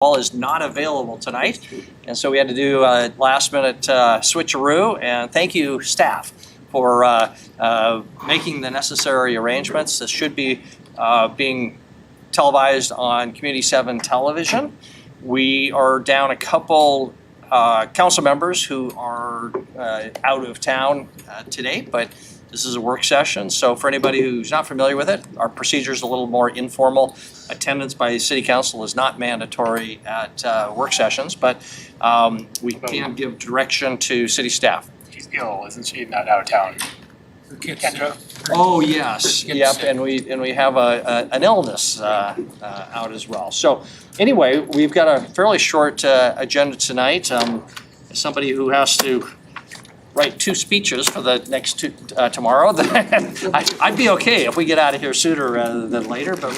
Is not available tonight, and so we had to do a last-minute switcheroo. And thank you, staff, for making the necessary arrangements. This should be being televised on Community 7 television. We are down a couple council members who are out of town today, but this is a work session, so for anybody who's not familiar with it, our procedure is a little more informal. Attendance by City Council is not mandatory at work sessions, but we can give direction to city staff. She's ill, isn't she? Not out of town. Kendra? Oh yes, yep, and we have an illness out as well. So anyway, we've got a fairly short agenda tonight. Somebody who has to write 2 speeches for the next 2 tomorrow. I'd be okay if we get out of here sooner rather than later, but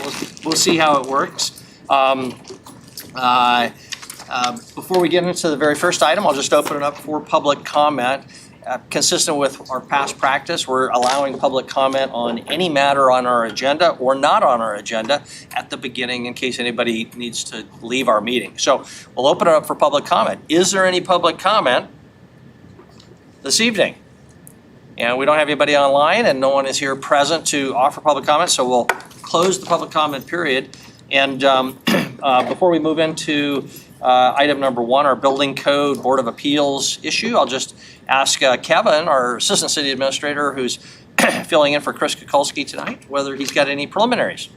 we'll see how it works. Before we get into the very first item, I'll just open it up for public comment. Consistent with our past practice, we're allowing public comment on any matter on our agenda or not on our agenda at the beginning in case anybody needs to leave our meeting. So we'll open it up for public comment. Is there any public comment this evening? And we don't have anybody online and no one is here present to offer public comment, so we'll close the public comment period. And before we move into item number 1, our Building Code Board of Appeals issue, I'll just ask Kevin, our Assistant City Administrator, who's filling in for Chris Kukulski tonight, whether he's got any preliminaries.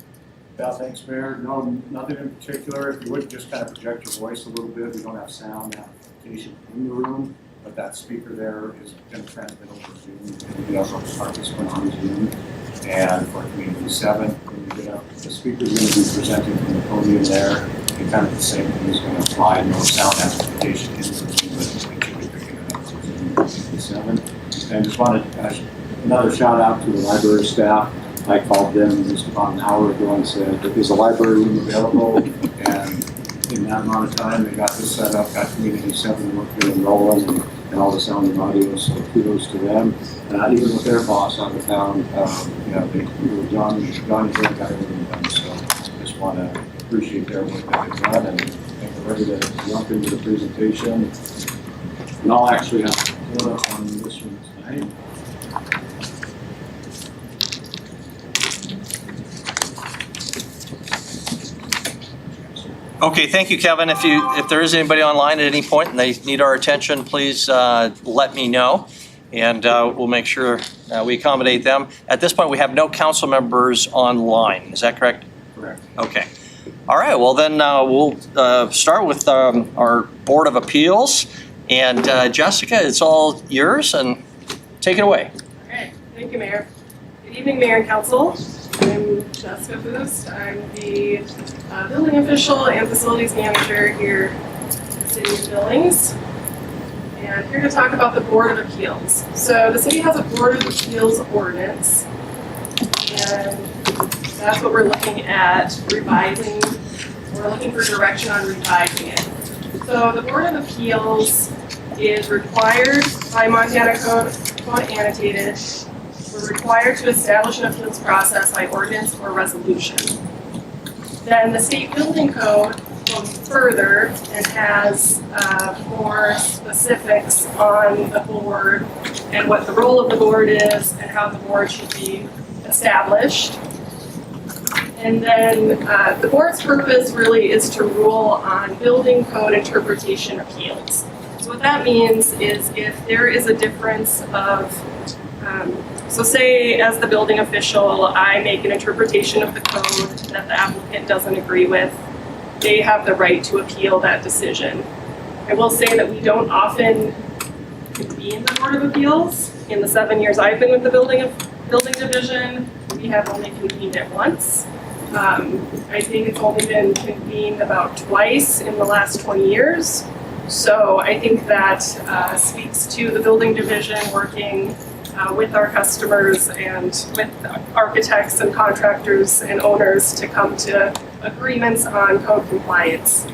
Yeah, thanks, Mayor. No, nothing in particular. If you would just kind of project your voice a little bit. We don't have sound amplification in the room, but that speaker there is going to transmit over Zoom. We also have participants on Zoom. And for Community 7, when you get up, the speaker is going to be presenting from the podium there. And kind of the same thing is going to apply. No sound amplification in the Zoom, but make sure you're picking it up for Community 7. And just wanted to another shout out to the library staff. I called them just about an hour ago and said, is the library room available? And in that amount of time, they got this set up, got Community 7 working and rolling, and all the sound and audio, so kudos to them. Even with their boss out of town, John and Joe got everything done, so just want to appreciate their work that they've done, and we're ready to jump into the presentation. And I'll actually have to put up on this one tonight. Okay, thank you, Kevin. If there is anybody online at any point and they need our attention, please let me know, and we'll make sure we accommodate them. At this point, we have no council members online. Is that correct? Correct. Okay. All right. Well, then we'll start with our Board of Appeals, and Jessica, it's all yours, and take it away. Okay. Thank you, Mayor. Good evening, Mayor and Council. I'm Jessica Boost. I'm the building official and facilities manager here in the city of Billings. And here to talk about the Board of Appeals. So the city has a Board of Appeals ordinance, and that's what we're looking at revising. We're looking for direction on revising it. So the Board of Appeals is required by Montana Code annotated. We're required to establish an appeals process by ordinance or resolution. Then the state building code goes further and has more specifics on the board and what the role of the board is and how the board should be established. And then the board's purpose really is to rule on building code interpretation appeals. So what that means is if there is a difference of so say as the building official, I make an interpretation of the code that the applicant doesn't agree with, they have the right to appeal that decision. I will say that we don't often convene the Board of Appeals. In the 7 years I've been with the building division, we have only convened it once. I think it's only been convened about twice in the last 20 years. So I think that speaks to the building division working with our customers and with architects and contractors and owners to come to agreements on code compliance.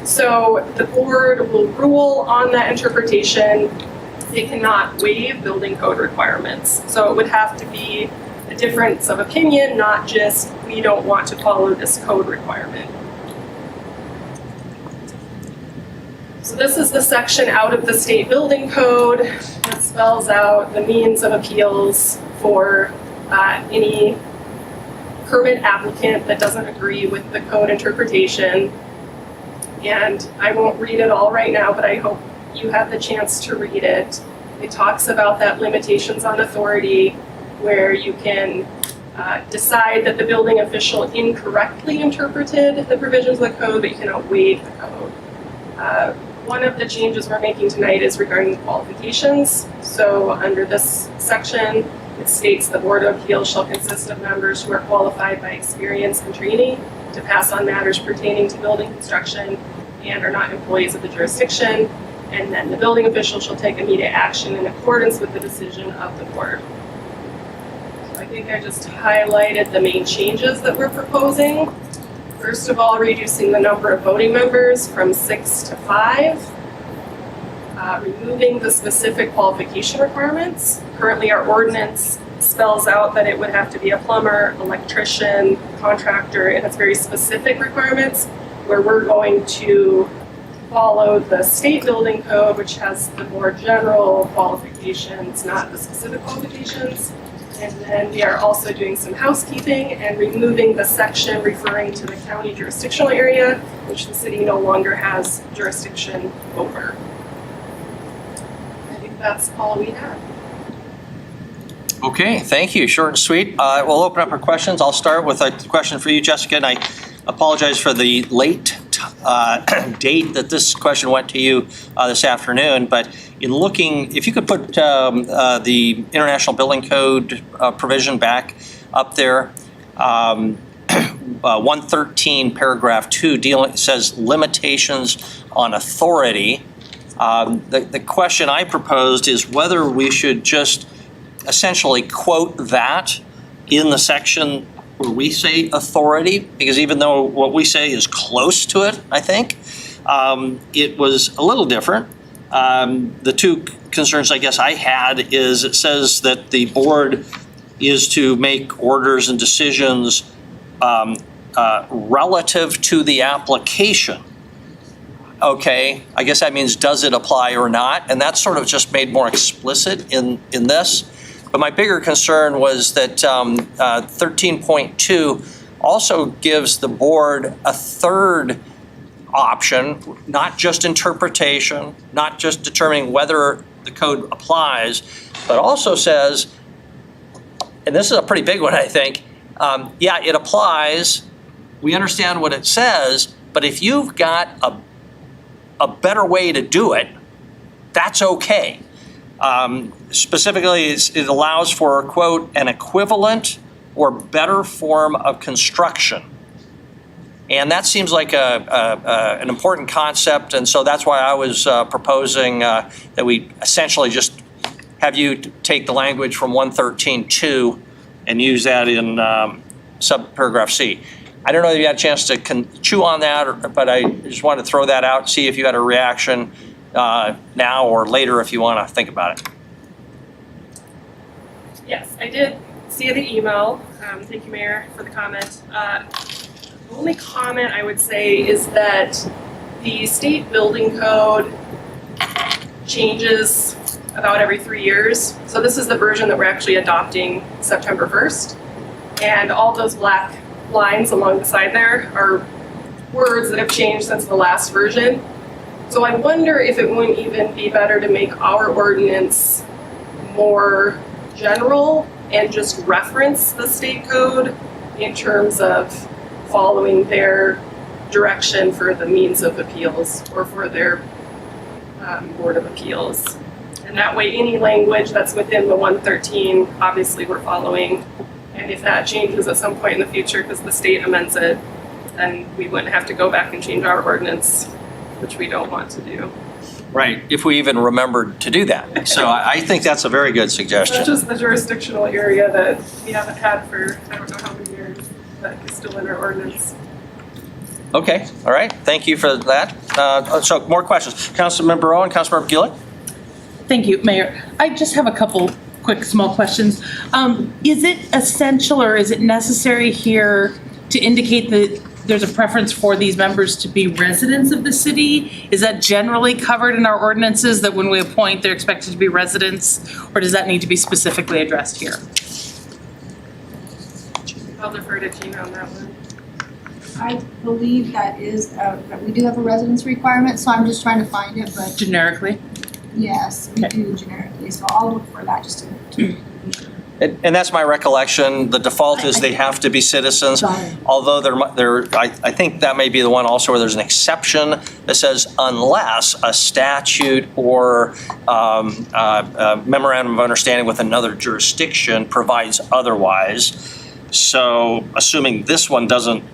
So the board will rule on that interpretation. They cannot waive building code requirements. So it would have to be a difference of opinion, not just we don't want to follow this code requirement. So this is the section out of the state building code that spells out the means of appeals for any permit applicant that doesn't agree with the code interpretation. And I won't read it all right now, but I hope you have the chance to read it. It talks about that limitations on authority, where you can decide that the building official incorrectly interpreted the provisions of the code, but you cannot waive the code. One of the changes we're making tonight is regarding the qualifications. So under this section, it states the Board of Appeals shall consist of members who are qualified by experience and training to pass on matters pertaining to building construction and are not employees of the jurisdiction. And then the building official shall take immediate action in accordance with the decision of the board. So I think I just highlighted the main changes that we're proposing. First of all, reducing the number of voting members from 6 to 5. Removing the specific qualification requirements. Currently, our ordinance spells out that it would have to be a plumber, electrician, contractor, and it's very specific requirements, where we're going to follow the state building code, which has the more general qualifications, not the specific qualifications. And then we are also doing some housekeeping and removing the section referring to the county jurisdictional area, which the city no longer has jurisdiction over. I think that's all we have. Okay, thank you. Short and sweet. We'll open up for questions. I'll start with a question for you, Jessica, and I apologize for the late date that this question went to you this afternoon, but in looking, if you could put the International Building Code provision back up there, 113 paragraph 2 says limitations on authority. The question I proposed is whether we should just essentially quote that in the section where we say authority, because even though what we say is close to it, I think, it was a little different. The two concerns I guess I had is it says that the board is to make orders and decisions relative to the application. Okay, I guess that means does it apply or not? And that's sort of just made more explicit in this. But my bigger concern was that 13.2 also gives the board a third option, not just interpretation, not just determining whether the code applies, but also says, and this is a pretty big one, I think, yeah, it applies, we understand what it says, but if you've got a better way to do it, that's okay. Specifically, it allows for, quote, an equivalent or better form of construction. And that seems like an important concept, and so that's why I was proposing that we essentially just have you take the language from 113.2 and use that in subparagraph C. I don't know if you had a chance to chew on that, but I just wanted to throw that out, see if you had a reaction now or later if you want to think about it. Yes, I did see the email. Thank you, Mayor, for the comment. The only comment I would say is that the state building code changes about every 3 years. So this is the version that we're actually adopting September 1st. And all those black lines along the side there are words that have changed since the last version. So I wonder if it wouldn't even be better to make our ordinance more general and just reference the state code in terms of following their direction for the means of appeals or for their Board of Appeals. And that way any language that's within the 113, obviously we're following. And if that changes at some point in the future because the state amends it, then we wouldn't have to go back and change our ordinance, which we don't want to do. Right, if we even remembered to do that. So I think that's a very good suggestion. That's just the jurisdictional area that we haven't had for I don't know how many years, but is still in our ordinance. Okay, all right, thank you for that. So more questions. Councilmember Owen, Councilmember Gillett? Thank you, Mayor. I just have a couple quick small questions. Is it essential or is it necessary here to indicate that there's a preference for these members to be residents of the city? Is that generally covered in our ordinances, that when we appoint, they're expected to be residents? Or does that need to be specifically addressed here? I'll defer to Gina on that one. I believe that we do have a residence requirement, so I'm just trying to find it, but Generically? yes, we do generically, so I'll look for that just to be sure. And that's my recollection. The default is they have to be citizens. Although I think that may be the one also where there's an exception that says unless a statute or a memorandum of understanding with another jurisdiction provides otherwise. So assuming this one doesn't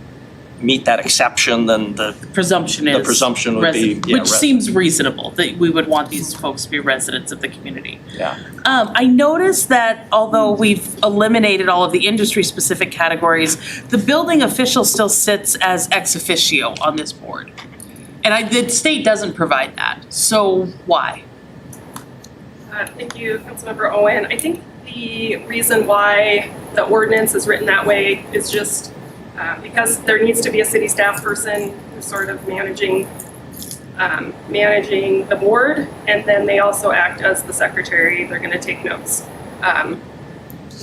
meet that exception, then the Presumption is. presumption would be, resident, which seems reasonable, that we would want these folks to be residents of the community. yeah. I noticed that although we've eliminated all of the industry-specific categories, the building official still sits as ex officio on this board. And the state doesn't provide that, so why? Thank you, Councilmember Owen. I think the reason why the ordinance is written that way is just because there needs to be a city staff person who's sort of managing the board, and then they also act as the secretary. They're going to take notes.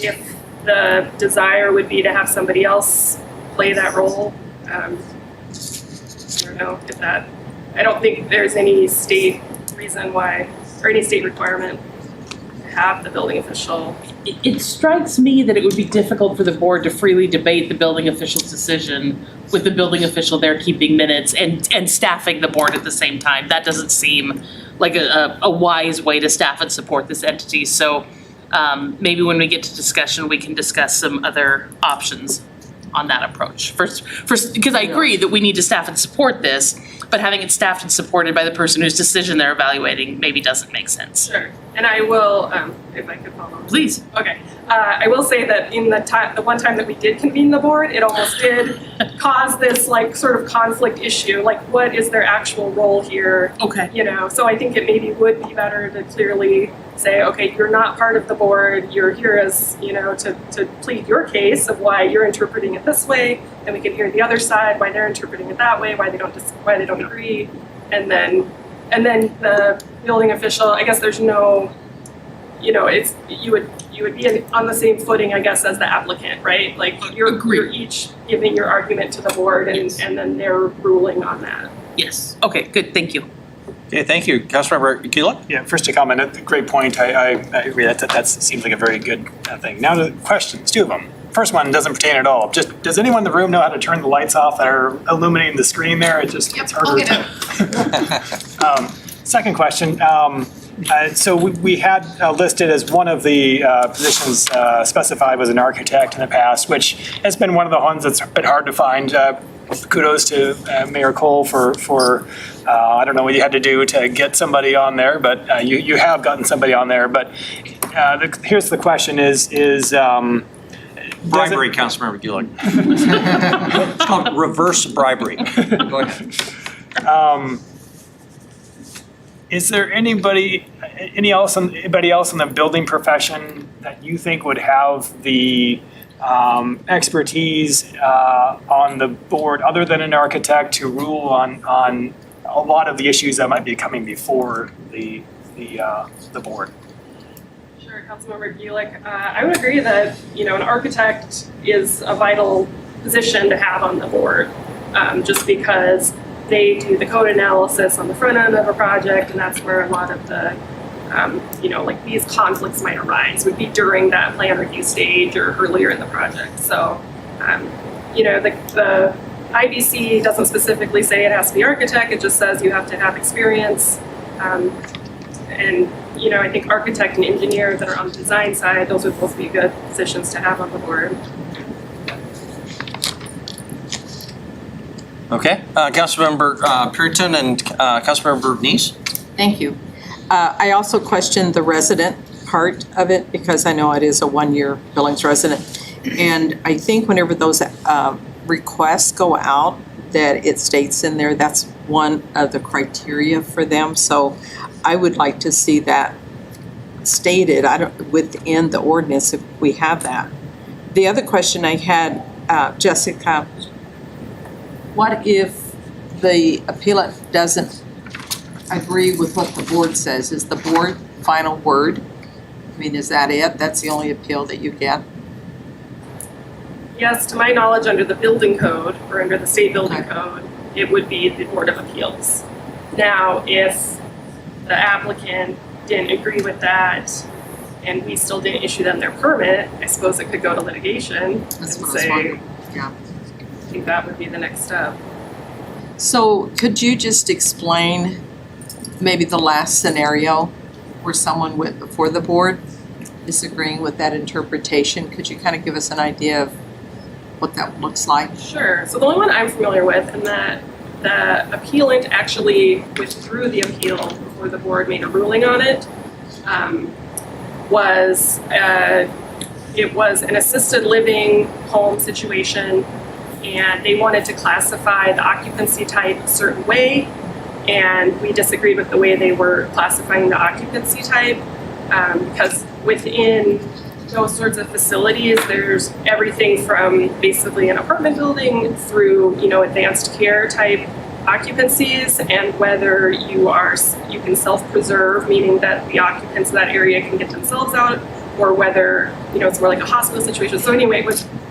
If the desire would be to have somebody else play that role, I don't know if that. I don't think there's any state reason why, or any state requirement to have the building official. It strikes me that it would be difficult for the board to freely debate the building official's decision with the building official there keeping minutes and staffing the board at the same time. That doesn't seem like a wise way to staff and support this entity. So maybe when we get to discussion, we can discuss some other options on that approach. First, because I agree that we need to staff and support this, but having it staffed and supported by the person whose decision they're evaluating maybe doesn't make sense. Sure. And I will, if I could follow. Please. Okay. I will say that in the one time that we did convene the board, it almost did cause this like sort of conflict issue. Like, what is their actual role here? Okay. You know, so I think it maybe would be better to clearly say, okay, you're not part of the board. You're here as, you know, to plead your case of why you're interpreting it this way, and we can hear the other side, why they're interpreting it that way, why they don't agree, and then the building official. I guess there's no, you know, it's you would be on the same footing, I guess, as the applicant, right? Like you're each giving your argument to the board, and then they're ruling on that. Yes. Okay, good. Thank you. Okay, thank you. Councilmember Kulik? Yeah, first to comment, a great point. I agree that seems like a very good thing. Now the questions, two of them. First one doesn't pertain at all. Just, does anyone in the room know how to turn the lights off that are illuminating the screen there? It just gets harder. Second question. So we had listed as one of the positions specified was an architect in the past, which has been one of the ones that's been hard to find. Kudos to Mayor Cole for I don't know what you had to do to get somebody on there, but you have gotten somebody on there. But here's the question: is Bribery, Councilmember Kulik. It's called reverse bribery. Go ahead. Is there anybody else in the building profession that you think would have the expertise on the board, other than an architect, to rule on a lot of the issues that might be coming before the board? Sure, Councilmember Gulick. I would agree that, you know, an architect is a vital position to have on the board, just because they do the code analysis on the front end of a project, and that's where a lot of the, you know, like these conflicts might arise, would be during that plan review stage or earlier in the project. So, you know, the IBC doesn't specifically say it has to be architect, it just says you have to have experience. And, you know, I think architect and engineer that are on the design side, those would both be good positions to have on the board. Okay, Councilmember Puritan and Councilmember Neese? Thank you. I also questioned the resident part of it because I know it is a one-year Billings resident. And I think whenever those requests go out, that it states in there, that's one of the criteria for them. So I would like to see that stated within the ordinance if we have that. The other question I had, Jessica, what if the appellant doesn't agree with what the board says? Is the board final word? I mean, is that it? That's the only appeal that you get? Yes, to my knowledge, under the building code, or under the state building code, it would be the Board of Appeals. Now, if the applicant didn't agree with that, and we still didn't issue them their permit, I suppose it could go to litigation and That's what I was say, wondering. Yeah. I think that would be the next step. So could you just explain maybe the last scenario where someone went before the board disagreeing with that interpretation? Could you kind of give us an idea of what that looks like? Sure. So the only one I'm familiar with, and that the appealant actually withdrew the appeal before the board made a ruling on it, was it was an assisted living home situation, and they wanted to classify the occupancy type a certain way, and we disagreed with the way they were classifying the occupancy type, because within those sorts of facilities, there's everything from basically an apartment building through, advanced care type occupancies, and whether you can self-preserve, meaning that the occupants of that area can get themselves out, or whether, it's more like a hospital situation. So anyway,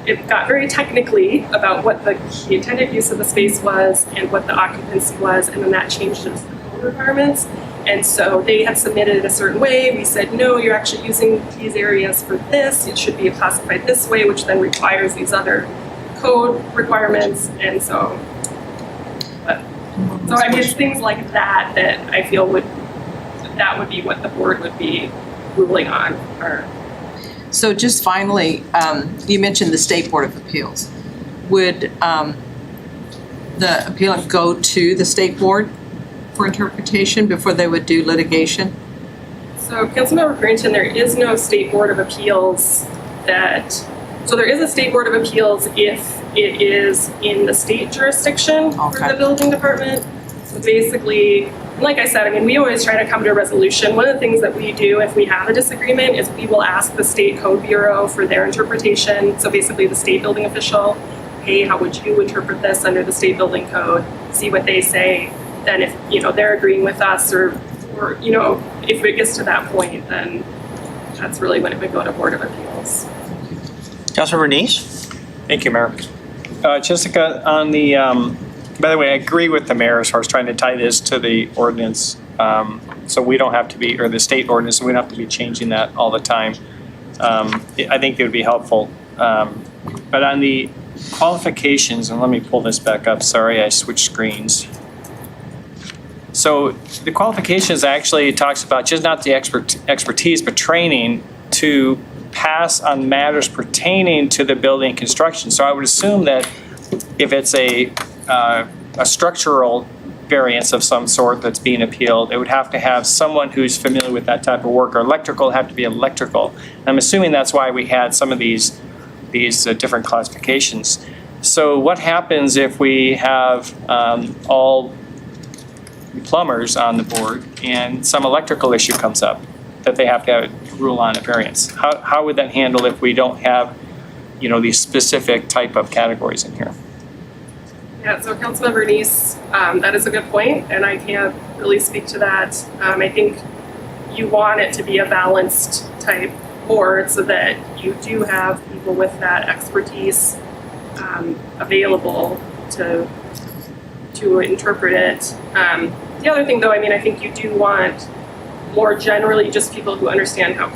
it got very technically about what the intended use of the space was and what the occupancy was, and then that changed the code requirements. And so they had submitted a certain way. We said, no, you're actually using these areas for this. It should be classified this way, which then requires these other code requirements. And so I mean, it's things like that that I feel would be what the board would be ruling on. So just finally, you mentioned the State Board of Appeals. Would the appellant go to the state board for interpretation before they would do litigation? So Councilmember Currington, there is no State Board of Appeals so there is a State Board of Appeals if it is in the state jurisdiction for the building department. So basically, like I said, I mean, we always try to come to a resolution. One of the things that we do if we have a disagreement is we will ask the State Code Bureau for their interpretation. So basically the state building official, hey, how would you interpret this under the state building code? See what they say. Then if, they're agreeing with us or if it gets to that point, then that's really when it would go to Board of Appeals. Councilmember Neese? Thank you, Mayor. Jessica, on the, by the way, I agree with the mayor as far as trying to tie this to the ordinance. So we don't have to be, or the state ordinance, so we don't have to be changing that all the time. I think it would be helpful. But on the qualifications, and let me pull this back up. Sorry, I switched screens. So the qualifications actually talks about just not the expertise, but training to pass on matters pertaining to the building construction. So I would assume that if it's a structural variance of some sort that's being appealed, it would have to have someone who's familiar with that type of work, or electrical have to be electrical. And I'm assuming that's why we had some of these different classifications. So what happens if we have all plumbers on the board and some electrical issue comes up that they have to rule on a variance? How would that handle if we don't have, these specific type of categories in here? Yeah, so Councilmember Neese, that is a good point, and I can't really speak to that. I think you want it to be a balanced type board so that you do have people with that expertise available to interpret it. The other thing, though, I think you do want more generally just people who understand how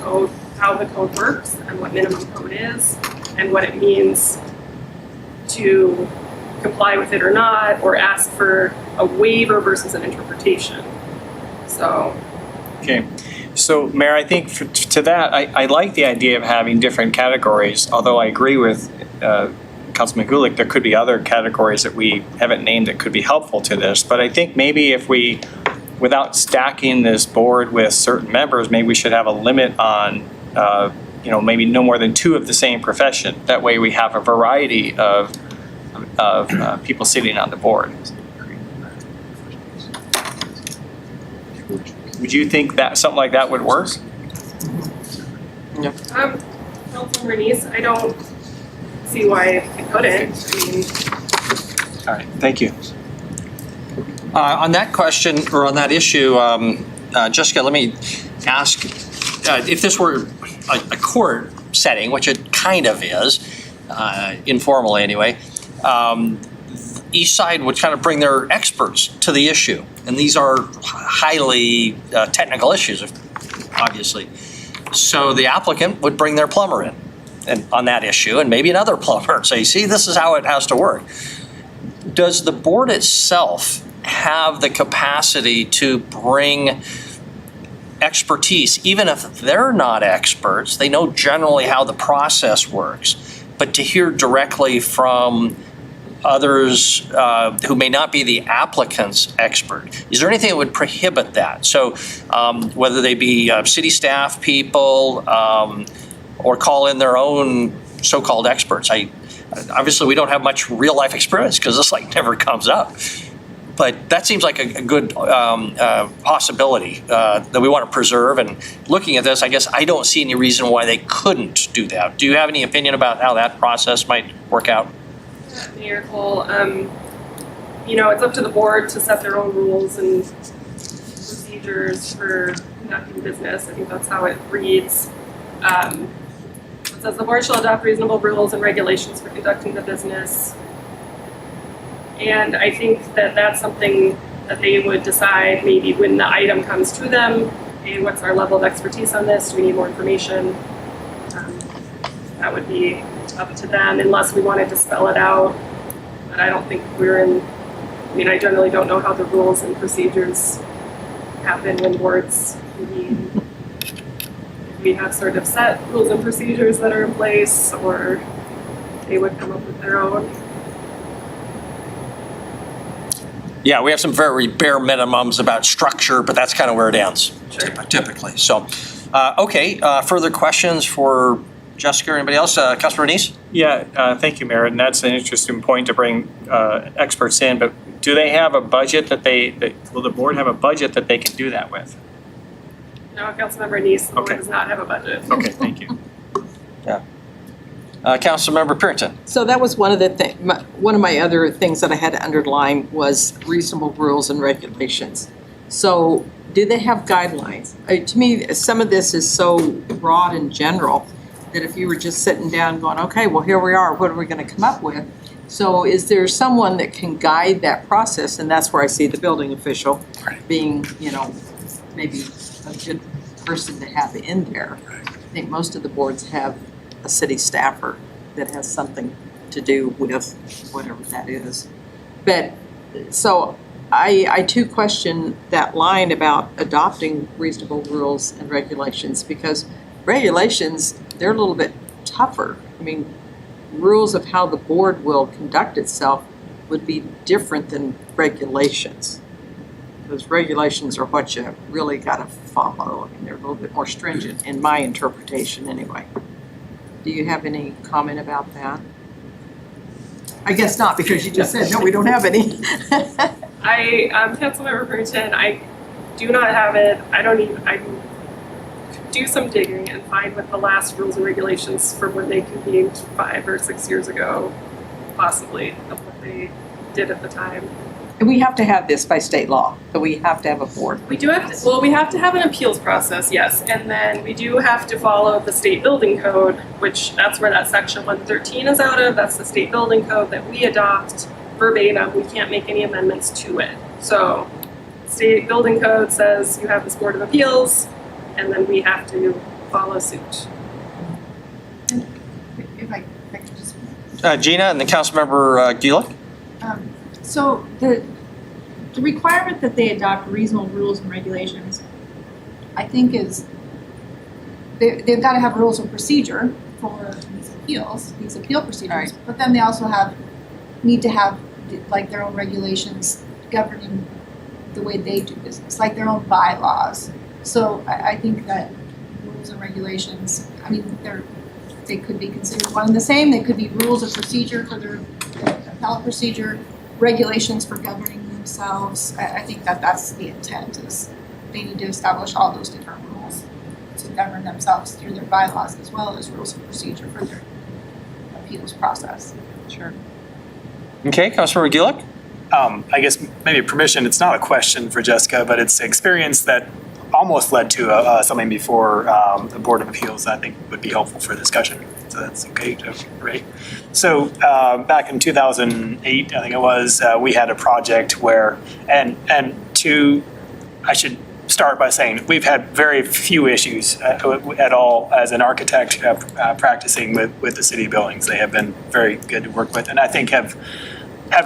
the code works and what minimum code is and what it means to comply with it or not, or ask for a waiver versus an interpretation. So. Okay. So, Mayor, I think to that, I like the idea of having different categories, although I agree with Councilman Gulick, there could be other categories that we haven't named that could be helpful to this. But I think maybe if we, without stacking this board with certain members, maybe we should have a limit on, maybe no more than 2 of the same profession. That way we have a variety of people sitting on the board. Would you think that something like that would work? Councilmember Neese, I don't see why it couldn't. All right, thank you. On that question, or on that issue, Jessica, let me ask, if this were a court setting, which it kind of is, informally anyway, each side would kind of bring their experts to the issue. And these are highly technical issues, obviously. So the applicant would bring their plumber in and on that issue, and maybe another plumber, and say, see, this is how it has to work. Does the board itself have the capacity to bring expertise, even if they're not experts, they know generally how the process works, but to hear directly from others who may not be the applicant's expert? Is there anything that would prohibit that? So whether they be city staff people or call in their own so-called experts. Obviously, we don't have much real-life experience because this never comes up. But that seems like a good possibility that we want to preserve. And looking at this, I guess I don't see any reason why they couldn't do that. Do you have any opinion about how that process might work out? Mayor Cole, it's up to the board to set their own rules and procedures for conducting business. I think that's how it reads. It says the board shall adopt reasonable rules and regulations for conducting the business. And I think that that's something that they would decide maybe when the item comes to them. Hey, what's our level of expertise on this? Do we need more information? That would be up to them unless we wanted to spell it out. But I don't think I generally don't know how the rules and procedures happen when boards convene. We have sort of set rules and procedures that are in place, or they would come up with their own. Yeah, we have some very bare minimums about structure, but that's kind of where it ends, Sure. typically. So, okay, further questions for Jessica or anybody else? Councilor Renese? Yeah, thank you, Mayor, and that's an interesting point to bring experts in, but do they have a budget will the board have a budget that they can do that with? No, Councilmember Neese, the board Okay. does not have a budget. Okay, thank you. Councilmember Purinton? So that was one of one of my other things that I had to underline was reasonable rules and regulations. So do they have guidelines? To me, some of this is so broad and general that if you were just sitting down going, okay, well, here we are, what are we going to come up with? So is there someone that can guide that process? And that's where I see the building official being, maybe a good person to have in there. I think most of the boards have a city staffer that has something to do with whatever that is. But, so I too question that line about adopting reasonable rules and regulations, because regulations, they're a little bit tougher. I mean, rules of how the board will conduct itself would be different than regulations. Those regulations are what you really gotta follow, and they're a little bit more stringent in my interpretation anyway. Do you have any comment about that? I guess not, because you just said, no, we don't have any. Councilmember Purinton, I do not have it. I do some digging and find what the last rules and regulations for when they convened 5 or 6 years ago, possibly, of what they did at the time. And we have to have this by state law, so we have to have a board. We do have to, we have to have an appeals process, yes, and then we do have to follow the state building code, which that's where that section 113 is out of. That's the state building code that we adopt verbatim. We can't make any amendments to it. So state building code says you have this board of appeals, and then we have to follow suit. If I could just. Gina and then Councilmember Gulick? So the requirement that they adopt reasonable rules and regulations, I think they've got to have rules of procedure for these appeal procedures. Right. But then they also need to have their own regulations governing the way they do business, like their own bylaws. So I think that rules and regulations, they could be considered one and the same. They could be rules of procedure for their appellate procedure, regulations for governing themselves. I think that's the intent, is they need to establish all those different rules to govern themselves through their bylaws, as well as rules of procedure for their appeals process. Sure. Okay, Councilmember Gillick? I guess maybe permission, it's not a question for Jessica, but it's experience that almost led to something before the Board of Appeals that I think would be helpful for discussion. So that's okay, right? So back in 2008, I think it was, we had a project where, I should start by saying, we've had very few issues at all as an architect practicing with the city of Billings. They have been very good to work with, and I think have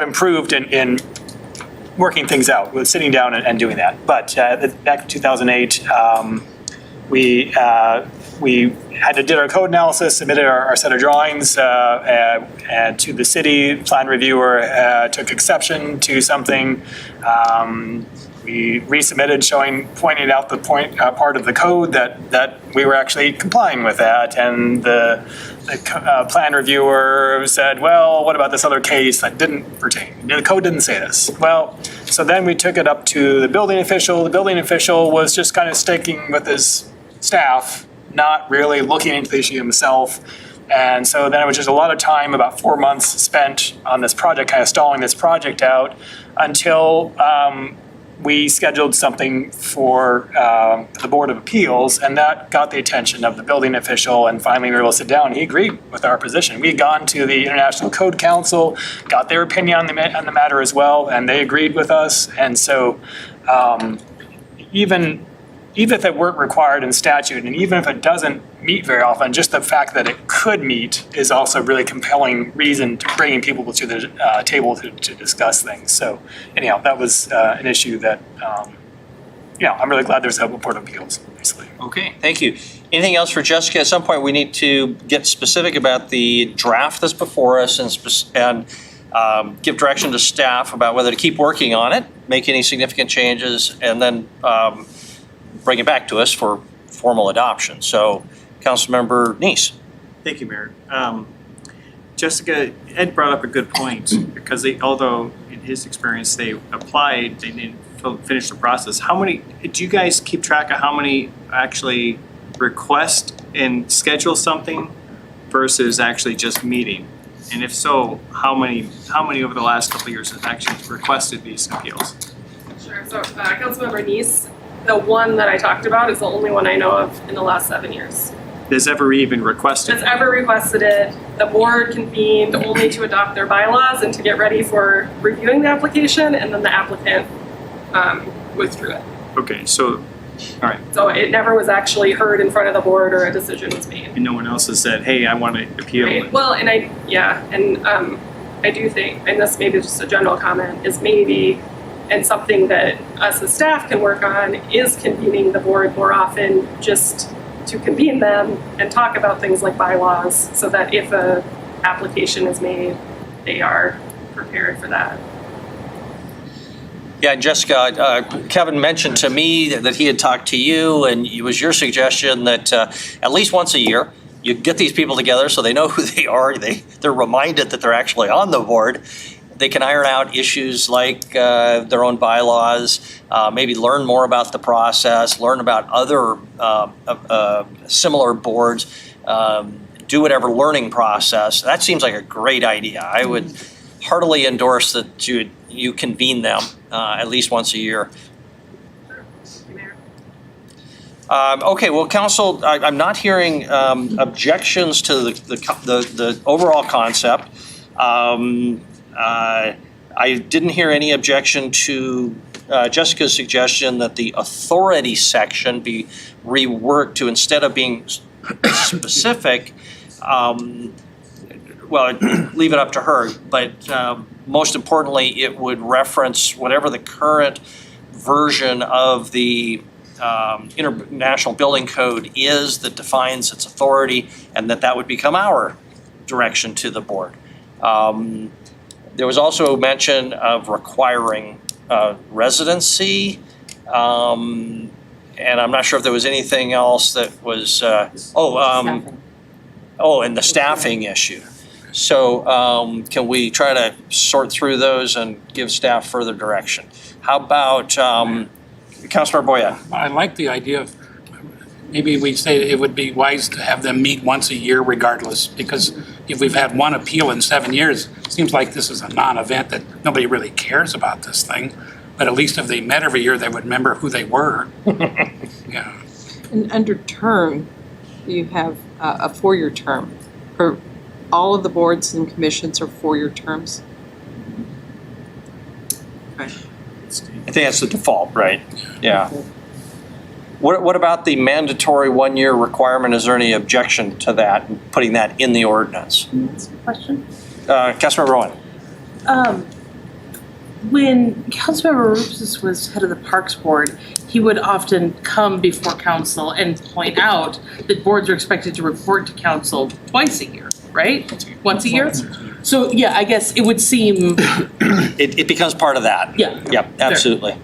improved in working things out, with sitting down and doing that. But back in 2008, we had to do our code analysis, submitted our set of drawings and to the city. Plan reviewer took exception to something. We resubmitted pointing out the part of the code that we were actually complying with that, and the plan reviewer said, well, what about this other case that didn't pertain? The code didn't say this. Well, so then we took it up to the building official. The building official was just kind of sticking with his staff, not really looking into the issue himself. And so then it was just a lot of time, about 4 months spent on this project, kind of stalling this project out until we scheduled something for the Board of Appeals, and that got the attention of the building official, and finally we were able to sit down. He agreed with our position. We had gone to the International Code Council, got their opinion on the matter as well, and they agreed with us. And so even if it weren't required in statute, and even if it doesn't meet very often, just the fact that it could meet is also a really compelling reason to bringing people to the table to discuss things. So anyhow, that was an issue that, I'm really glad there's a Board of Appeals, basically. Okay, thank you. Anything else for Jessica? At some point, we need to get specific about the draft that's before us and give direction to staff about whether to keep working on it, make any significant changes, and then bring it back to us for formal adoption. So, Councilmember Neese. Thank you, Mayor. Jessica, Ed brought up a good point, because although in his experience they applied, they didn't finish the process. Do you guys keep track of how many actually request and schedule something versus actually just meeting? And if so, how many over the last couple of years have actually requested these appeals? Sure, so Councilmember Neese, the one that I talked about is the only one I know of in the last 7 years. Has ever even requested? Has ever requested it. The board convened only to adopt their bylaws and to get ready for reviewing the application, and then the applicant withdrew it. Okay, so, all right. So it never was actually heard in front of the board or a decision was made. And no one else has said, hey, I want to appeal. Right. Well, and I do think, and this may be just a general comment, is maybe, and something that us as staff can work on, is convening the board more often, just to convene them and talk about things like bylaws, so that if a application is made, they are prepared for that. Yeah, Jessica, Kevin mentioned to me that he had talked to you, and it was your suggestion that at least once a year, you get these people together so they know who they are, they're reminded that they're actually on the board. They can iron out issues like their own bylaws, maybe learn more about the process, learn about other similar boards, do whatever learning process. That seems like a great idea. I would heartily endorse that you convene them at least once a year. Okay, well, Council, I'm not hearing objections to the overall concept. I didn't hear any objection to Jessica's suggestion that the authority section be reworked to, instead of being specific, leave it up to her, but most importantly, it would reference whatever the current version of the International Building Code is that defines its authority, and that would become our direction to the board. There was also mention of requiring residency, and I'm not sure if there was anything else that was, and the staffing issue. So can we try to sort through those and give staff further direction? How about Councilor Boyette? I like the idea of maybe we say it would be wise to have them meet once a year regardless, because if we've had one appeal in 7 years, it seems like this is a non-event that nobody really cares about this thing. But at least if they met every year, they would remember who they were. Yeah. And under term, you have a 4-year term. For all of the boards and commissions are 4-year terms. I think that's the default, right? Yeah. What about the mandatory 1-year requirement? Is there any objection to that, and putting that in the ordinance? That's a question. Councilmember Owen? When Councilmember Rufus was head of the Parks Board, he would often come before council and point out that boards are expected to report to council twice a year, right? Once a year? So, yeah, I guess it would seem, It becomes part of that. yeah. Yep, absolutely.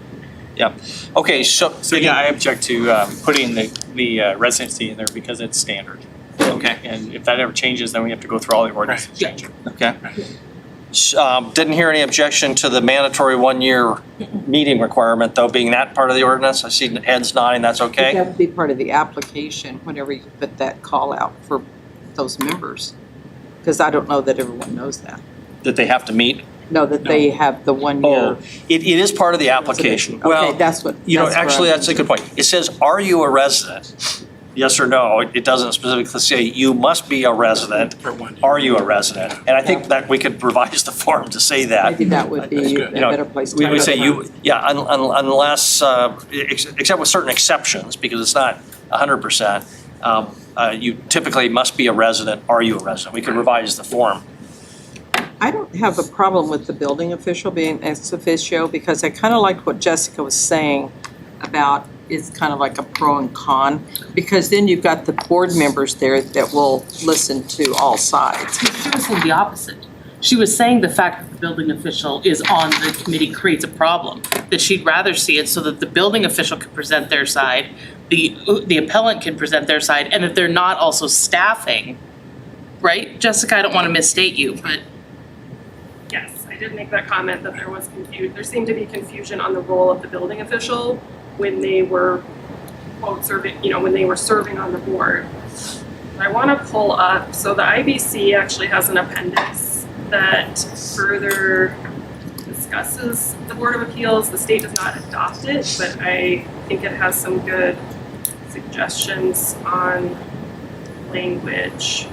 Yep. Okay, so. So yeah, I object to putting the residency in there because it's standard. Okay. And if that ever changes, then we have to go through all the ordinances and change it. Okay. Didn't hear any objection to the mandatory 1-year meeting requirement, though, being that part of the ordinance. I see heads nodding, that's okay? That would be part of the application whenever you put that call out for those members. Because I don't know that everyone knows that. That they have to meet? No, that they have the 1 year. Oh, it is part of the application. Okay, Well, that's what. you know, that's where actually, I'm- that's a good point. It says, are you a resident? Yes or no. It doesn't specifically say you must be a resident. For 1 year. Are you a resident? And I think that we could revise the form to say that. Maybe that would be That's a good. You know, better place to. We would put say it. you, yeah, unless, except with certain exceptions, because it's not 100%. You typically must be a resident. Are you a resident? We could revise the form. I don't have a problem with the building official being ex officio because I kind of liked what Jessica was saying about it's kind of like a pro and con, because then you've got the board members there that will listen to all sides. She was saying the opposite. She was saying the fact that the building official is on the committee creates a problem, that she'd rather see it so that the building official can present their side, the appellant can present their side, and if they're not also staffing, right? Jessica, I don't want to misstate you, but Yes, I did make that comment that there seemed to be confusion on the role of the building official when they were, quote, serving, when they were serving on the board. I want to pull up, so the IBC actually has an appendix that further discusses the Board of Appeals. The state does not adopt it, but I think it has some good suggestions on language.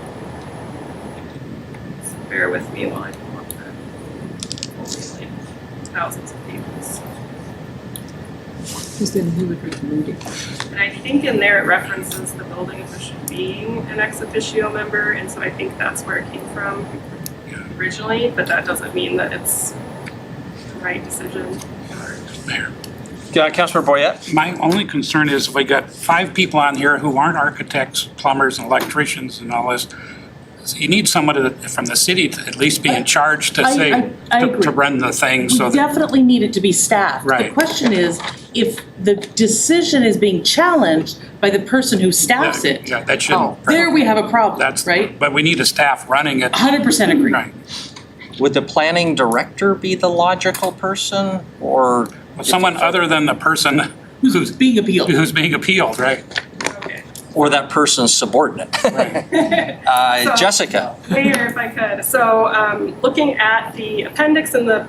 So bear with me while I pull up the thousands of pages. Because then who would recommend it? And I think in there it references the building official being an ex officio member, and so I think that's where it came from originally, but that doesn't mean that it's the right decision. Mayor. Councilmember Boyette? My only concern is we got 5 people on here who aren't architects, plumbers, and electricians and all this. So you need someone from the city to at least be in charge to say, I to agree. run the thing We so that, definitely need it to be staffed. The Right. question is, if the decision is being challenged by the person who staffs it, yeah, that shouldn't. there we have a problem, That's, right? but we need a staff running it. 100% agree. Right. Would the planning director be the logical person, or? Someone other than the person Who's being appealed. who's being appealed, right? Okay. Or that person's subordinate? So- Jessica? Mayor, if I could. So looking at the appendix in the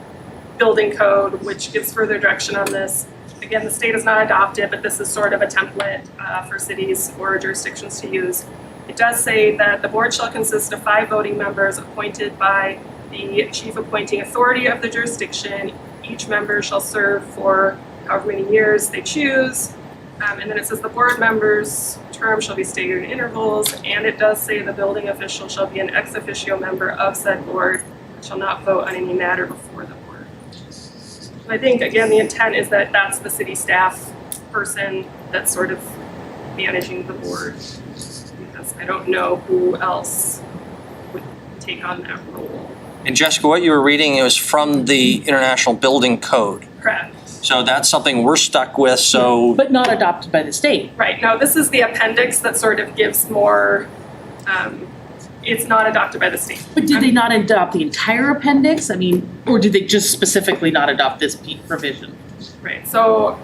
building code, which gives further direction on this, again, the state has not adopted, but this is sort of a template for cities or jurisdictions to use. It does say that the board shall consist of 5 voting members appointed by the chief appointing authority of the jurisdiction. Each member shall serve for however many years they choose. And then it says the board members' term shall be staggered in intervals, and it does say the building official shall be an ex officio member of said board, shall not vote on any matter before the board. I think, again, the intent is that that's the city staff person that's sort of managing the board. Because I don't know who else would take on that role. And Jessica, what you were reading, it was from the International Building Code. Correct. So that's something we're stuck with, so. But not adopted by the state. Right. Now, this is the appendix that sort of gives more, it's not adopted by the state. But did they not adopt the entire appendix? I mean, or did they just specifically not adopt this provision? Right. So,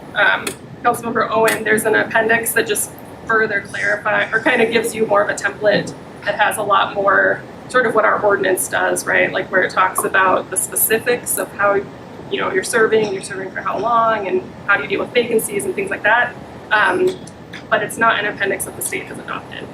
Councilmember Owen, there's an appendix that just further clarify, or kind of gives you more of a template that has a lot more sort of what our ordinance does, right? Like where it talks about the specifics of how, you're serving for how long, and how do you deal with vacancies and things like that. But it's not an appendix that the state has adopted.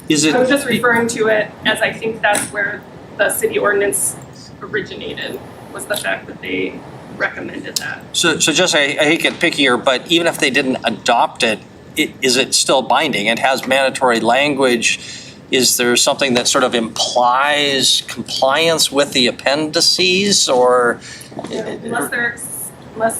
Is it? I was just referring to it as I think that's where the city ordinance originated, was the fact that they recommended that. So just, I hate to get pickier, but even if they didn't adopt it, is it still binding? It has mandatory language. Is there something that sort of implies compliance with the appendices, or? Unless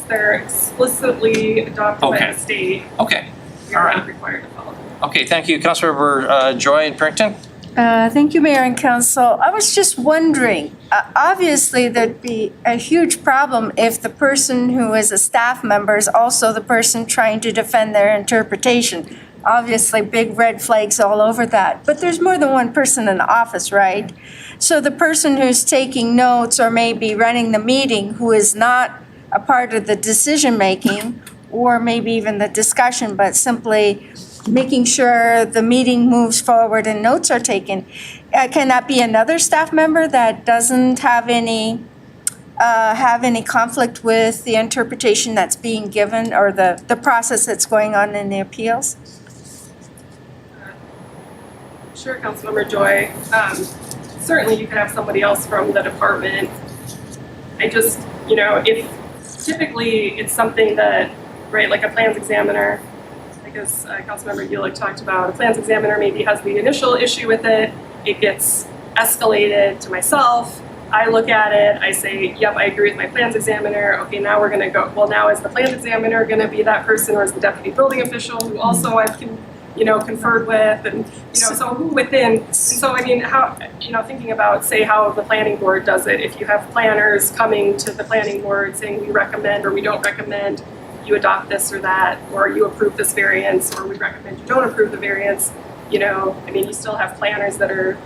they're explicitly adopted by Okay. the state, Okay, you're all right. not required to follow them. Okay, thank you. Councilmember Joy and Princeton? Thank you, Mayor and Council. I was just wondering, obviously there'd be a huge problem if the person who is a staff member is also the person trying to defend their interpretation. Obviously, big red flags all over that. But there's more than one person in the office, right? So the person who's taking notes or maybe running the meeting, who is not a part of the decision-making or maybe even the discussion, but simply making sure the meeting moves forward and notes are taken. Can that be another staff member that doesn't have any conflict with the interpretation that's being given or the process that's going on in the appeals? Sure, Councilmember Joy. Certainly you could have somebody else from the department. I just, if typically it's something that, right, like a plans examiner, like as Councilmember Ulick talked about, a plans examiner maybe has the initial issue with it. It gets escalated to myself. I look at it, I say, yep, I agree with my plans examiner. Okay, now we're gonna go, well, now is the plans examiner gonna be that person, or is the deputy building official who also I've conferred with, and, so who within, and so I mean, how, thinking about, say, how the planning board does it, if you have planners coming to the planning board saying we recommend or we don't recommend you adopt this or that, or you approve this variance, or we recommend you don't approve the variance, I mean, you still have planners that are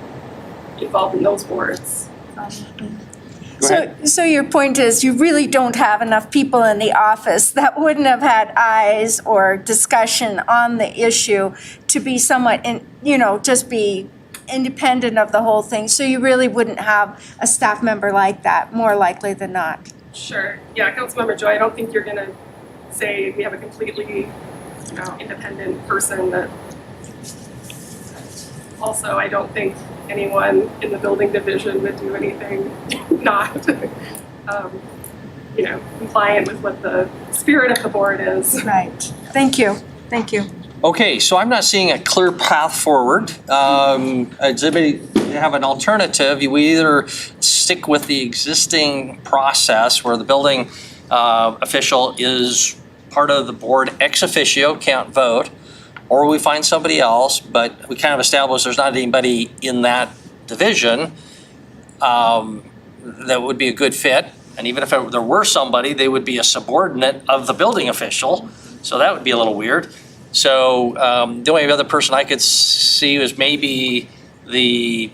involved in those boards. So your point is you really don't have enough people in the office that wouldn't have had eyes or discussion on the issue to be somewhat, just be independent of the whole thing. So you really wouldn't have a staff member like that, more likely than not. Sure, yeah, Councilmember Joy, I don't think you're gonna say we have a completely, independent person that. Also, I don't think anyone in the building division would do anything not, compliant with what the spirit of the board is. Right. Thank you. Thank you. Okay, so I'm not seeing a clear path forward. Does anybody have an alternative? We either stick with the existing process where the building official is part of the board ex officio, can't vote, or we find somebody else, but we kind of establish there's not anybody in that division that would be a good fit. And even if there were somebody, they would be a subordinate of the building official. So that would be a little weird. So the only other person I could see was maybe the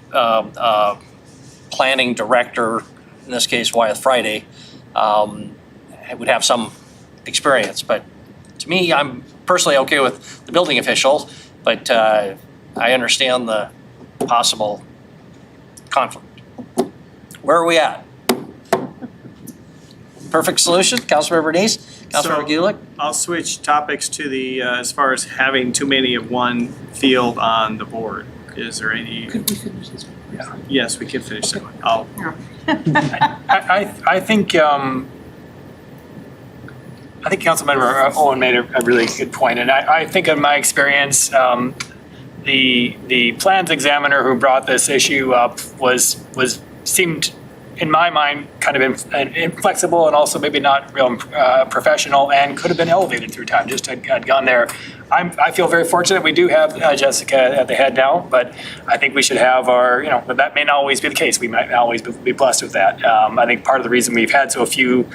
planning director, in this case Wyeth Friday, would have some experience. But to me, I'm personally okay with the building official, but I understand the possible conflict. Where are we at? Perfect solution, Councilmember Denise, Councilmember Gulick? I'll switch topics to the, as far as having too many of one field on the board. Is there any? Could we finish this one? Yeah. Yes, we can finish that one. I'll, I think Councilmember Owen made a really good point, and I think in my experience, the plans examiner who brought this issue up seemed, in my mind, kind of inflexible and also maybe not real professional, and could have been elevated through time, just had gone there. I feel very fortunate we do have Jessica at the head now, but I think we should have but that may not always be the case. We might not always be blessed with that. I think part of the reason we've had so few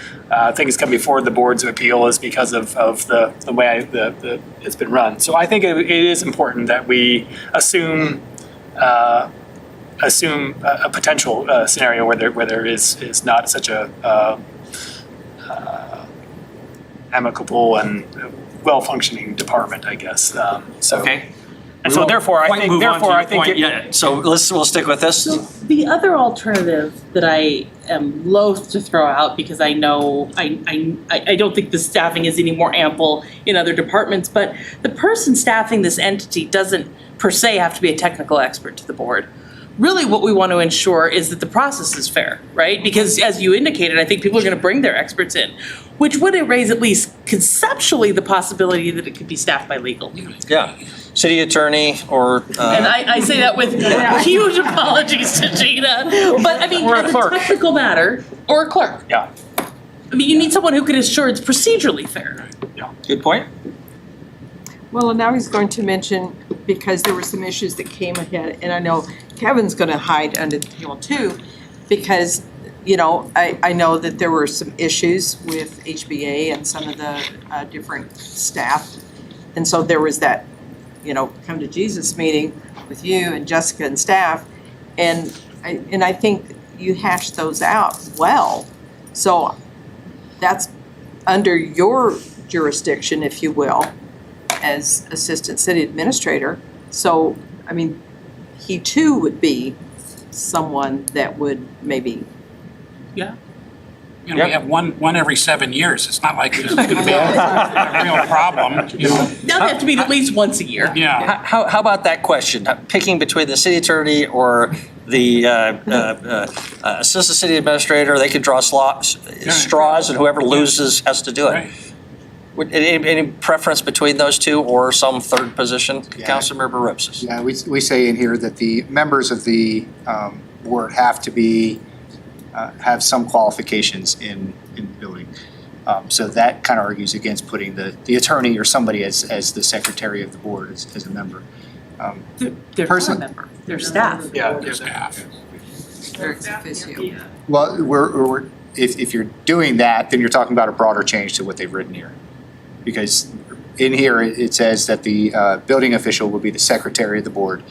things come before the boards of appeal is because of the way it's been run. So I think it is important that we assume a potential scenario where there is not such a amicable and well-functioning department, I guess. Okay. And so therefore, I think, So we'll stick with this. So the other alternative that I am loath to throw out, because I know, I don't think the staffing is any more ample in other departments, but the person staffing this entity doesn't per se have to be a technical expert to the board. Really what we want to ensure is that the process is fair, right? Because as you indicated, I think people are going to bring their experts in, which would raise at least conceptually the possibility that it could be staffed by legal. Yeah, city attorney or. And I say that with huge apologies to Gina, but I mean, Or a as a clerk. technical matter, or a clerk. Yeah. I mean, you need someone who can assure it's procedurally fair. Good point. Well, and now he's going to mention, because there were some issues that came ahead, and I know Kevin's gonna hide under the table too, because, you know, I know that there were some issues with HBA and some of the different staff. And so there was that, you know, come to Jesus meeting with you and Jessica and staff. And I think you hashed those out well. So that's under your jurisdiction, if you will, as Assistant City Administrator. So, I mean, he too would be someone that would maybe. You know, we have one every 7 years. It's not like this is gonna be a real problem, you know? That would have to be at least once a year. Yeah. How about that question? Picking between the city attorney or the assistant city administrator, they could draw straws and whoever loses has to do it. Right. Any preference between those two or some third position? Yeah. Councilmember Ripsis. Yeah, we say in here that the members of the board have to be, have some qualifications in building. So that kind of argues against putting the attorney or somebody as the secretary of the board as a member. They're not a Person- member, they're staff. Yeah. Their staff. They're ex officio. Well, if you're doing that, then you're talking about a broader change to what they've written here. Because in here, it says that the building official will be the secretary of the board.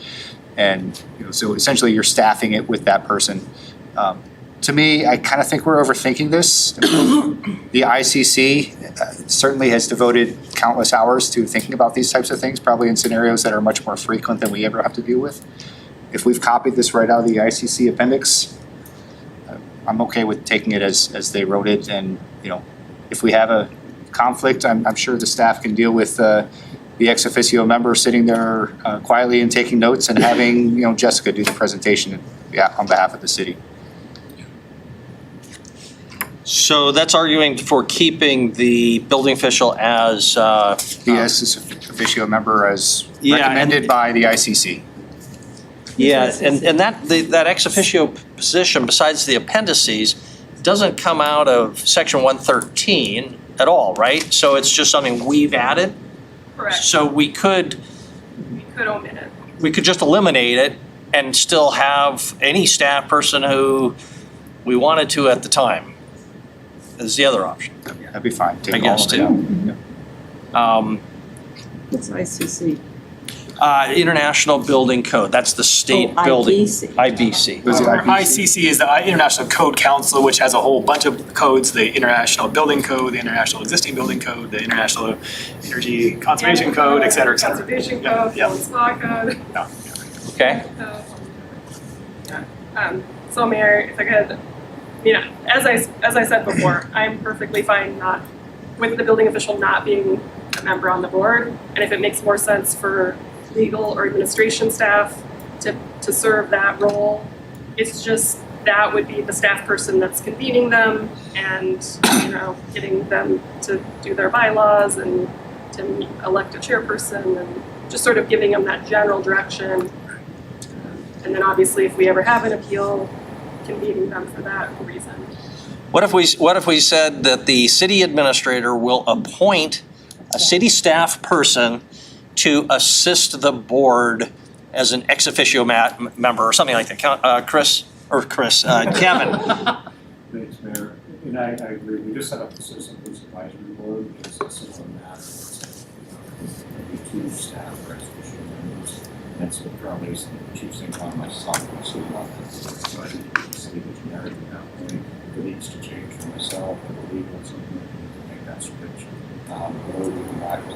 And, you know, so essentially you're staffing it with that person. To me, I kind of think we're overthinking this. The ICC certainly has devoted countless hours to thinking about these types of things, probably in scenarios that are much more frequent than we ever have to deal with. If we've copied this right out of the ICC appendix, I'm okay with taking it as they wrote it. And, you know, if we have a conflict, I'm sure the staff can deal with the ex officio member sitting there quietly and taking notes and having, you know, Jessica do the presentation on behalf of the city. So that's arguing for keeping the building official as. The ex officio member as Yeah, and- recommended by the ICC. Yeah, and that ex officio position, besides the appendices, doesn't come out of section 113 at all, right? So it's just something we've added? Correct. So we could omit it. we could just eliminate it and still have any staff person who we wanted to at the time. Is the other option. That'd be fine. Take I all guess of it out. What's ICC? International Building Code, that's the state building. IBC. Was it IBC? ICC is the International Code Council, which has a whole bunch of codes, the International Building Code, the International Existing Building Code, the International Energy Conservation Code, et cetera, et cetera. Conservation Yeah, code, yeah. Billings law code. Yeah. Okay, So Mayor, if I could, as I said before, I'm perfectly fine not, with the building official not being a member on the board. And if it makes more sense for legal or administration staff to serve that role, it's just, that would be the staff person that's convening them and, getting them to do their bylaws and to elect a chairperson and just sort of giving them that general direction. And then obviously, if we ever have an appeal, convening them for that reason. what if we said that the city administrator will appoint a city staff person to assist the board as an ex officio member or something like that? Kevin. Thanks, Mayor. And I agree. We just set up the Citizen Police Advisory Board because it's a similar matter. It's maybe 2 staff or ex-officio members. And so probably is the chief thing on myself. So I think the city was married at that point. It needs to change for myself. I believe that's something that we can make that switch. Or we go back to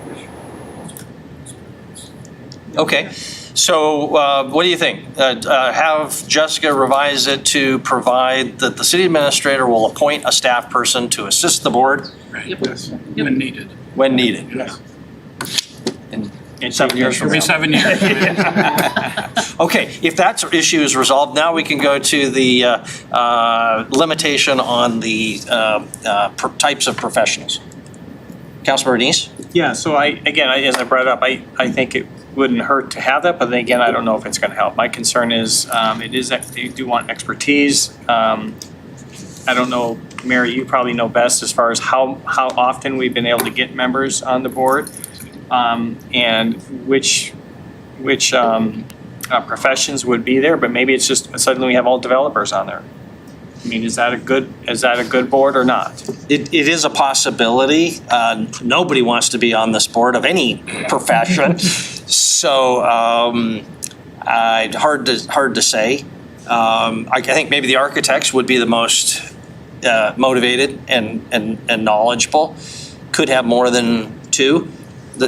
official experience. Okay, so what do you think? Have Jessica revise it to provide that the city administrator will appoint a staff person to assist the board Right. Yep. Yes. When needed. when needed? Yes. In 7 years from Every now. 7 years. Okay, if that issue is resolved, now we can go to the limitation on the types of professionals. Councilmember Denise? Yeah, so as I brought up, I think it wouldn't hurt to have that, but then again, I don't know if it's gonna help. My concern is, they do want expertise. I don't know, Mary, you probably know best as far as how often we've been able to get members on the board, and which professions would be there, but maybe it's just suddenly we have all developers on there. I mean, is that a good board or not? It is a possibility. Nobody wants to be on this board of any profession. So hard to say. I think maybe the architects would be the most motivated and knowledgeable. Could have more than two.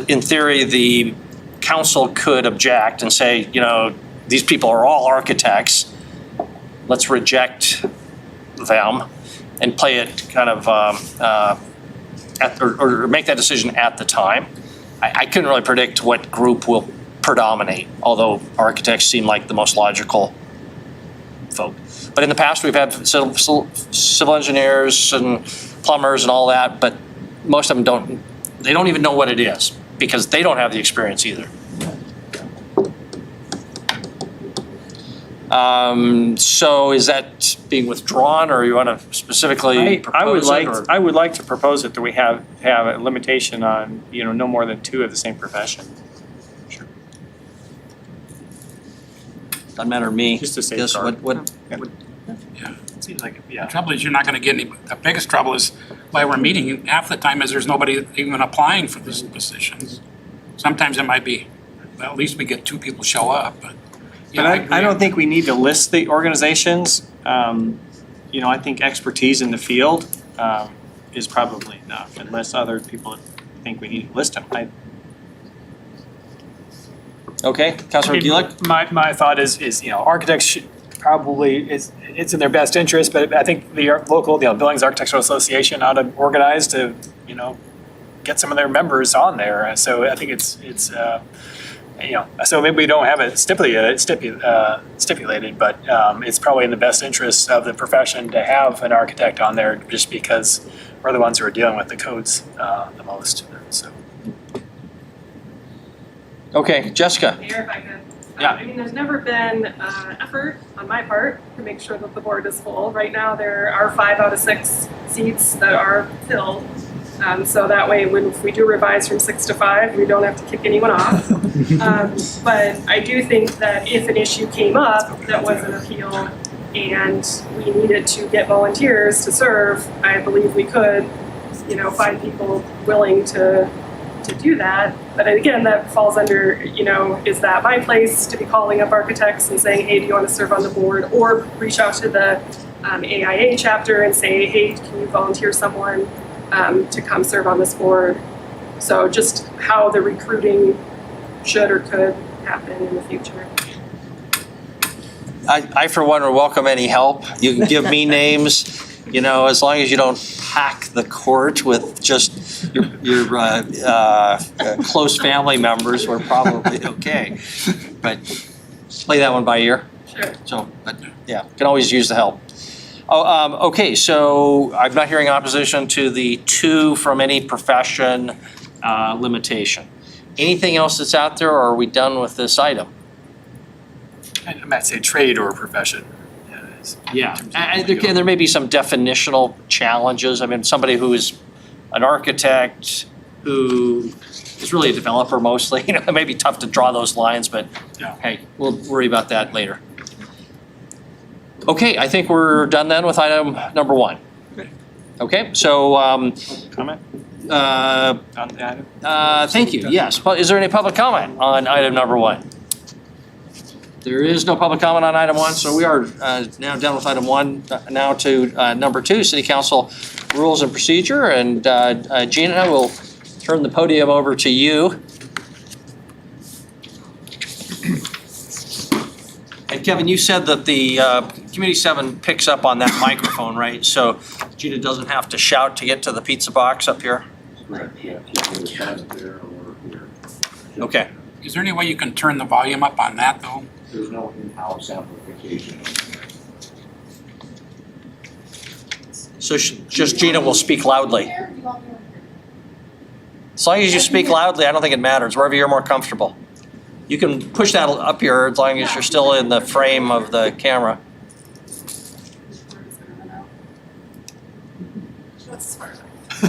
In theory, the council could object and say, these people are all architects. Let's reject them and play it kind of or make that decision at the time. I couldn't really predict what group will predominate, although architects seem like the most logical folk. But in the past, we've had civil engineers and plumbers and all that, but most of them don't even know what it is because they don't have the experience either. So is that being withdrawn, or you want to specifically propose it? Or? I would like to propose it that we have a limitation on, no more than two of the same profession. Doesn't matter to me. Just to Guess safeguard. what Yeah. It seems like, The trouble is, you're not gonna get any, the biggest trouble is why we're meeting half the time is there's nobody even applying for these positions. Sometimes it might be, well, at least we get 2 people show up, but. But I don't think we need to list the organizations. I think expertise in the field is probably enough, unless other people think we need to list them. Okay, Councilor Gielich? My thought is architects should probably, it's in their best interest, but I think the local, Billings Architectural Association ought to organize to, get some of their members on there. So I think it's so maybe we don't have it stipulated, but it's probably in the best interest of the profession to have an architect on there, just because we're the ones who are dealing with the codes the most, so. Okay, Jessica? Mayor, if I could. Yeah. There's never been effort on my part to make sure that the board is full. Right now, there are 5 out of 6 seats that are filled. So that way, if we do revise from 6 to 5, we don't have to kick anyone off. But I do think that if an issue came up that was an appeal and we needed to get volunteers to serve, I believe we could, find people willing to do that. But again, that falls under, is that my place to be calling up architects and saying, hey, do you want to serve on the board? Or reach out to the AIA chapter and say, hey, can you volunteer someone to come serve on this board? So just how the recruiting should or could happen in the future. I for one, will welcome any help. You can give me names, as long as you don't pack the court with just your close family members, we're probably okay. But play that one by ear. Sure. So, but yeah, can always use the help. Okay, so I'm not hearing opposition to the 2 from any profession limitation. Anything else that's out there, or are we done with this item? I might say trade or profession. Yeah, and there may be some definitional challenges. Somebody who is an architect who is really a developer mostly, it may be tough to draw those lines, but hey, we'll worry about that later. Okay, I think we're done then with item number 1. Okay, so Comment on the item? thank you, yes. Well, is there any public comment on item number 1? There is no public comment on item 1, so we are now done with item 1. Now to number 2, City Council Rules and Procedure, and Gina will turn the podium over to you. And Kevin, you said that the Community 7 picks up on that microphone, right? So Gina doesn't have to shout to get to the pizza box up here? Correct, yeah, whether it's down there or here. Okay. Is there any way you can turn the volume up on that though? There's no in-house amplification. So just Gina will speak loudly. As long as you speak loudly, I don't think it matters, wherever you're more comfortable. You can push that up here as long as you're still in the frame of the camera. That's smart. So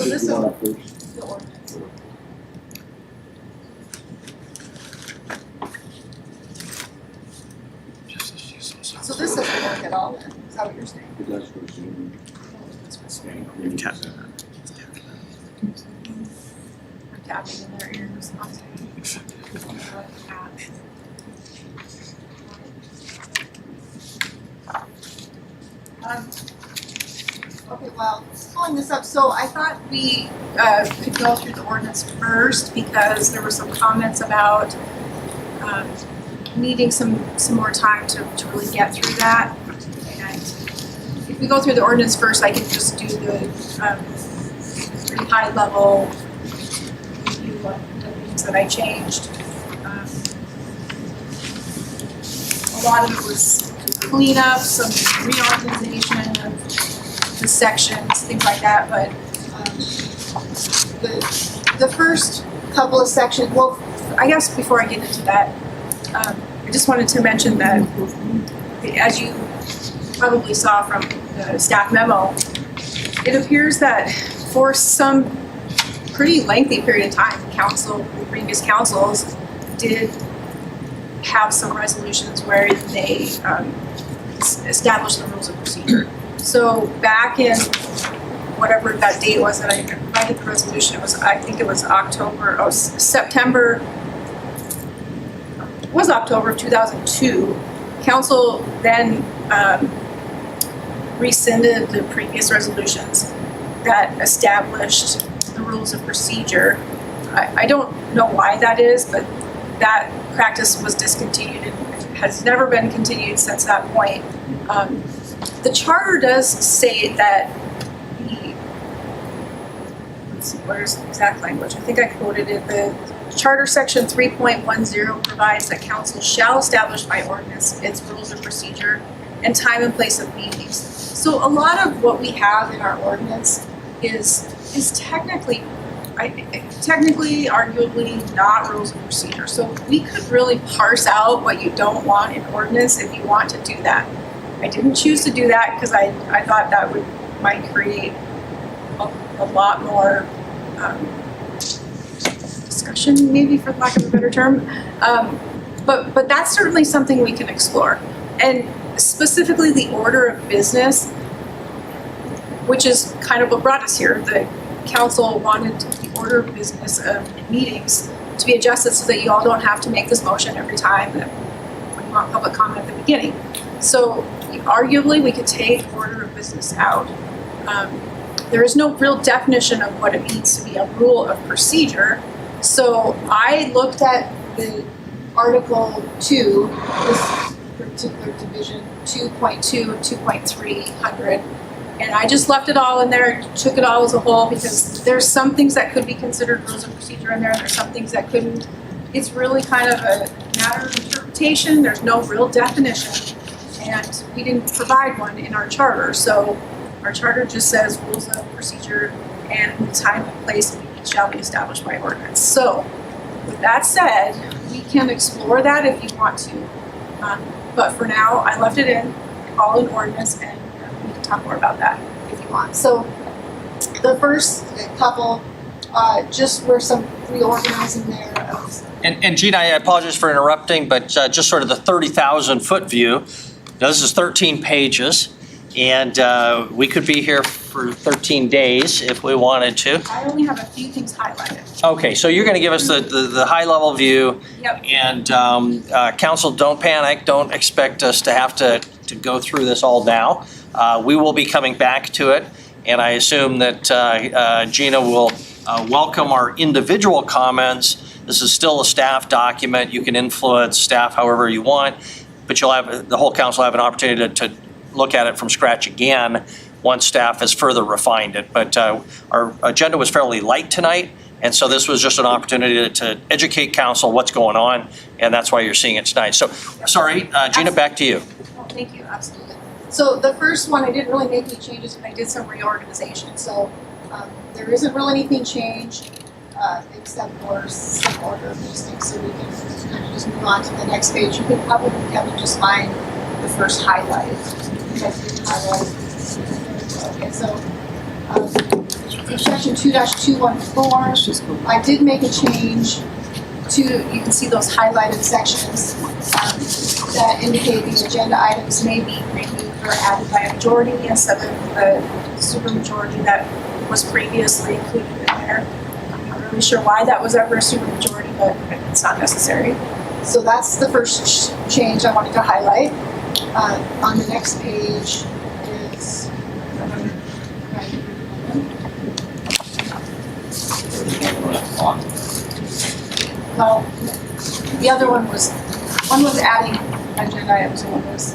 this is the ordinance. So this doesn't work at all then, is that what you're saying? It does for Zoom. We're tapping in their ears. Okay, well, pulling this up, so I thought we could go through the ordinance first because there were some comments about needing some more time to really get through that. And if we go through the ordinance first, I can just do the pretty high level review of the things that I changed. A lot of it was cleanup, some reorganization of the sections, things like that, but the first couple of sections, well, I guess before I get into that, I just wanted to mention that as you probably saw from the staff memo, it appears that for some pretty lengthy period of time, the previous councils did have some resolutions where they established the rules of procedure. So back in whatever that date was that I provided the resolution, I think it was October of 2002. Council then rescinded the previous resolutions that established the rules of procedure. I don't know why that is, but that practice was discontinued and has never been continued since that point. The charter does say that let's see, where's the exact language? I think I quoted it. The Charter Section 3.10 provides that council shall establish by ordinance its rules of procedure and time and place of meetings. So a lot of what we have in our ordinance is technically, arguably not rules of procedure. So we could really parse out what you don't want in ordinance if you want to do that. I didn't choose to do that because I thought that might create a lot more discussion, maybe for lack of a better term. But that's certainly something we can explore. And specifically the order of business, which is kind of what brought us here. The council wanted the order of business of meetings to be adjusted so that you all don't have to make this motion every time when you want public comment at the beginning. So arguably we could take order of business out. There is no real definition of what it means to be a rule of procedure. So I looked at the Article 2, this particular division, 2.2 and 2.300, and I just left it all in there, took it all as a whole, because there's some things that could be considered rules of procedure in there, and there's some things that couldn't. It's really kind of a matter of interpretation. There's no real definition, and we didn't provide one in our charter. So our charter just says rules of procedure and the time and place of meeting shall be established by ordinance. So with that said, we can explore that if you want to. But for now, I left it in, all in ordinance, and we can talk more about that if you want. So the first couple just were some reorganizing there. And Gina, I apologize for interrupting, but just sort of the 30,000 foot view. Now, this is 13 pages, and we could be here for 13 days if we wanted to. I only have a few things highlighted. Okay, so you're going to give us the high level view. Yep. And council, don't panic. Don't expect us to have to go through this all now. We will be coming back to it, and I assume that Gina will welcome our individual comments, This is still a staff document. You can influence staff however you want, but the whole council will have an opportunity to look at it from scratch again once staff has further refined it. But our agenda was fairly light tonight, and so this was just an opportunity to educate council what's going on, and that's why you're seeing it tonight. So, sorry, Gina, back to you. Oh, thank you, absolutely. So the first one, I didn't really make any changes, and I did some reorganization. So there isn't really anything changed except for some order of these things. So we can kind of just move on to the next page. You can probably, Kevin, just find the first highlight. Okay, so in section 2-214, I did make a change to, you can see those highlighted sections that indicate the agenda items may be removed or added by a majority instead of the supermajority that was previously included in there. I'm not really sure why that was ever a supermajority, but it's not necessary. So that's the first change I wanted to highlight. On the next page is well, the other one was adding agenda items and one was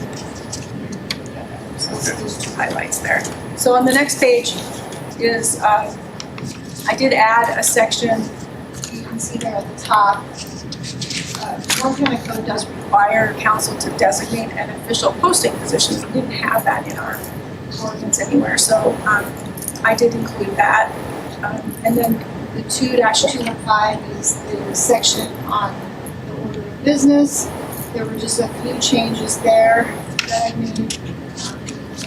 so those two highlights there. So on the next page is I did add a section, you can see there at the top. North Carolina Code does require council to designate an official posting position. We didn't have that in our ordinance anywhere, so I did include that. And then the 2-215 is the section on the order of business. There were just a few changes there that I made,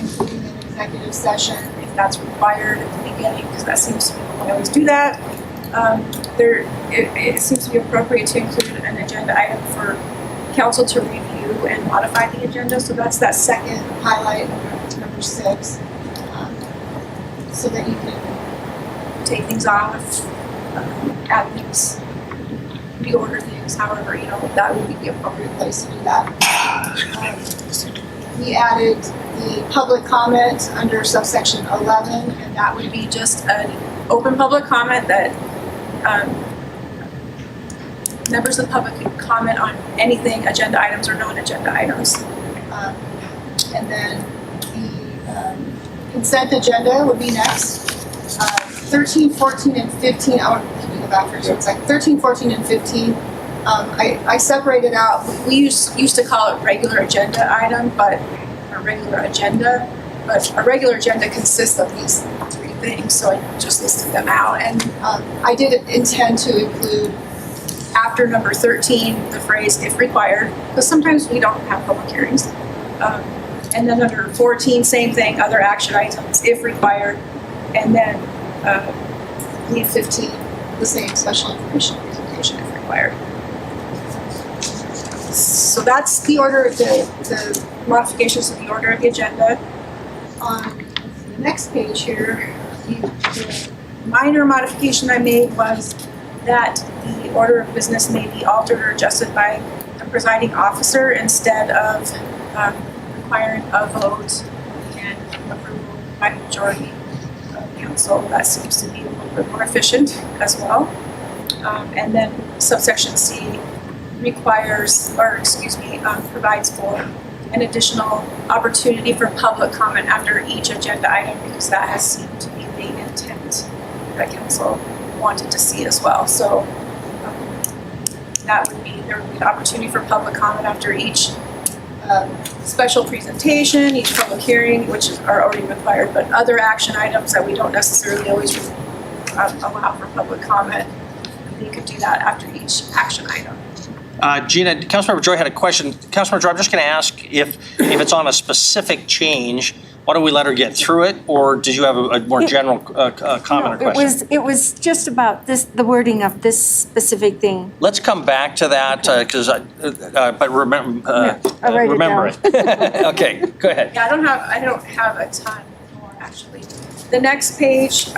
including an executive session if that's required at the beginning, because that seems to be when I always do that. It seems to be appropriate to include an agenda item for council to review and modify the agenda. So that's that second highlight, number 6, so that you can take things off, add things, reorder things, however, that would be the appropriate place to do that. We added the public comment under subsection 11, and that would be just an open public comment that members of the public can comment on anything, agenda items or non-agenda items. And then the consent agenda would be next. 13, 14, and 15, I want to go back for just a second. 13, 14, and 15, I separated out. We used to call it regular agenda item, but a regular agenda. But a regular agenda consists of these 3 things, so I just listed them out. And I did intend to include after number 13 the phrase "if required," because sometimes we don't have public hearings. And then under 14, same thing, other action items if required, and then leave 15 the same, special information presentation if required. So that's the order of the modifications of the order of the agenda. On the next page here, the minor modification I made was that the order of business may be altered or adjusted by the presiding officer instead of requiring a vote and approval by the majority of council. That seems to be a little bit more efficient as well. And then subsection C provides for an additional opportunity for public comment after each agenda item, because that has seemed to be the intent that council wanted to see as well. So there would be an opportunity for public comment after each special presentation, each public hearing, which are already required, but other action items that we don't necessarily always allow for public comment, you could do that after each action item. Gina, Councilmember Joy had a question. Councilmember Joy, I'm just going to ask if it's on a specific change, why don't we let her get through it, or did you have a more general comment or question? It was just about the wording of this specific thing. Let's come back to that, because but remember, I write remember it it. Okay, go ahead. Yeah, I don't have a ton more actually. The next page,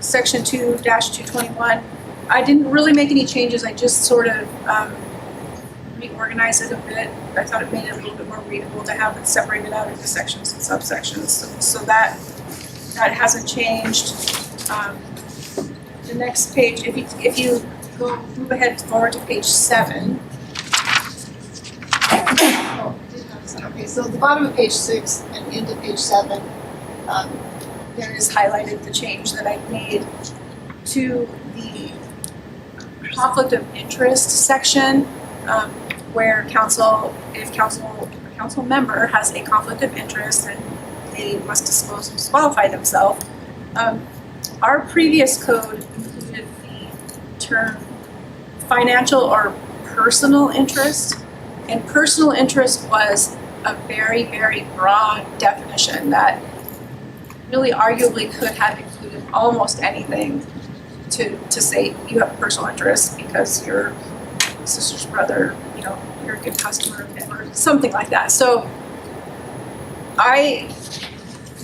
section 2-221, I didn't really make any changes. I just sort of reorganized it a bit. I thought it made it a little bit more readable to have it separated out into sections and subsections. So that hasn't changed. The next page, if you move ahead forward to page 7. Oh, I did have some. Okay, so at the bottom of page 6 and into page 7, there is highlighted the change that I made to the conflict of interest section, where if a council member has a conflict of interest, then they must disclose and disqualify themselves. Our previous code included the term financial or personal interest, and personal interest was a very, very broad definition that really arguably could have included almost anything to say you have personal interest because your sister's brother, you're a good customer of him or something like that. So I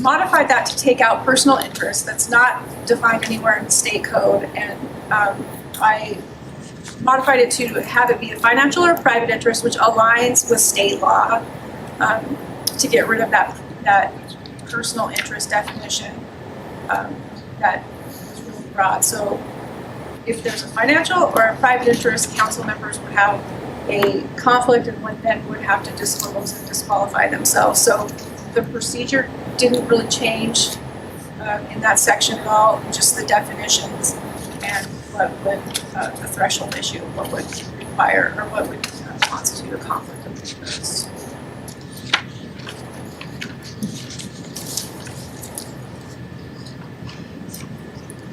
modified that to take out personal interest. That's not defined anywhere in the state code, and I modified it to have it be a financial or private interest, which aligns with state law, to get rid of that personal interest definition that is really broad. So if there's a financial or a private interest, council members would have a conflict and then would have to disclose and disqualify themselves. So the procedure didn't really change in that section at all, just the definitions and what would, the threshold issue, what would require or what would constitute a conflict of interest.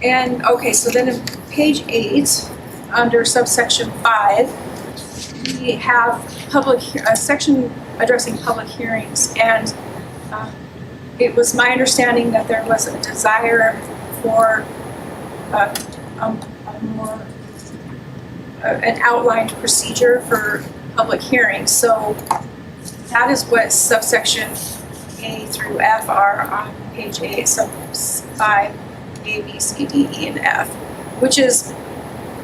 And okay, so then in page 8, under subsection 5, we have a section addressing public hearings, and it was my understanding that there was a desire for an outlined procedure for public hearings. So that is what subsection A through F are on page 8, sub 5, A, B, C, D, E, and F, which is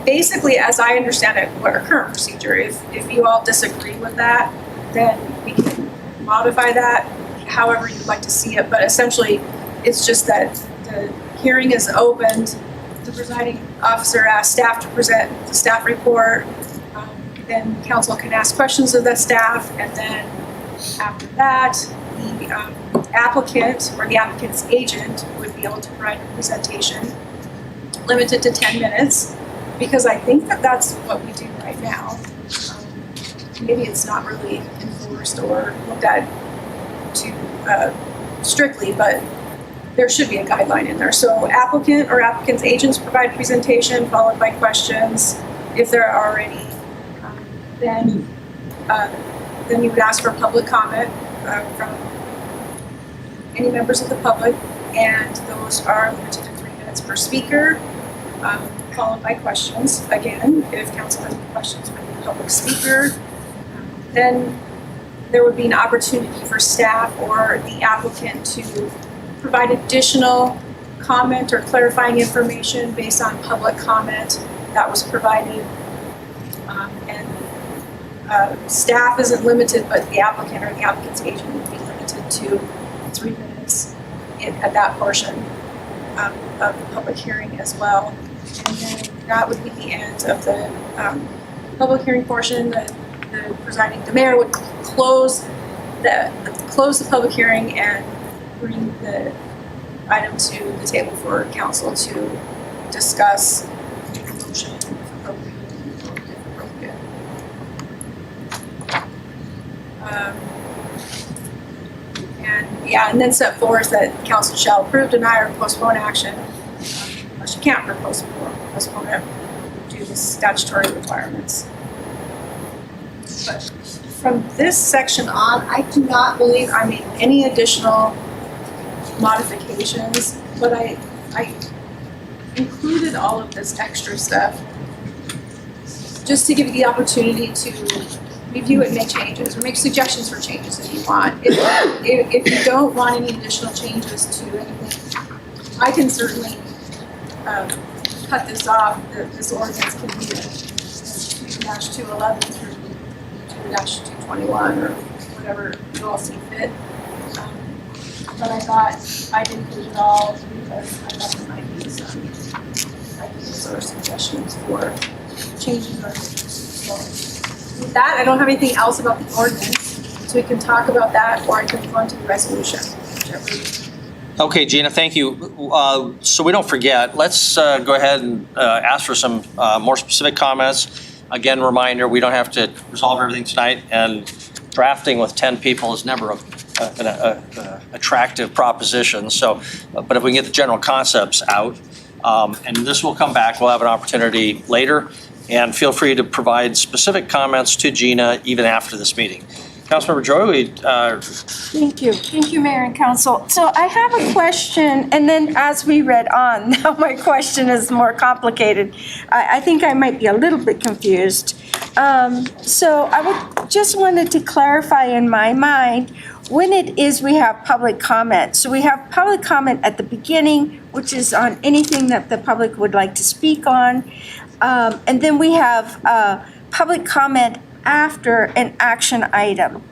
basically, as I understand it, what our current procedure is. If you all disagree with that, then we can modify that however you'd like to see it, but essentially it's just that the hearing is opened, the presiding officer asks staff to present the staff report, then council can ask questions of the staff, and then after that, the applicant or the applicant's agent would be able to provide a presentation limited to 10 minutes, because I think that that's what we do right now. Maybe it's not really enforced or looked at too strictly, but there should be a guideline in there. So applicant or applicant's agents provide presentation followed by questions. If there are any, then you would ask for public comment from any members of the public, and those are limited to 3 minutes per speaker, followed by questions. Again, if council has any questions for the public speaker, then there would be an opportunity for staff or the applicant to provide additional comment or clarifying information based on public comment that was provided. Staff isn't limited, but the applicant or the applicant's agent would be limited to 3 minutes at that portion of the public hearing as well. And then that would be the end of the public hearing portion. The mayor would close the public hearing and bring the item to the table for council to discuss the motion if appropriate. And then set forth that council shall approve, deny, or postpone action. Unless you can't postpone it due to statutory requirements. But from this section on, I do not believe I made any additional modifications, but I included all of this extra stuff just to give you the opportunity to review it and make changes, or make suggestions for changes if you want. If you don't want any additional changes to anything, I can certainly cut this off. This ordinance can be 2-211 through 2-221 or whatever you all see fit. But I thought I'd include it all because I thought there might be some ideas or suggestions for changes are. So with that, I don't have anything else about the ordinance, so we can talk about that, or I can move on to the resolution, whichever. Okay, Gina, thank you. So we don't forget, let's go ahead and ask for some more specific comments. Again, reminder, we don't have to resolve everything tonight, and drafting with 10 people is never an attractive proposition. So, but if we can get the general concepts out, and this will come back, we'll have an opportunity later, and feel free to provide specific comments to Gina even after this meeting. Councilmember Joy, Thank you, Mayor and Council. So I have a question, and then as we read on, now my question is more complicated. I think I might be a little bit confused. So I just wanted to clarify in my mind when it is we have public comment. So we have public comment at the beginning, which is on anything that the public would like to speak on. And then we have public comment after an action item.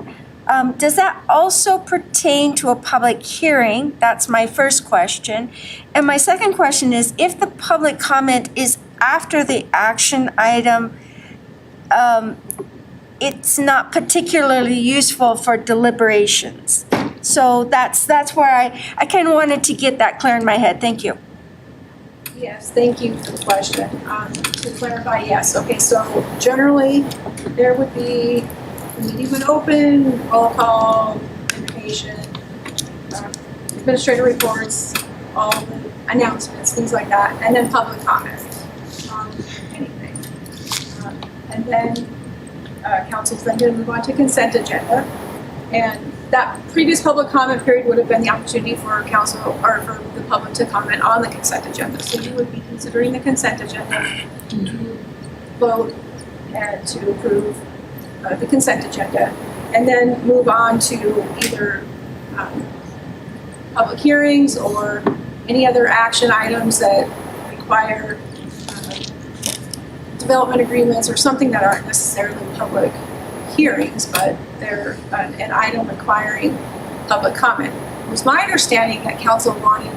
Does that also pertain to a public hearing? That's my first question. And my second question is, if the public comment is after the action item, it's not particularly useful for deliberations. So that's where I kind of wanted to get that clear in my head. Thank you. Yes, thank you for the question. To clarify, yes, okay, so generally, there would be, the meeting would open, roll call, invitation, administrative reports, all the announcements, things like that, and then public comment on anything. And then council's then gonna move on to consent agenda. And that previous public comment period would have been the opportunity for council, or for the public to comment on the consent agenda. So you would be considering the consent agenda to vote and to approve the consent agenda, and then move on to either public hearings or any other action items that require development agreements or something that aren't necessarily public hearings, but they're an item requiring public comment. It was my understanding that council wanted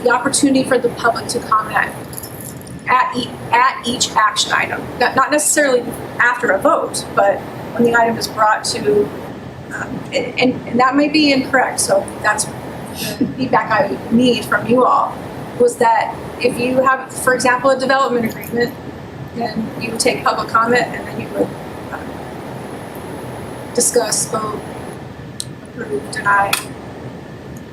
the opportunity for the public to comment at each action item, not necessarily after a vote, but when the item is brought to, and that may be incorrect, so that's the feedback I need from you all, was that if you have, for example, a development agreement, then you would take public comment and then you would discuss, vote, approve, deny,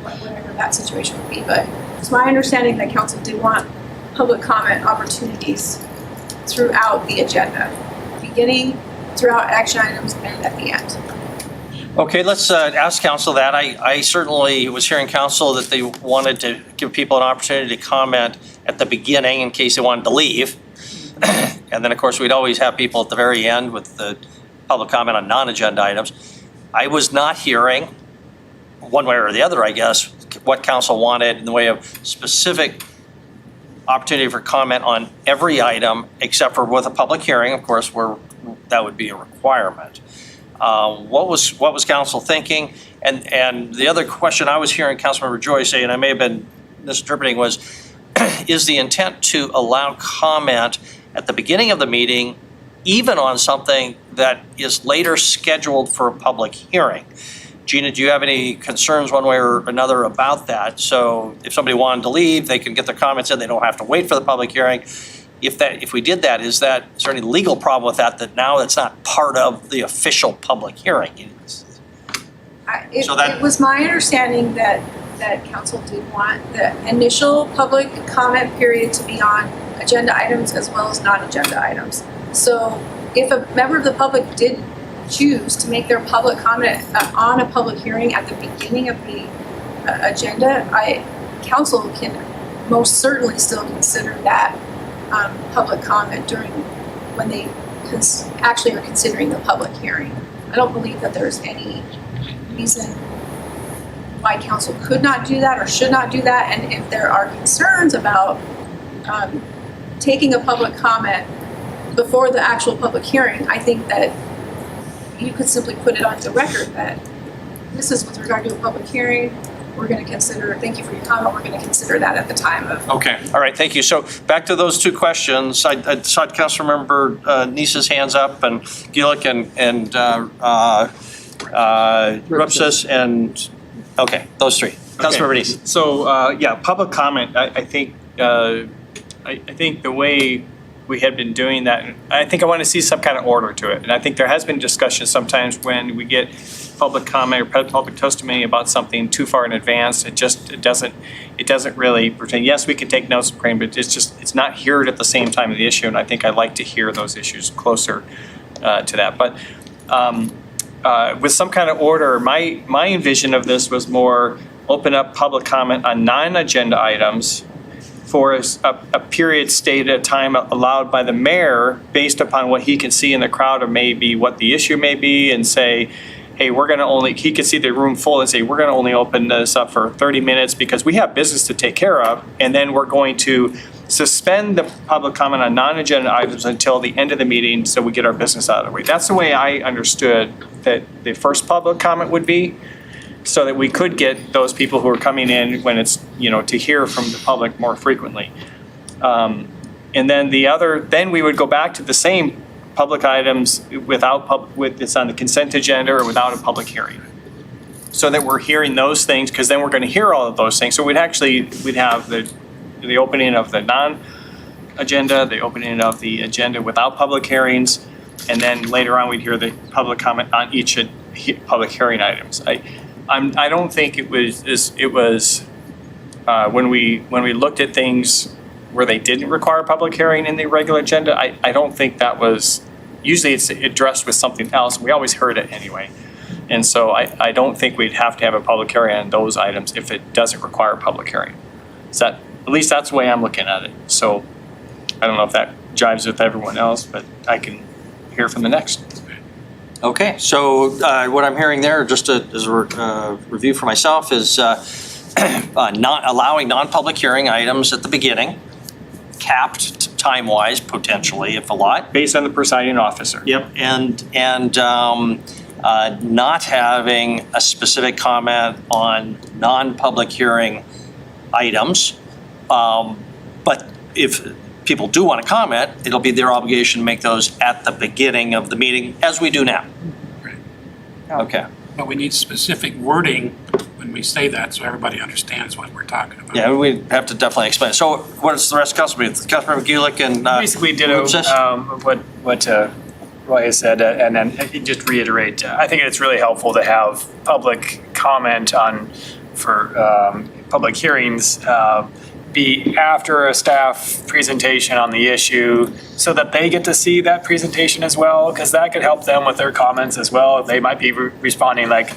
whatever that situation would be. But it's my understanding that council did want public comment opportunities throughout the agenda, beginning, throughout action items, and at the end. okay, let's ask council that. I certainly was hearing council that they wanted to give people an opportunity to comment at the beginning in case they wanted to leave. And then, of course, we'd always have people at the very end with the public comment on non-agenda items. I was not hearing, one way or the other, I guess, what council wanted in the way of specific opportunity for comment on every item except for with a public hearing, of course, where that would be a requirement. What was council thinking? And the other question I was hearing Councilmember Joy say, and I may have been misinterpreting, was is the intent to allow comment at the beginning of the meeting, even on something that is later scheduled for a public hearing? Gina, do you have any concerns one way or another about that? So if somebody wanted to leave, they can get their comments in, they don't have to wait for the public hearing. If we did that, is there any legal problem with that now that's not part of the official public hearing? It was my understanding that council did want the initial public comment period to be on agenda items as well as non-agenda items. So if a member of the public did choose to make their public comment on a public hearing at the beginning of the agenda, council can most certainly still consider that public comment during when they actually are considering the public hearing. I don't believe that there's any reason why council could not do that or should not do that. And if there are concerns about taking a public comment before the actual public hearing, I think that you could simply put it on the record that this is with regard to a public hearing. we're gonna consider, thank you for your comment, we're gonna consider that at the time of. Okay, all right, thank you. So back to those two questions. I saw Councilmember Nice's hands up and Gillick and Rupsis and, okay, those three. Councilmember Nice. So, yeah, public comment, I think the way we had been doing that, I think I want to see some kind of order to it. And I think there has been discussion sometimes when we get public comment or public testimony about something too far in advance, it doesn't really pertain. Yes, we can take notes, but it's not heard at the same time of the issue. And I think I'd like to hear those issues closer to that. But with some kind of order, my envision of this was more open up public comment on non-agenda items for a period stated at time allowed by the mayor based upon what he can see in the crowd or maybe what the issue may be, and say, hey, he could see the room full and say, we're gonna only open this up for 30 minutes because we have business to take care of, and then we're going to suspend the public comment on non-agenda items until the end of the meeting so we get our business out of the way. That's the way I understood that the first public comment would be, so that we could get those people who are coming in when it's, to hear from the public more frequently. And then then we would go back to the same public items it's on the consent agenda or without a public hearing. So that we're hearing those things, because then we're gonna hear all of those things. So we'd have the opening of the non-agenda, the opening of the agenda without public hearings, and then later on we'd hear the public comment on each public hearing items. I don't think it was when we looked at things where they didn't require a public hearing in the regular agenda, I don't think that was, usually it's addressed with something else. We always heard it anyway. And so I don't think we'd have to have a public hearing on those items if it doesn't require a public hearing. At least that's the way I'm looking at it. So I don't know if that jives with everyone else, but I can hear from the next. Okay, so what I'm hearing there, just as a review for myself, is not allowing non-public hearing items at the beginning, capped time-wise potentially, if a lot. Based on the presiding officer. Yep, and not having a specific comment on non-public hearing items. But if people do want to comment, it'll be their obligation to make those at the beginning of the meeting, as we do now. Right. Okay. But we need specific wording when we say that, so everybody understands what we're talking about. Yeah, we have to definitely explain. So what is the rest of Councilmember Gulick and Basically ditto what Roy has said, and then just reiterate, I think it's really helpful to have public comment for public hearings be after a staff presentation on the issue, so that they get to see that presentation as well, because that could help them with their comments as well. They might be responding like,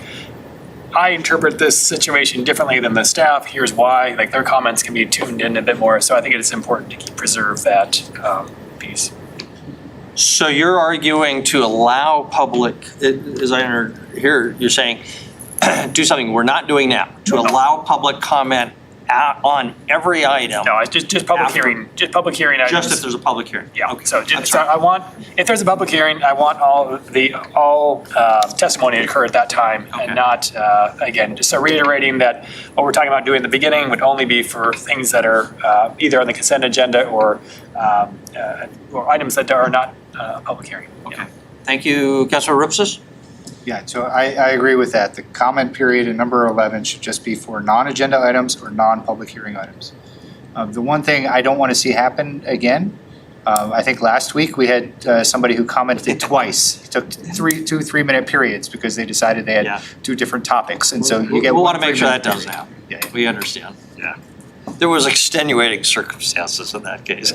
I interpret this situation differently than the staff, here's why. Like, their comments can be tuned in a bit more, so I think it's important to preserve that piece. So you're arguing to allow public, as I hear you're saying, do something we're not doing now, to allow public comment on every item. No, it's just public hearing, just public hearing items. Just if there's a public hearing. Yeah, Okay. so That's I want, if there's a public hearing, I want all testimony to occur at that time, Okay. and not, again, just so reiterating that what we're talking about doing in the beginning would only be for things that are either on the consent agenda or items that are not public hearing. Okay. Thank you, Councilor Rupsis. Yeah, so I agree with that. The comment period in number 11 should just be for non-agenda items or non-public hearing items. The one thing I don't want to see happen again, I think last week we had somebody who commented twice. It took 2 3-minute periods because they decided they had 2 different topics, and so you get. We'll want to make sure that doesn't happen. Yeah. We understand. Yeah. There was extenuating circumstances in that case.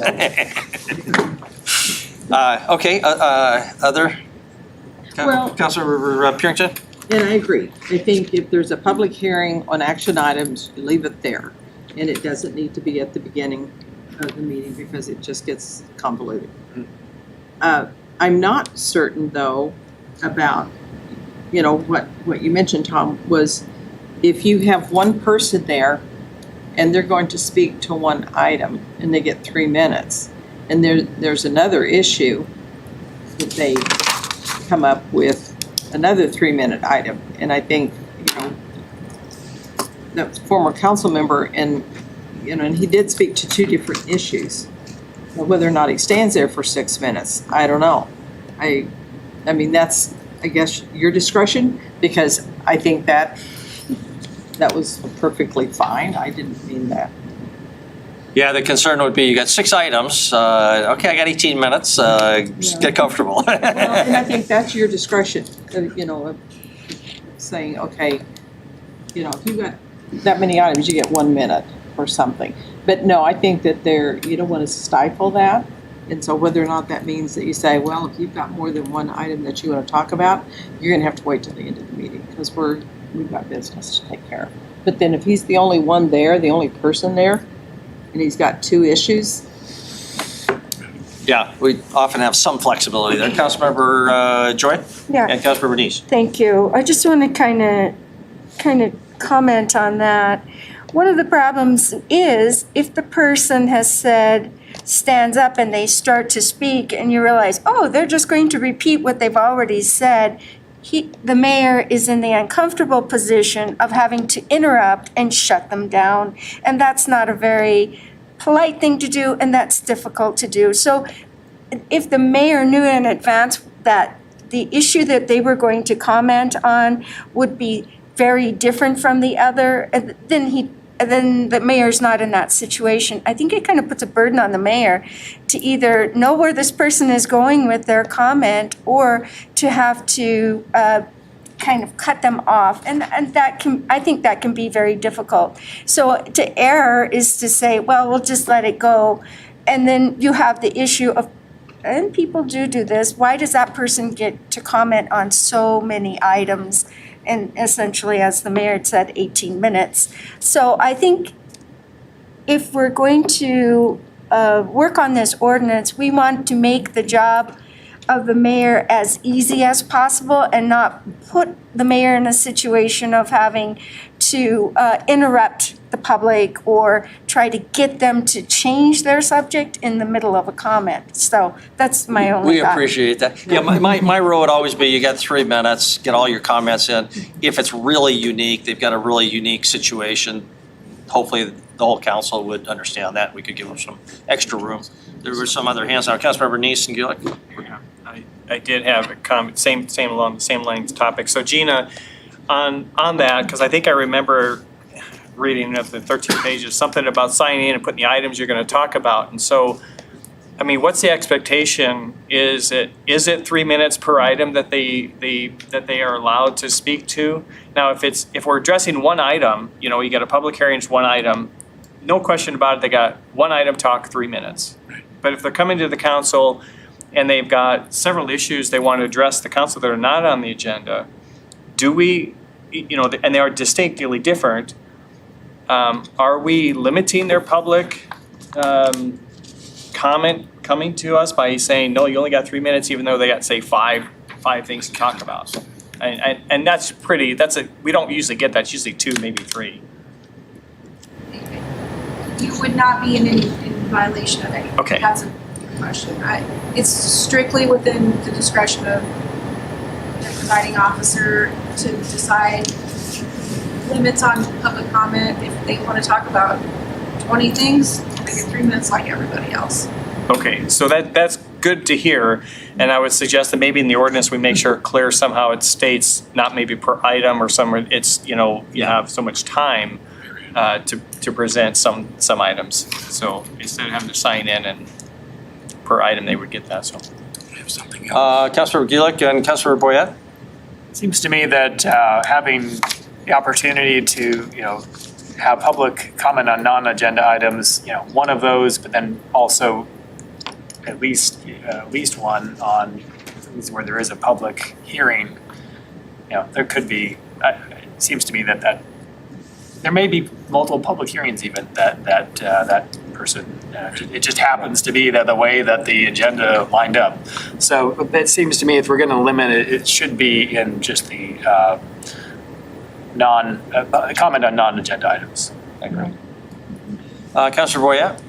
Okay, other? Well- Councilor Purington? And I agree. I think if there's a public hearing on action items, you leave it there. And it doesn't need to be at the beginning of the meeting because it just gets convoluted. I'm not certain though about, what you mentioned, Tom, was if you have one person there and they're going to speak to one item and they get 3 minutes, and there's another issue that they come up with another 3-minute item, and I think, that former council member, and, you know, and he did speak to two different issues. Now, whether or not he stands there for 6 minutes, I don't know. I mean, that's, I guess, your discretion, because I think that was perfectly fine. I didn't mean that. Yeah, the concern would be you got 6 items. Okay, I got 18 minutes. Just get comfortable. Well, and I think that's your discretion, you know, of saying, okay, you know, if you've got that many items, you get 1 minute or something. But no, I think that you don't want to stifle that. And so whether or not that means that you say, well, if you've got more than one item that you want to talk about, you're going to have to wait till the end of the meeting because we've got business to take care of. But then if he's the only one there, the only person there, and he's got 2 issues. Yeah, we often have some flexibility there. Councilmember Joy? Yeah. And Councilmember Neese? Thank you. I just want to kind of comment on that. One of the problems is if the person has stands up and they start to speak and you realize, oh, they're just going to repeat what they've already said, the mayor is in the uncomfortable position of having to interrupt and shut them down. And that's not a very polite thing to do, and that's difficult to do. So if the mayor knew in advance that the issue that they were going to comment on would be very different from the other, then the mayor's not in that situation. I think it kind of puts a burden on the mayor to either know where this person is going with their comment or to have to kind of cut them off. And I think that can be very difficult. So to err is to say, well, we'll just let it go. And then you have the issue of, and people do this, why does that person get to comment on so many items? And essentially, as the mayor had said, 18 minutes. So I think if we're going to work on this ordinance, we want to make the job of the mayor as easy as possible and not put the mayor in a situation of having to interrupt the public or try to get them to change their subject in the middle of a comment. So that's my only We thought. appreciate that. Yeah, my rule would always be you got 3 minutes, get all your comments in. If it's really unique, they've got a really unique situation, hopefully the whole council would understand that. We could give them some extra room. There were some other hands now. Councilmember Neese and Gulick. Yeah, I did have a comment, same along the same lines topic. So Gina, on that, because I think I remember reading of the 13 pages, something about signing in and putting the items you're going to talk about. And so, I mean, what's the expectation? Is it 3 minutes per item that they are allowed to speak to? Now, if we're addressing one item, you know, you get a public hearing, it's one item, no question about it, they got one item talk, 3 minutes. But if they're coming to the council and they've got several issues they want to address the council that are not on the agenda, do we, you know, and they are distinctly different, are we limiting their public comment coming to us by saying, no, you only got 3 minutes, even though they got, say, five things to talk about? And we don't usually get that, it's usually 2, maybe 3. You would not be in violation of anything. Okay. That's a question. It's strictly within the discretion of the presiding officer to decide limits on public comment. If they want to talk about 20 things, they get 3 minutes like everybody else. Okay, so that's good to hear, and I would suggest that maybe in the ordinance, we make sure clear somehow it states not maybe per item or somewhere, it's, you know, you have so much time to present some items. So instead of having to sign in and per item, they would get that, so. We have something else. Councilmember Gulick and Councilmember Boyette? Seems to me that having the opportunity to, you know, have public comment on non-agenda items, you know, one of those, but then also at least one on things where there is a public hearing, you know, there could be, it seems to me that there may be multiple public hearings even that person, it just happens to be that the way that the agenda lined up. So it seems to me if we're going to limit it, it should be in just the comment on non-agenda items. I agree. Councilor Boyette?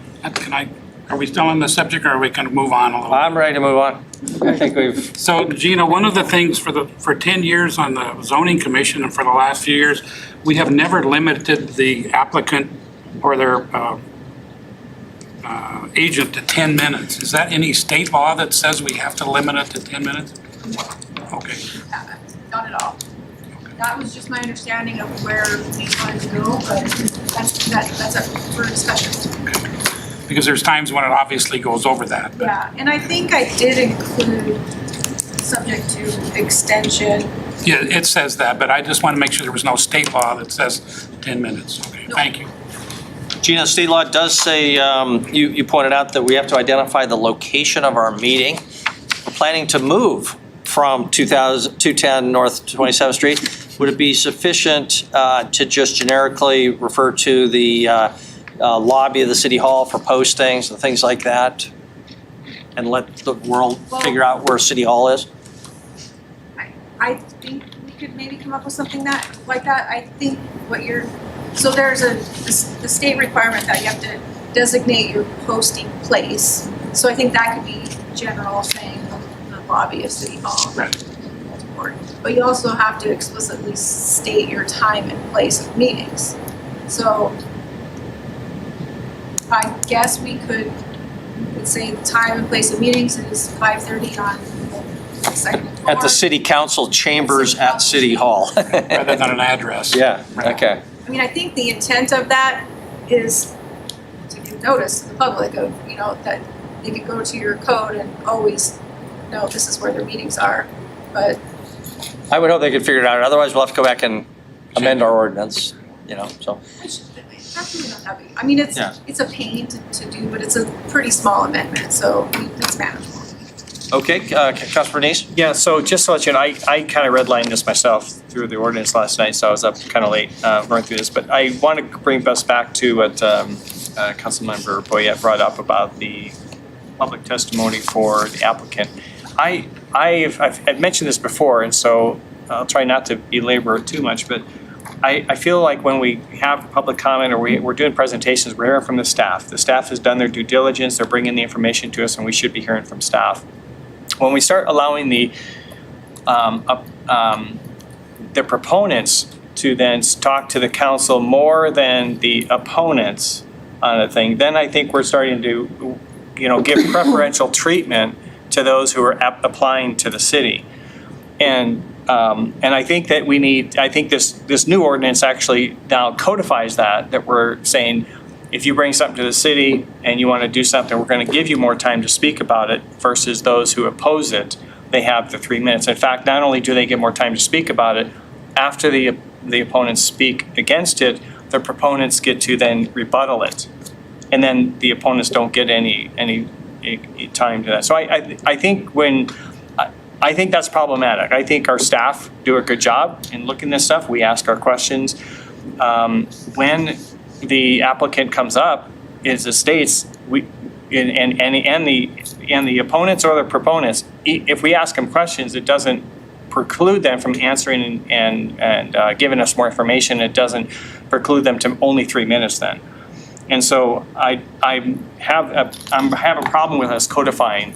Are we still on the subject or are we going to move on a little? I'm ready to move on. I think we've. So Gina, one of the things for 10 years on the zoning commission and for the last few years, we have never limited the applicant or their agent to 10 minutes. Is that any state law that says we have to limit it to 10 minutes? Okay. Not at all. That was just my understanding of where we wanted to go, but that's up for discussion. Because there's times when it obviously goes over that. But Yeah, and I think I did include subject to extension. yeah, it says that, but I just want to make sure there was no state law that says 10 minutes. Okay, thank you. Gina, state law does say, you pointed out that we have to identify the location of our meeting. We're planning to move from 210 North 27th Street. Would it be sufficient to just generically refer to the lobby of the city hall for postings and things like that? And let the world figure out where city hall is? I think we could maybe come up with something like that. I think so there's the state requirement that you have to designate your posting place. So I think that could be general, saying the lobby of City Hall. Right. But you also have to explicitly state your time and place of meetings. So I guess we would say the time and place of meetings is 5:30 on the second floor. At the city council chambers at City Hall. Rather than an address. Yeah, okay. I mean, I think the intent of that is to give notice to the public of, that they could go to your code and always know this is where their meetings are. But I would hope they could figure it out. Otherwise, we'll have to go back and amend our ordinance, so. I mean, it's Yeah. a pain to do, but it's a pretty small amendment, so it's manageable. Okay, Councilor Bernice? Yeah, so just to let you know, I kind of redlined this myself through the ordinance last night, so I was up kind of late going through this. But I want to bring us back to what Councilmember Boyette brought up about the public testimony for the applicant. I've mentioned this before, and so I'll try not to belabor it too much, but I feel like when we have public comment or we're doing presentations, we're hearing from the staff. The staff has done their due diligence, they're bringing the information to us, and we should be hearing from staff. When we start allowing the proponents to then talk to the council more than the opponents on a thing, then I think we're starting to, give preferential treatment to those who are applying to the city. And I think that I think this new ordinance actually now codifies that we're saying, if you bring something to the city and you want to do something, we're going to give you more time to speak about it versus those who oppose it. They have the 3 minutes. In fact, not only do they get more time to speak about it, after the opponents speak against it, the proponents get to then rebuttal it. And then the opponents don't get any time to that. So I think that's problematic. I think our staff do a good job in looking at this stuff. We ask our questions. When the applicant comes up, it states and the opponents or the proponents, if we ask them questions, it doesn't preclude them from answering and giving us more information. It doesn't preclude them to only 3 minutes then. And so I have a problem with us codifying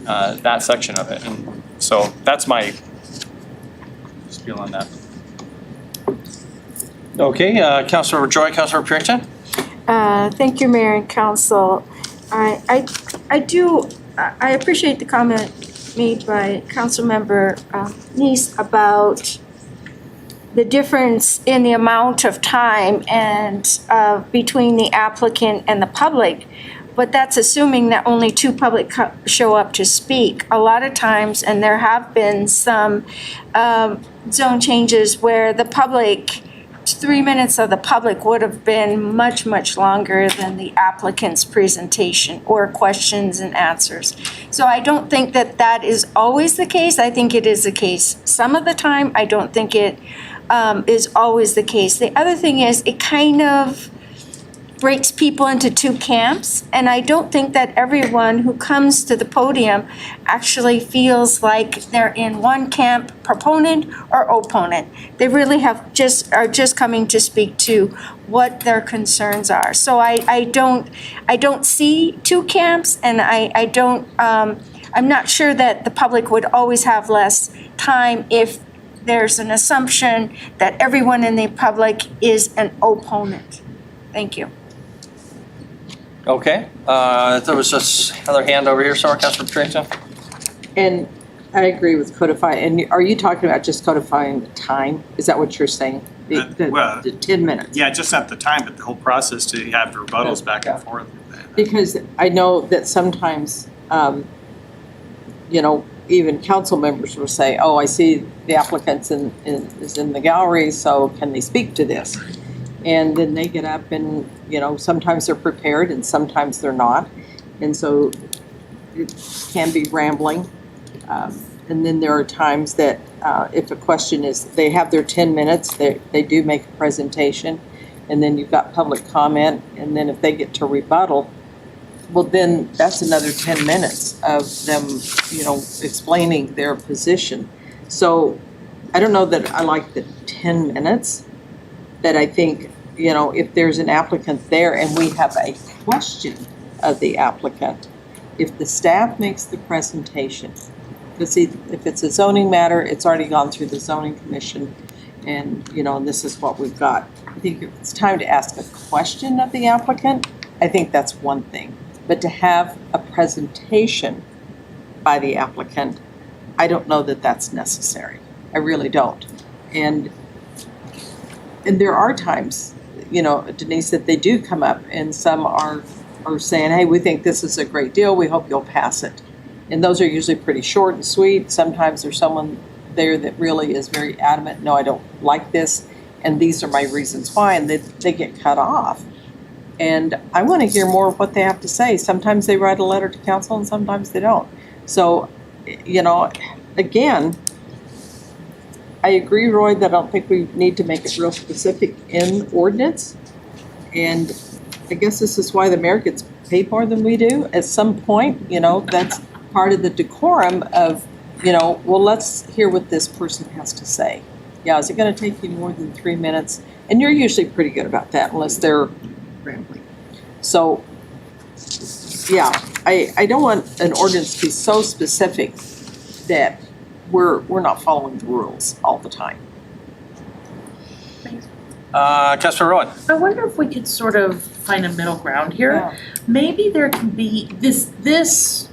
that section of it. And so that's my spiel on that. Okay, Councilor Joy, Councilor Purington? Thank you, Mayor and Council. I appreciate the comment made by Councilmember Neese about the difference in the amount of time and between the applicant and the public. But that's assuming that only two public show up to speak. A lot of times, and there have been some zone changes where the public, 3 minutes of the public would have been much, much longer than the applicant's presentation or questions and answers. So I don't think that is always the case. I think it is the case some of the time. I don't think it is always the case. The other thing is it kind of breaks people into two camps, and I don't think that everyone who comes to the podium actually feels like they're in one camp, proponent or opponent. They really are just coming to speak to what their concerns are. So I don't see two camps, and I'm not sure that the public would always have less time if there's an assumption that everyone in the public is an opponent. Thank you. Okay, there was this other hand over here, sorry, Councilor Teresa. And I agree with codify, and are you talking about just codifying the time? Is that what you're saying? Well, The 10 minutes? Yeah, just not the time, but the whole process to have rebuttals back and forth. Because I know that sometimes, even council members will say, oh, I see the applicant's is in the gallery, so can they speak to this? And then they get up and, sometimes they're prepared and sometimes they're not. And so it can be rambling. And then there are times that if a question is, they have their 10 minutes, they do make a presentation, and then you've got public comment, and then if they get to rebuttal, well, then that's another 10 minutes of them, explaining their position. So I don't know that I like the 10 minutes, but I think, if there's an applicant there and we have a question of the applicant, if the staff makes the presentation, see, if it's a zoning matter, it's already gone through the zoning commission, and this is what we've got. I think if it's time to ask a question of the applicant, I think that's one thing. But to have a presentation by the applicant, I don't know that that's necessary. I really don't. And there are times, Denise, that they do come up and some are saying, hey, we think this is a great deal, we hope you'll pass it. And those are usually pretty short and sweet. Sometimes there's someone there that really is very adamant, no, I don't like this, and these are my reasons why, and they get cut off. And I want to hear more of what they have to say. Sometimes they write a letter to council and sometimes they don't. So, again, I agree, Roy, that I don't think we need to make it real specific in ordinance. And I guess this is why the mayor gets paid more than we do. At some point, that's part of the decorum of, well, let's hear what this person has to say. Yeah, is it going to take you more than 3 minutes? And you're usually pretty good about that unless they're rambling. So, yeah, I don't want an ordinance to be so specific that we're not following the rules all the time. Councilor Rowan. I wonder if we could sort of find a middle ground here. Yeah. Maybe there can be, this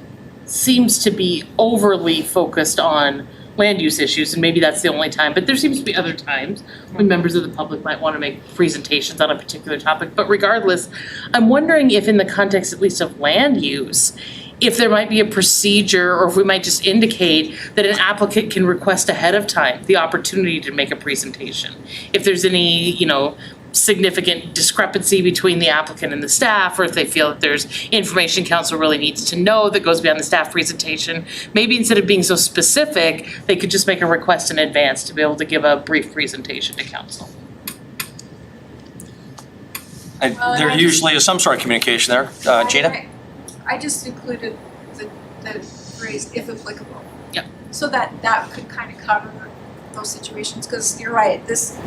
seems to be overly focused on land use issues, and maybe that's the only time, but there seems to be other times when members of the public might want to make presentations on a particular topic. But regardless, I'm wondering if in the context at least of land use, if there might be a procedure, or if we might just indicate that an applicant can request ahead of time the opportunity to make a presentation. If there's any, significant discrepancy between the applicant and the staff, or if they feel that there's information council really needs to know that goes beyond the staff presentation, maybe instead of being so specific, they could just make a request in advance to be able to give a brief presentation to council. There usually is some sort of communication there. Gina? I just included the phrase if applicable. Yep. So that could kind of cover those situations, because you're right, this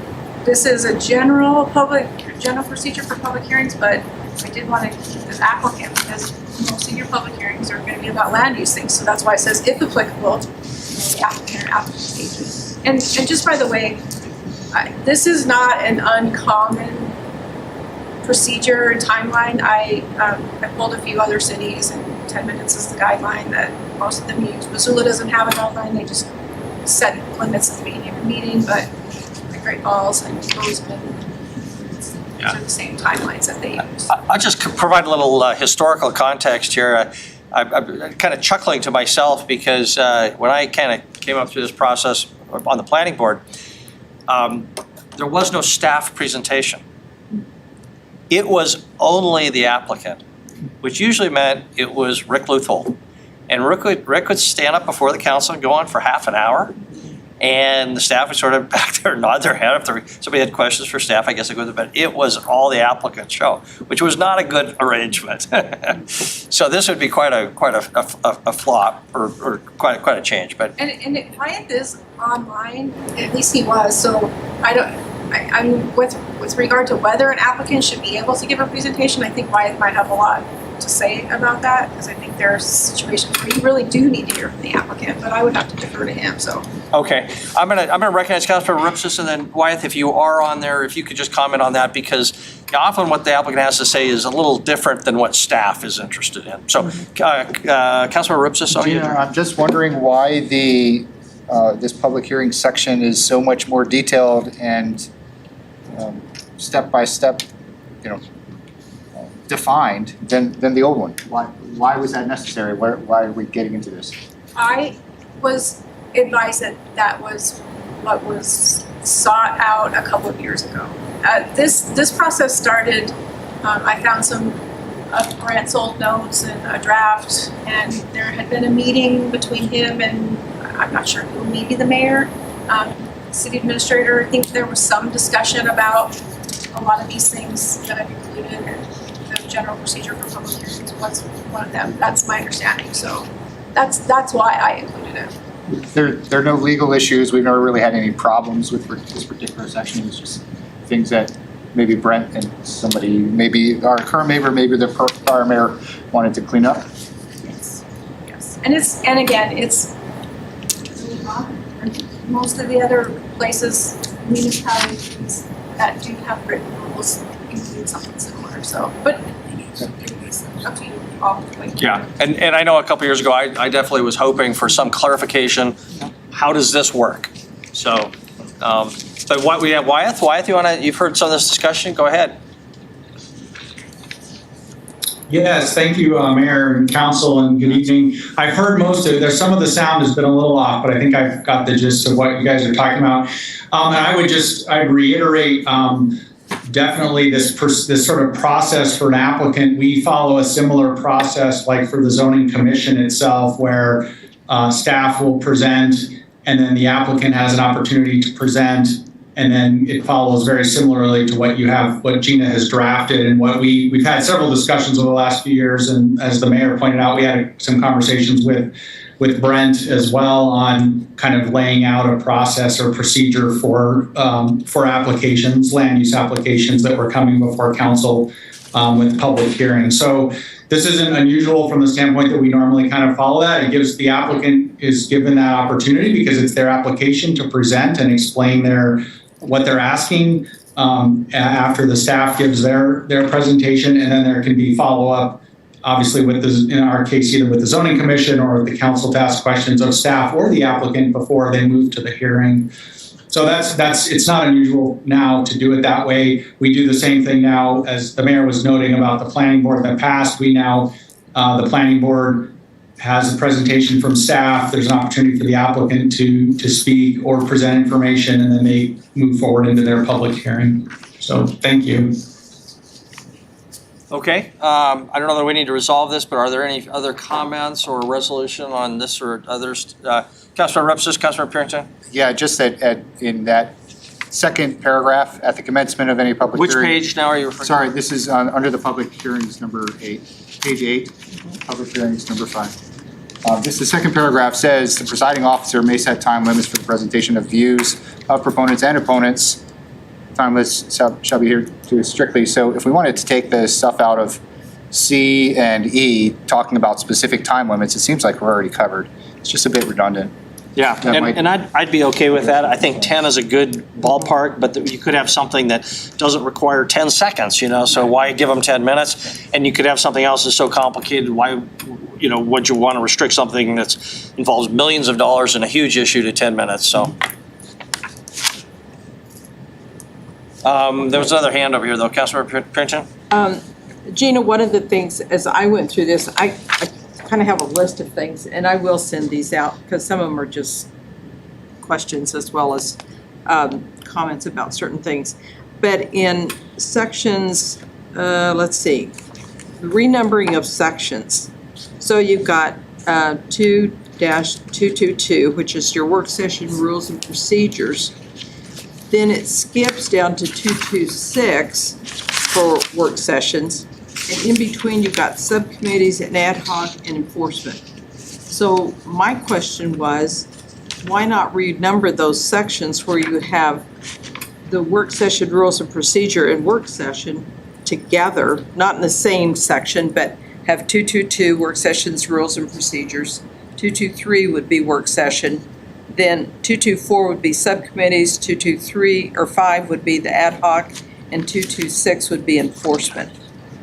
is a general procedure for public hearings, but I did want to keep this applicant, because most of your public hearings are going to be about land use things, so that's why it says if applicable, the applicant or applicant stages. And just by the way, this is not an uncommon procedure and timeline. I pulled a few other cities, and 10 minutes is the guideline that most of them use. Missoula doesn't have a guideline, they just set limits at the beginning of the meeting, but the Great Falls and Bozeman, those are the same timelines that they use. I'll just provide a little historical context here. I'm kind of chuckling to myself because when I kind of came up through this process on the planning board, there was no staff presentation. It was only the applicant, which usually meant it was Rick Luthold. And Rick would stand up before the council and go on for half an hour. And the staff would sort of back there nod their head. If somebody had questions for staff, I guess they go to bed. It was all the applicant's show, which was not a good arrangement. So this would be quite a flop or quite a change. But And Wyatt is online, at least he was, so I'm with regard to whether an applicant should be able to give a presentation, I think Wyatt might have a lot to say about that, because I think there are situations where you really do need to hear from the applicant, but I would have to defer to him, so. Okay, I'm gonna recognize Councilmember Ripsis, and then Wyeth, if you are on there, if you could just comment on that, because often what the applicant has to say is a little different than what staff is interested in. So, Councilmember Ripsis, Gina, I'm just wondering why this public hearing section is so much more detailed and step-by-step, defined than the old one. Why was that necessary? Why are we getting into this? I was advised that that was what was sought out a couple of years ago. This process started, I found some of Grant's old notes and a draft, and there had been a meeting between him and, I'm not sure who, maybe the mayor, city administrator. I think there was some discussion about a lot of these things that I've included, and the general procedure for public hearings was one of them. That's my understanding, so that's why I included it. There are no legal issues. We've never really had any problems with this particular section. It's just things that maybe Brent and somebody, maybe our current mayor, maybe the prior mayor wanted to clean up. Yes. And again, it's most of the other places, municipalities that do have written rules include something similar, so, but it's up to you all. Yeah, and I know a couple years ago, I definitely was hoping for some clarification. How does this work? So, but what we have, Wyeth, you've heard some of this discussion, go ahead. Yes, thank you, Mayor and Council, and good evening. I've heard most of it. There's some of the sound has been a little off, but I think I've got the gist of what you guys are talking about. And I'd reiterate, definitely this sort of process for an applicant. We follow a similar process like for the zoning commission itself, where staff will present and then the applicant has an opportunity to present, and then it follows very similarly to what Gina has drafted and what we've had several discussions over the last few years. And as the mayor pointed out, we had some conversations with Brent as well on kind of laying out a process or procedure for applications, land use applications that were coming before council with public hearings. So this isn't unusual from the standpoint that we normally kind of follow that. It gives the applicant is given that opportunity because it's their application to present and explain what they're asking after the staff gives their presentation, and then there can be follow-up, obviously in our case, either with the zoning commission or the council to ask questions of staff or the applicant before they move to the hearing. So it's not unusual now to do it that way. We do the same thing now, as the mayor was noting about the planning board in the past. We now, the planning board has a presentation from staff. There's an opportunity for the applicant to speak or present information, and then they move forward into their public hearing. So thank you. Okay, I don't know that we need to resolve this, but are there any other comments or resolution on this or others? Councilmember Ripsis, Councilmember Purinton? Yeah, just that in that second paragraph at the commencement of any public Which hearing. page now are you referring to? Sorry, this is under the public hearings number 8, page 8, public hearings number 5. The second paragraph says the presiding officer may set time limits for the presentation of views of proponents and opponents. Time limits shall be adhered to strictly. So if we wanted to take the stuff out of C and E, talking about specific time limits, it seems like we're already covered. It's just a bit redundant. Yeah, and I'd be okay with that. I think 10 is a good ballpark, but you could have something that doesn't require 10 seconds, so why give them 10 minutes? And you could have something else that's so complicated, why, would you want to restrict something that involves millions of dollars and a huge issue to 10 minutes, so. There was another hand over here though, Councilmember Purinton? Gina, one of the things, as I went through this, I kind of have a list of things, and I will send these out because some of them are just questions as well as comments about certain things. But in sections, let's see, renumbering of sections. So you've got 2-222, which is your work session rules and procedures. Then it skips down to 226 for work sessions. And in between, you've got subcommittees and ad hoc and enforcement. So my question was, why not renumber those sections where you have the work session rules and procedure and work session together, not in the same section, but have 222 work sessions, rules and procedures. 223 would be work session. Then 224 would be subcommittees, 223 or 5 would be the ad hoc, and 226 would be enforcement.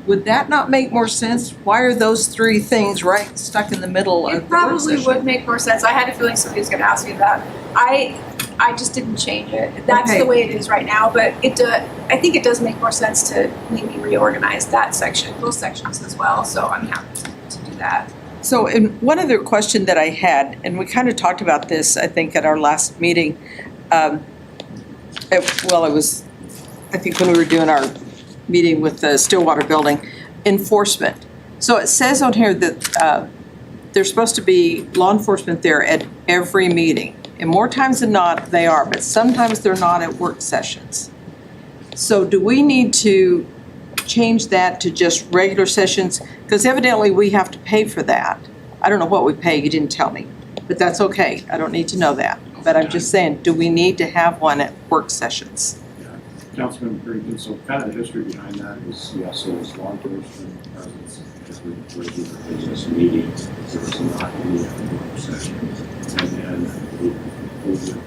Would that not make more sense? Why are those three things right stuck in the middle of the It work probably session? would make more sense. I had a feeling somebody was gonna ask me that. I just didn't change it. That's Okay. the way it is right now, but I think it does make more sense to maybe reorganize that section, those sections as well, so I'm happy to do that. So, and one other question that I had, and we kind of talked about this, I think, at our last meeting. It was, I think, when we were doing our meeting with the Stillwater Building, enforcement. So it says on here that there's supposed to be law enforcement there at every meeting. And more times than not, they are, but sometimes they're not at work sessions. So do we need to change that to just regular sessions? Because evidently we have to pay for that. I don't know what we pay, you didn't tell me, but that's okay. I don't need to know that. But I'm just saying, do we need to have one at work sessions? Councilman Green, so kind of the history behind that is, yes, so it's law enforcement presence, every regular business meeting, there was not any work session. And then we included,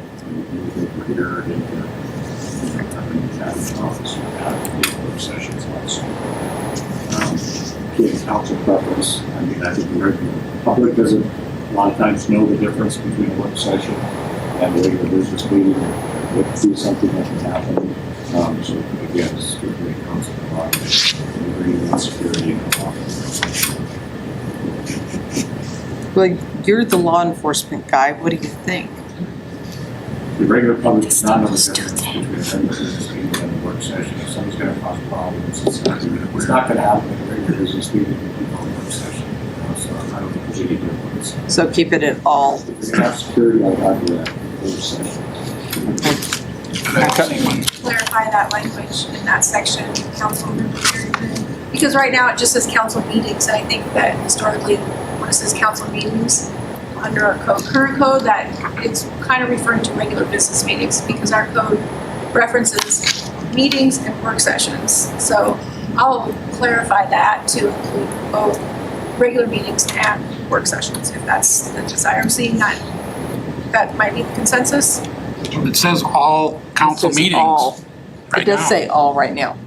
here in the county office, we have work sessions also. Getting council preference, I mean, I think the regular public doesn't a lot of times know the difference between a work session and a regular business meeting. It would be something that can happen. So again, it's strictly council prerogative, agreement, security, and Well, you're the law enforcement guy. What do you think? the regular public does not know the difference between a regular business meeting and a work session. If somebody's going to cause problems, it's not going to happen in a regular business meeting in a work session. So I don't think there's any difference. So keep it at all. If you're going to have security, I'll have that work session. Clarify that language in that section, council member. Because right now it just says council meetings, and I think that historically, when it says council meetings, under our current code, that it's kind of referring to regular business meetings, because our code references meetings and work sessions. So I'll clarify that to include both regular meetings and work sessions, if that's the desire. I'm seeing that might be the consensus. It says all council It says meetings all. It right does now. say all right now.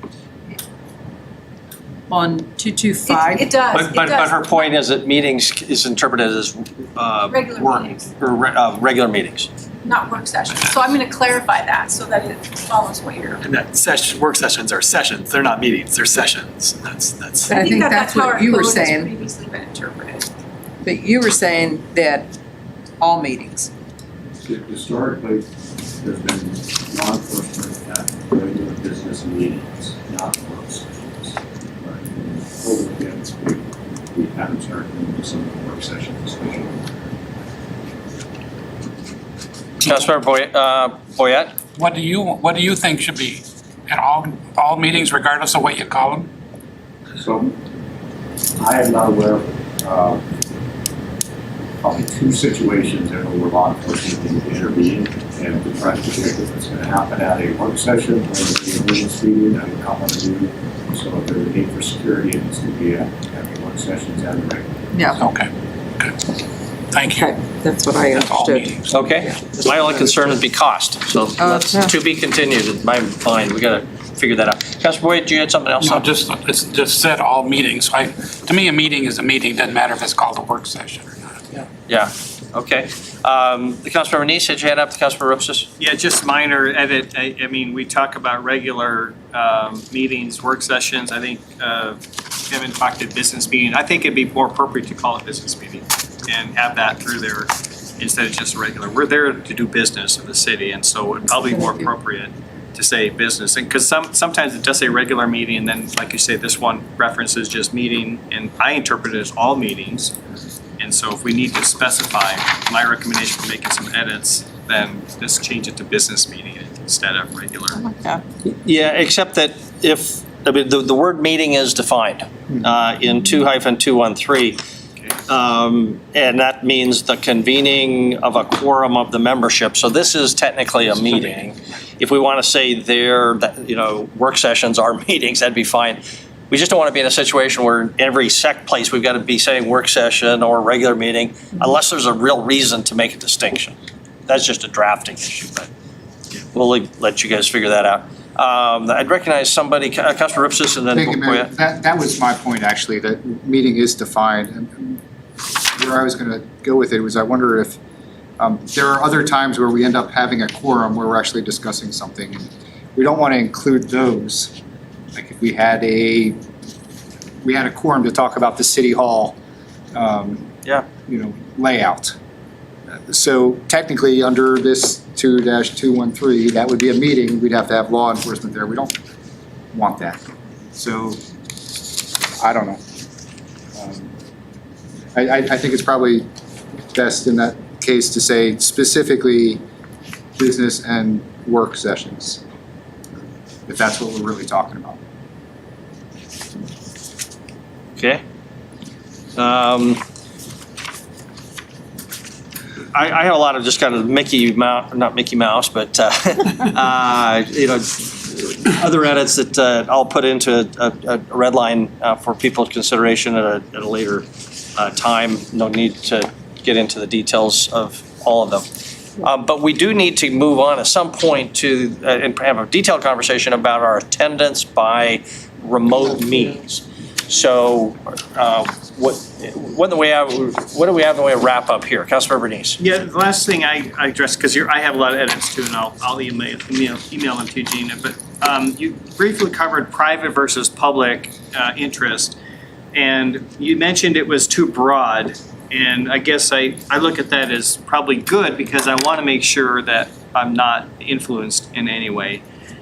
On 225. It does, it But does. her point is that meetings is interpreted as Regular work, meetings. or regular meetings. Not work sessions. So I'm gonna clarify that so that it follows what you're. And that work sessions are sessions, they're not meetings, they're sessions. That's. I think that's how what our you were code has saying. previously been interpreted. But you were saying that all meetings. Historically, there's been law enforcement at regular business meetings, not work sessions. But over again, we haven't started doing some of the work sessions. Councilmember Boyette? What do you think should be at all meetings regardless of what you call them? So I am not aware of probably two situations in where law enforcement can intervene and to try to predict if it's going to happen at a work session or a business meeting. I would not want to do. So if there's a need for security, it needs to be at the work sessions and the regular. Yeah. Okay, good. Thank you. Okay, that's what I That's all understood. meetings. Okay. My only concern would be cost, so that's yeah. to be continued in my mind. We gotta figure that out. Councilor Boyd, you had something else? No, it's just said all meetings. To me, a meeting is a meeting, doesn't matter if it's called a work session or not. Yeah, okay. The Councilmember Neese had your hand up, the Councilmember Rupsis? Yeah, just minor edit. I mean, we talk about regular meetings, work sessions. I think Kevin talked at business meeting. I think it'd be more appropriate to call it business meeting and have that through there instead of just regular. We're there to do business in the city, and so it'd probably be more appropriate to say business. And because sometimes it does say regular meeting, and then like you say, this one references just meeting, and I interpret it as all meetings. And so if we need to specify, my recommendation for making some edits, then just change it to business meeting instead of regular. Yeah. Yeah, except that if, I mean, the word meeting is defined in 2-213. And that means the convening of a quorum of the membership. So this is technically a meeting. If we want to say there, that, work sessions are meetings, that'd be fine. we just don't want to be in a situation where every place we've got to be saying work session or regular meeting, unless there's a real reason to make a distinction. That's just a drafting issue, but we'll let you guys figure that out. I'd recognize somebody, Councilor Ripsis, and then. Thank you, Mayor. That was my point, actually, that meeting is defined. And where I was going to go with it was I wonder if there are other times where we end up having a quorum where we're actually discussing something. We don't want to include those. Like if we had a quorum to talk about the city hall, layout. So technically, under this 2-213, that would be a meeting. We'd have to have law enforcement there. We don't want that. So I don't know. I think it's probably best in that case to say specifically business and work sessions, if that's what we're really talking about. Okay. I have a lot of just kind of not Mickey Mouse, but other edits that I'll put into a red line for people's consideration at a later time. No need to get into the details of all of them. But we do need to move on at some point to and have a detailed conversation about our attendance by remote means. So what do we have in the way of wrap up here? Councilmember Bernice. Yeah, the last thing I addressed, because I have a lot of edits too, and I'll email them to you, Gina, but you briefly covered private versus public interest, and you mentioned it was too broad, and I guess I look at that as probably good because I want to make sure that I'm not influenced in any way.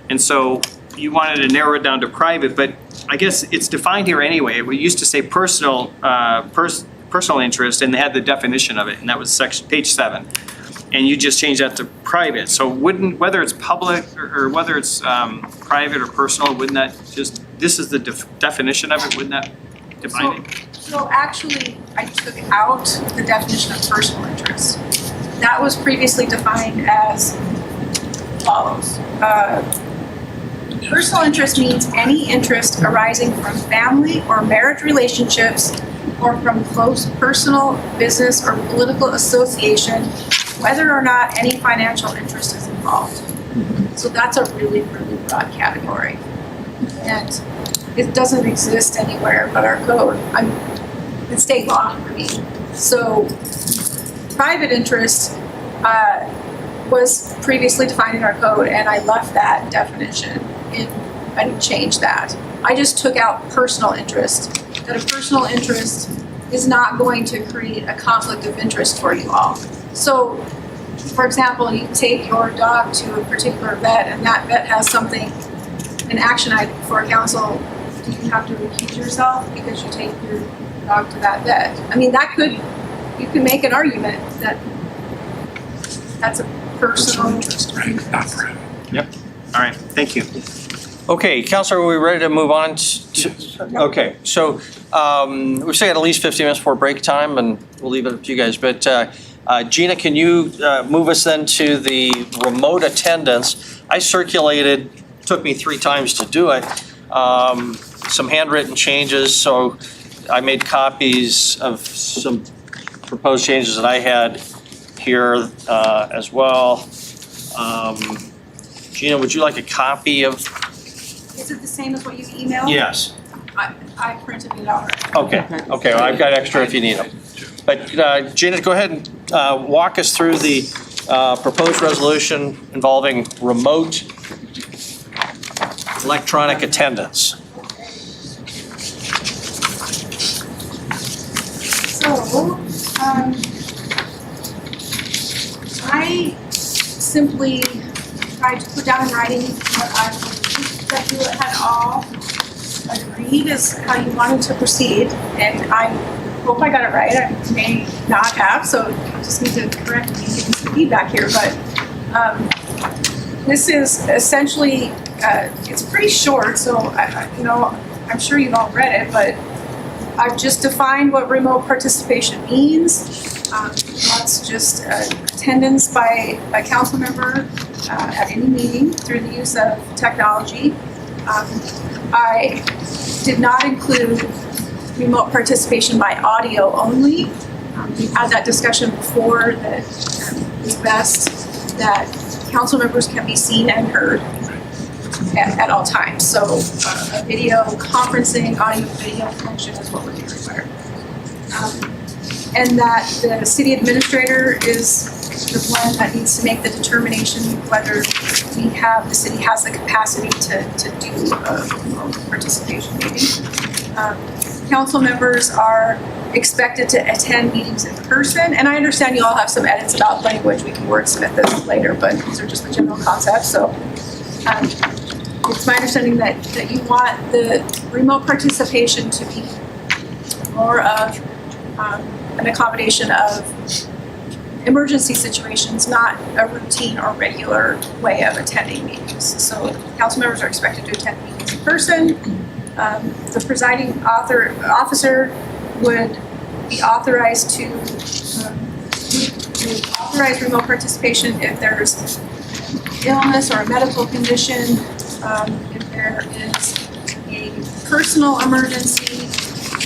And so you wanted to narrow it down to private, but I guess it's defined here anyway. We used to say personal interest, and they had the definition of it, and that was page 7. And you just changed that to private. So whether it's public or whether it's private or personal, wouldn't that just, this is the definition of it, wouldn't that define it? So actually, I took out the definition of personal interest. That was previously defined as follows. Personal interest means any interest arising from family or marriage relationships or from close personal, business, or political association, whether or not any financial interest is involved. So that's a really, really broad category. And it doesn't exist anywhere but our code. It's state law, I mean. So private interest was previously defined in our code, and I left that definition in. I didn't change that. I just took out personal interest. That a personal interest is not going to create a conflict of interest for you all. So, for example, you take your dog to a particular vet, and that vet has something, an action item for council. Do you have to recuse yourself because you take your dog to that vet? I mean, you can make an argument that that's a personal interest. Yep. All right. Thank you. Okay, Councilor, are we ready to move on okay, so we've still got at least 15 minutes before break time, and we'll leave it up to you guys. But Gina, can you move us then to the remote attendance? I circulated, took me 3 times to do it, some handwritten changes. So I made copies of some proposed changes that I had here as well. Gina, would you like a copy of? Is it the same as what you emailed? Yes. I printed it out already. Okay, well, I've got extra if you need them. But Gina, go ahead and walk us through the proposed resolution involving remote electronic attendance. So, I simply tried to put down in writing what I believe that you had all agreed is how you wanted to proceed, and I hope I got it right. I may not have, so I just need to correct me and give me some feedback here. But this is essentially it's pretty short, so I'm sure you've all read it, but I've just defined what remote participation means. That's just attendance by a council member at any meeting through the use of technology. I did not include remote participation by audio only. We've had that discussion before that it's best that council members can be seen and heard at all times. So a video conferencing, audio video function is what would be required. And that the city administrator is the one that needs to make the determination whether the city has the capacity to do a remote participation meeting. Council members are expected to attend meetings in person, and I understand you all have some edits about language. We can wordsmith this later, but these are just the general concepts. So it's my understanding that you want the remote participation to be more of an accommodation of emergency situations, not a routine or regular way of attending meetings. So council members are expected to attend meetings in person. The presiding officer would be authorized to authorize remote participation if there's illness or a medical condition, if there is a personal emergency.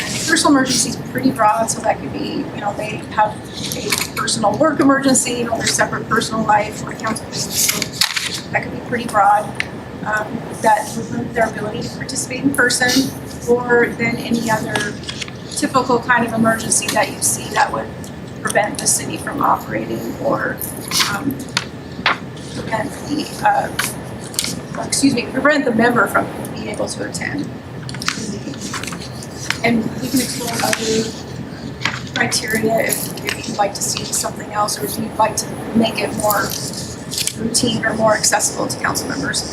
And personal emergency is pretty broad, so that could be, they have a personal work emergency, their separate personal life or council business, so that could be pretty broad. That would limit their ability to participate in person, or then any other typical kind of emergency that you see that would prevent the city from operating or prevent the member from being able to attend. And we can explore other criteria if you'd like to see something else, or if you'd like to make it more routine or more accessible to council members.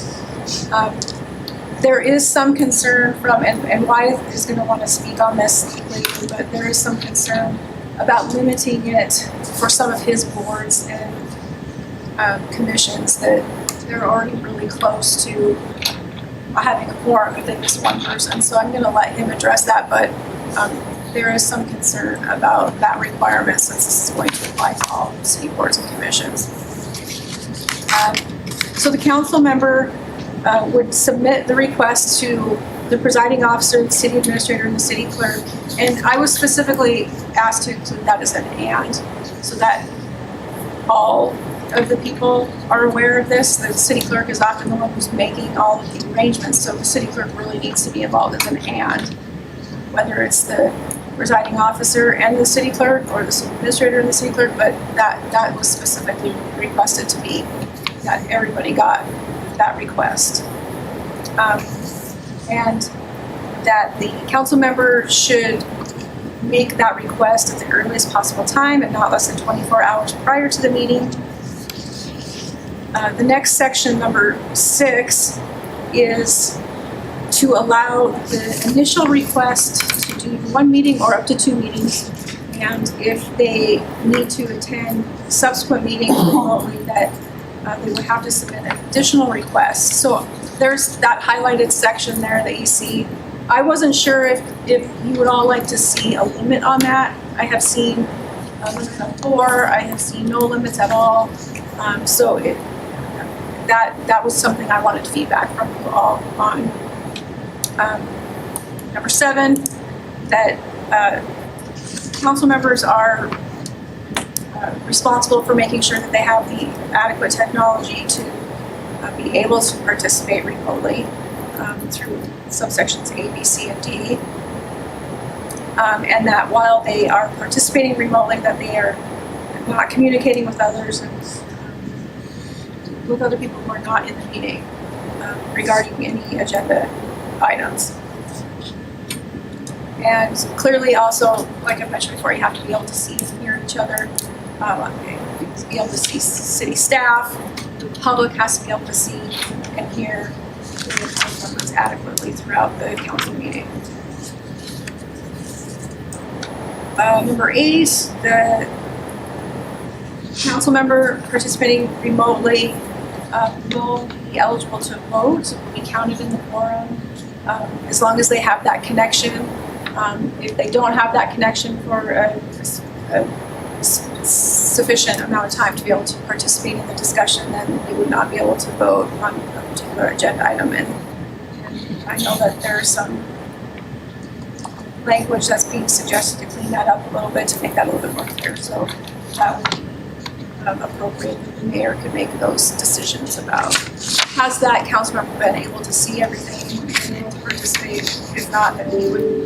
There is some concern from, and Wyatt is going to want to speak on this later, but there is some concern about limiting it for some of his boards and commissions that they're already really close to having a quorum within this one person. So I'm going to let him address that, but there is some concern about that requirement since this is going to apply to all city boards and commissions. So the council member would submit the request to the presiding officer, the city administrator, and the city clerk. And I was specifically asked to include that as an and, so that all of the people are aware of this. The city clerk is often the one who's making all of the arrangements, so the city clerk really needs to be involved as an and, whether it's the presiding officer and the city clerk or the city administrator and the city clerk, but that was specifically requested to be that everybody got that request. And that the council member should make that request at the earliest possible time and not less than 24 hours prior to the meeting. The next section, number 6, is to allow the initial request to do 1 meeting or up to 2 meetings. And if they need to attend subsequent meetings remotely, that they would have to submit an additional request. So there's that highlighted section there that you see. I wasn't sure if you would all like to see a limit on that. I have seen a limit of 4. I have seen no limits at all. So that was something I wanted feedback from you all on. Number 7, that council members are responsible for making sure that they have the adequate technology to be able to participate remotely through subsections A, B, C, and D. And that while they are participating remotely, that they are not communicating with others and with other people who are not in the meeting regarding any agenda items. And clearly also, like I mentioned before, you have to be able to see and hear each other, be able to see city staff. The public has to be able to see and hear the council members adequately throughout the council meeting. Number 8, the council member participating remotely will be eligible to vote, will be counted in the quorum, as long as they have that connection. If they don't have that connection for a sufficient amount of time to be able to participate in the discussion, then they would not be able to vote on a particular agenda item. And I know that there are some language that's being suggested to clean that up a little bit, to make that a little bit more clear. So that would be appropriate that the mayor could make those decisions about. Has that council member been able to see everything, been able to participate? If not, then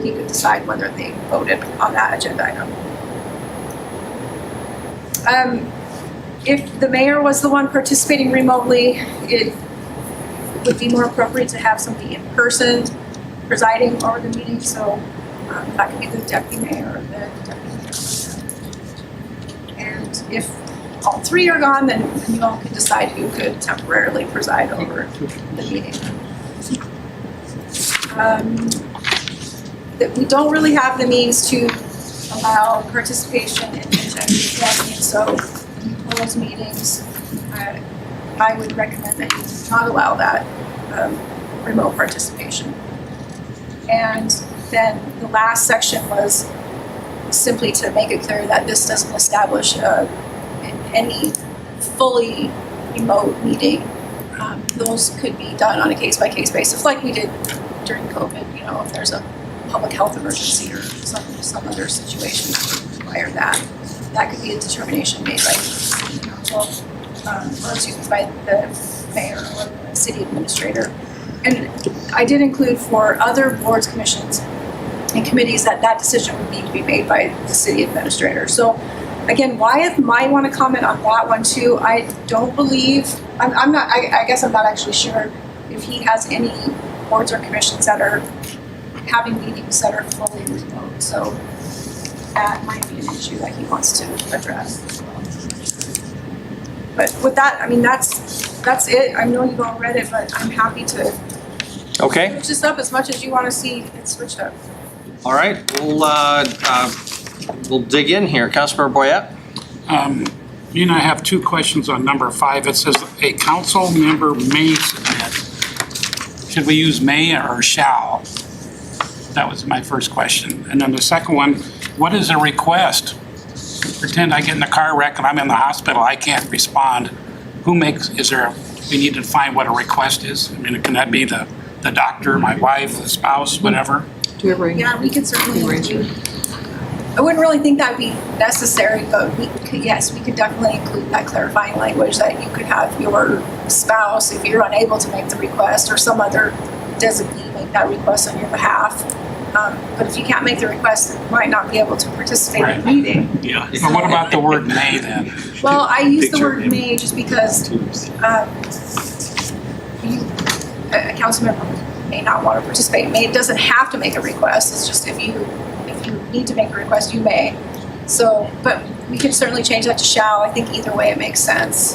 he could decide whether they voted on that agenda item. If the mayor was the one participating remotely, it would be more appropriate to have somebody in person presiding over the meeting. So that could be the deputy mayor or the deputy mayor. And if all three are gone, then you all can decide who could temporarily preside over the meeting. That we don't really have the means to allow participation in executive session, so in closed meetings, I would recommend that you not allow that remote participation. And then the last section was simply to make it clear that this doesn't establish any fully remote meeting. Those could be done on a case-by-case basis, like we did during COVID. You know, if there's a public health emergency or some other situation that would require that could be a determination made by the council, or excuse me, by the mayor or the city administrator. And I did include for other boards, commissions, and committees that decision would need to be made by the city administrator. So again, Wyeth might want to comment on that one too. I don't believe, I guess I'm not actually sure if he has any boards or commissions that are having meetings that are fully remote. So that might be an issue that he wants to address as well. But with that, I mean, that's it. I know you've all read it, but I'm happy to switch this up as much as you want to see it switched up. All right, we'll dig in here. Councilmember Boyette? You and I have two questions on number 5. It says a council member may submit. Should we use may or shall? That was my first question. And then the second one, what is a request? Pretend I get in a car wreck and I'm in the hospital, I can't respond. We need to define what a request is? I mean, can that be the doctor, my wife, the spouse, whatever? Yeah, we could certainly include. I wouldn't really think that would be necessary, but we could definitely include that clarifying language that you could have your spouse, if you're unable to make the request, or some other designee make that request on your behalf. But if you can't make the request, you might not be able to participate in the meeting. Yeah. But what about the word may then? Well, I use the word may just because a council member may not want to participate. It doesn't have to make a request. It's just if you need to make a request, you may. So, but we can certainly change that to shall. I think either way it makes sense.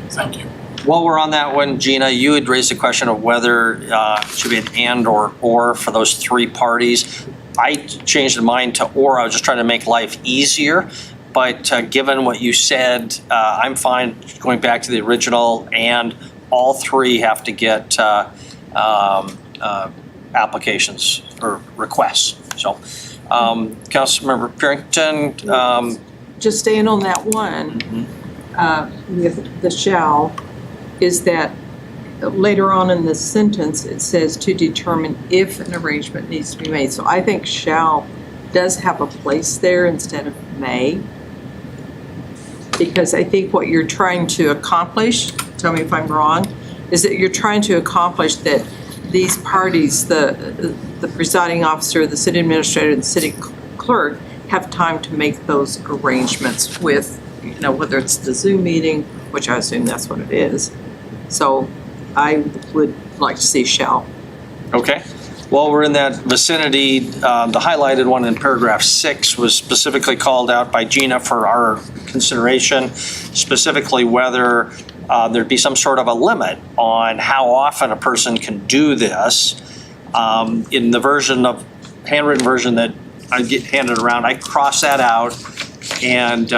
Thank you. While we're on that one, Gina, you had raised the question of whether it should be an and or for those three parties. I changed mine to or. I was just trying to make life easier. But given what you said, I'm fine going back to the original, and all three have to get applications or requests. So, Councilmember Purington. Just staying on that one, with the shall, is that later on in the sentence, it says to determine if an arrangement needs to be made. So I think shall does have a place there instead of may. Because I think what you're trying to accomplish, tell me if I'm wrong, is that you're trying to accomplish that these parties, the presiding officer, the city administrator, the city clerk, have time to make those arrangements with, whether it's the Zoom meeting, which I assume that's what it is. So I would like to see shall. Okay. While we're in that vicinity, the highlighted one in paragraph 6 was specifically called out by Gina for our consideration, specifically whether there'd be some sort of a limit on how often a person can do this. In the handwritten version that I get handed around, I crossed that out and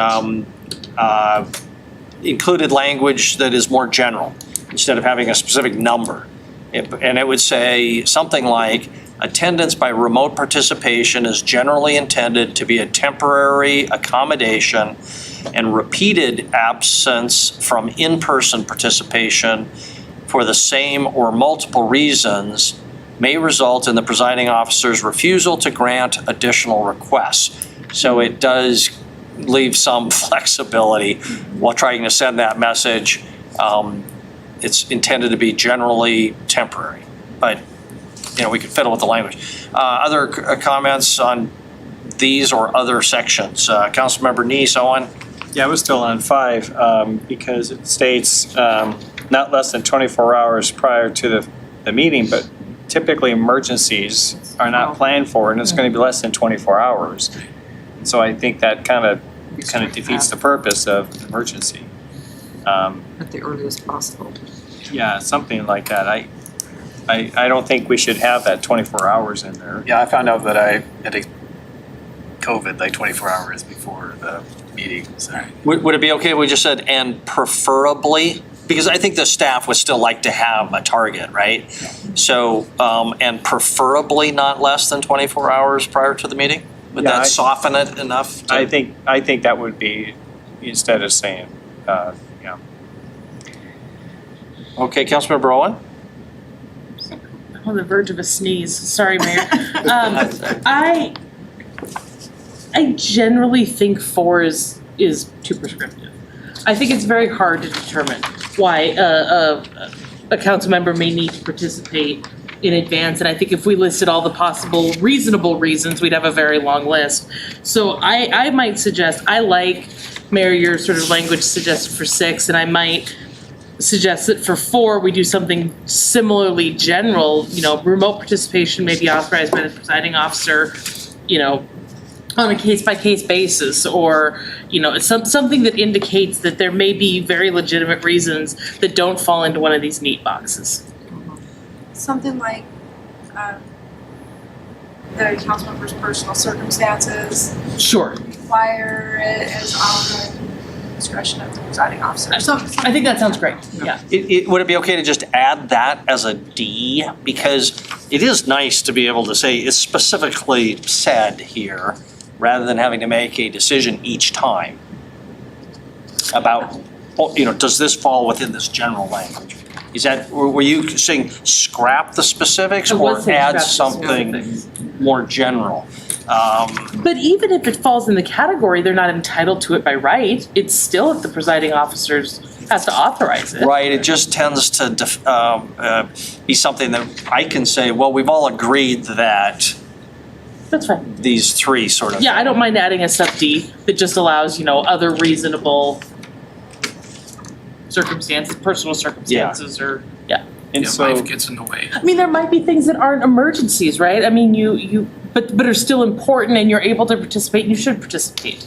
included language that is more general instead of having a specific number. And it would say something like, attendance by remote participation is generally intended to be a temporary accommodation, and repeated absence from in-person participation for the same or multiple reasons may result in the presiding officer's refusal to grant additional requests. So it does leave some flexibility while trying to send that message. It's intended to be generally temporary, but we can fiddle with the language. Other comments on these or other sections? Councilmember Neese, Owen? Yeah, I was still on 5 because it states not less than 24 hours prior to the meeting, but typically emergencies are not planned for, and it's going to be less than 24 hours. So I think that kind of defeats the purpose of emergency. At the earliest possible. Yeah, something like that. I don't think we should have that 24 hours in there. Yeah, I found out that I had COVID like 24 hours before the meeting, so. Would it be okay if we just said, and preferably? Because I think the staff would still like to have a target, right? So, and preferably not less than 24 hours prior to the meeting? Would Yeah, that soften it enough? I think that would be, instead of saying, Okay, Councilmember Owen? I'm on the verge of a sneeze. Sorry, Mayor. I generally think 4 is too prescriptive. I think it's very hard to determine why a council member may need to participate in advance. And I think if we listed all the possible reasonable reasons, we'd have a very long list. So I might suggest, I like, Mayor, your sort of language suggested for 6, and I might suggest that for 4, we do something similarly general, remote participation may be authorized by the presiding officer, on a case-by-case basis, or, something that indicates that there may be very legitimate reasons that don't fall into one of these neat boxes. Something like the council member's personal circumstances Sure. require it as on the discretion of the presiding officer. I think that sounds great, yeah. Would it be okay to just add that as a D? Because it is nice to be able to say it's specifically said here, rather than having to make a decision each time about, does this fall within this general language? Is that, were you saying scrap the specifics I was or saying add scrap the something specifics. more general? But even if it falls in the category, they're not entitled to it by right. It's still if the presiding officers has to authorize it. Right, it just tends to be something that I can say, well, we've all agreed that That's fine. these 3 sort of. Yeah, I don't mind adding a sub D that just allows, other reasonable circumstances, personal circumstances, or, yeah. and Yeah, so. life gets in the way. I mean, there might be things that aren't emergencies, right? I mean, but are still important, and you're able to participate, and you should participate.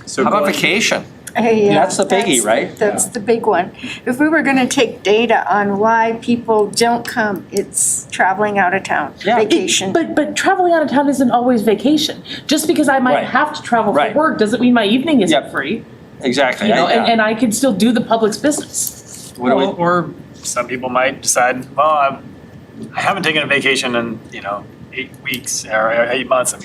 So How about going- vacation? Hey, That's the biggie, right? That's the big one. If we were gonna take data on why people don't come, it's traveling out of town, Yeah. vacation. But traveling out of town isn't always vacation. Just because I might Right. have to travel for Right. work doesn't mean my evening isn't Yep. free. Exactly. And I can still do the public's business. What do we- Or some people might decide, well, I haven't taken a vacation in, 8 weeks or 8 months, and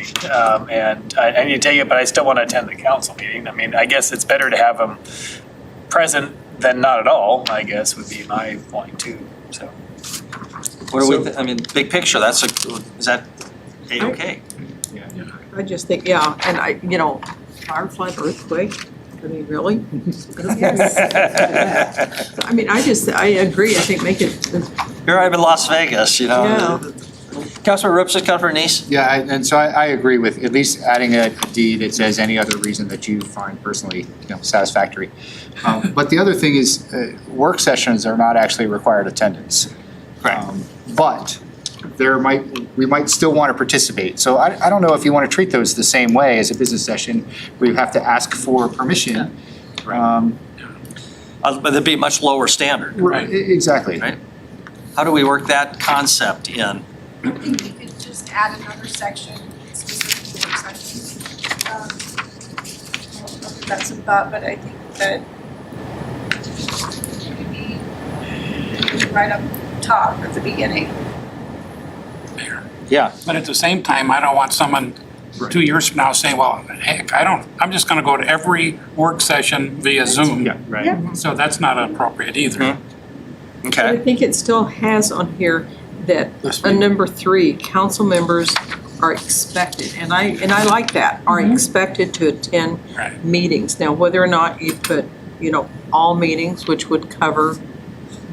I need to take it, but I still want to attend the council meeting. I mean, I guess it's better to have them present than not at all, I guess, would be my point too, so. What do we, big picture, is that A-okay? I just think, and fire, flood, earthquake, I mean, really? I mean, I agree, I think make it, Here I'm in Las Vegas, yeah. Councilor Ripsis, Councilor Neese? Yeah, and so I agree with at least adding a D that says any other reason that you find personally, satisfactory. But the other thing is, work sessions are not actually required attendance. Correct. But we might still want to participate. So I don't know if you want to treat those the same way as a business session, where you have to ask for permission. But there'd be a much lower standard. Right. Exactly. Right. How do we work that concept in? I think you could just add another section specific to work sessions. I don't know if that's a thought, but I think that maybe right up top at the beginning. Yeah. But at the same time, I don't want someone 2 years from now saying, well, heck, I'm just gonna go to every work session via Zoom. Yeah, right. So that's not appropriate either. I Okay. think it still has on here that on number 3, council members are expected, and I like that, are expected to attend Right. meetings. Now, whether or not you put, all meetings, which would cover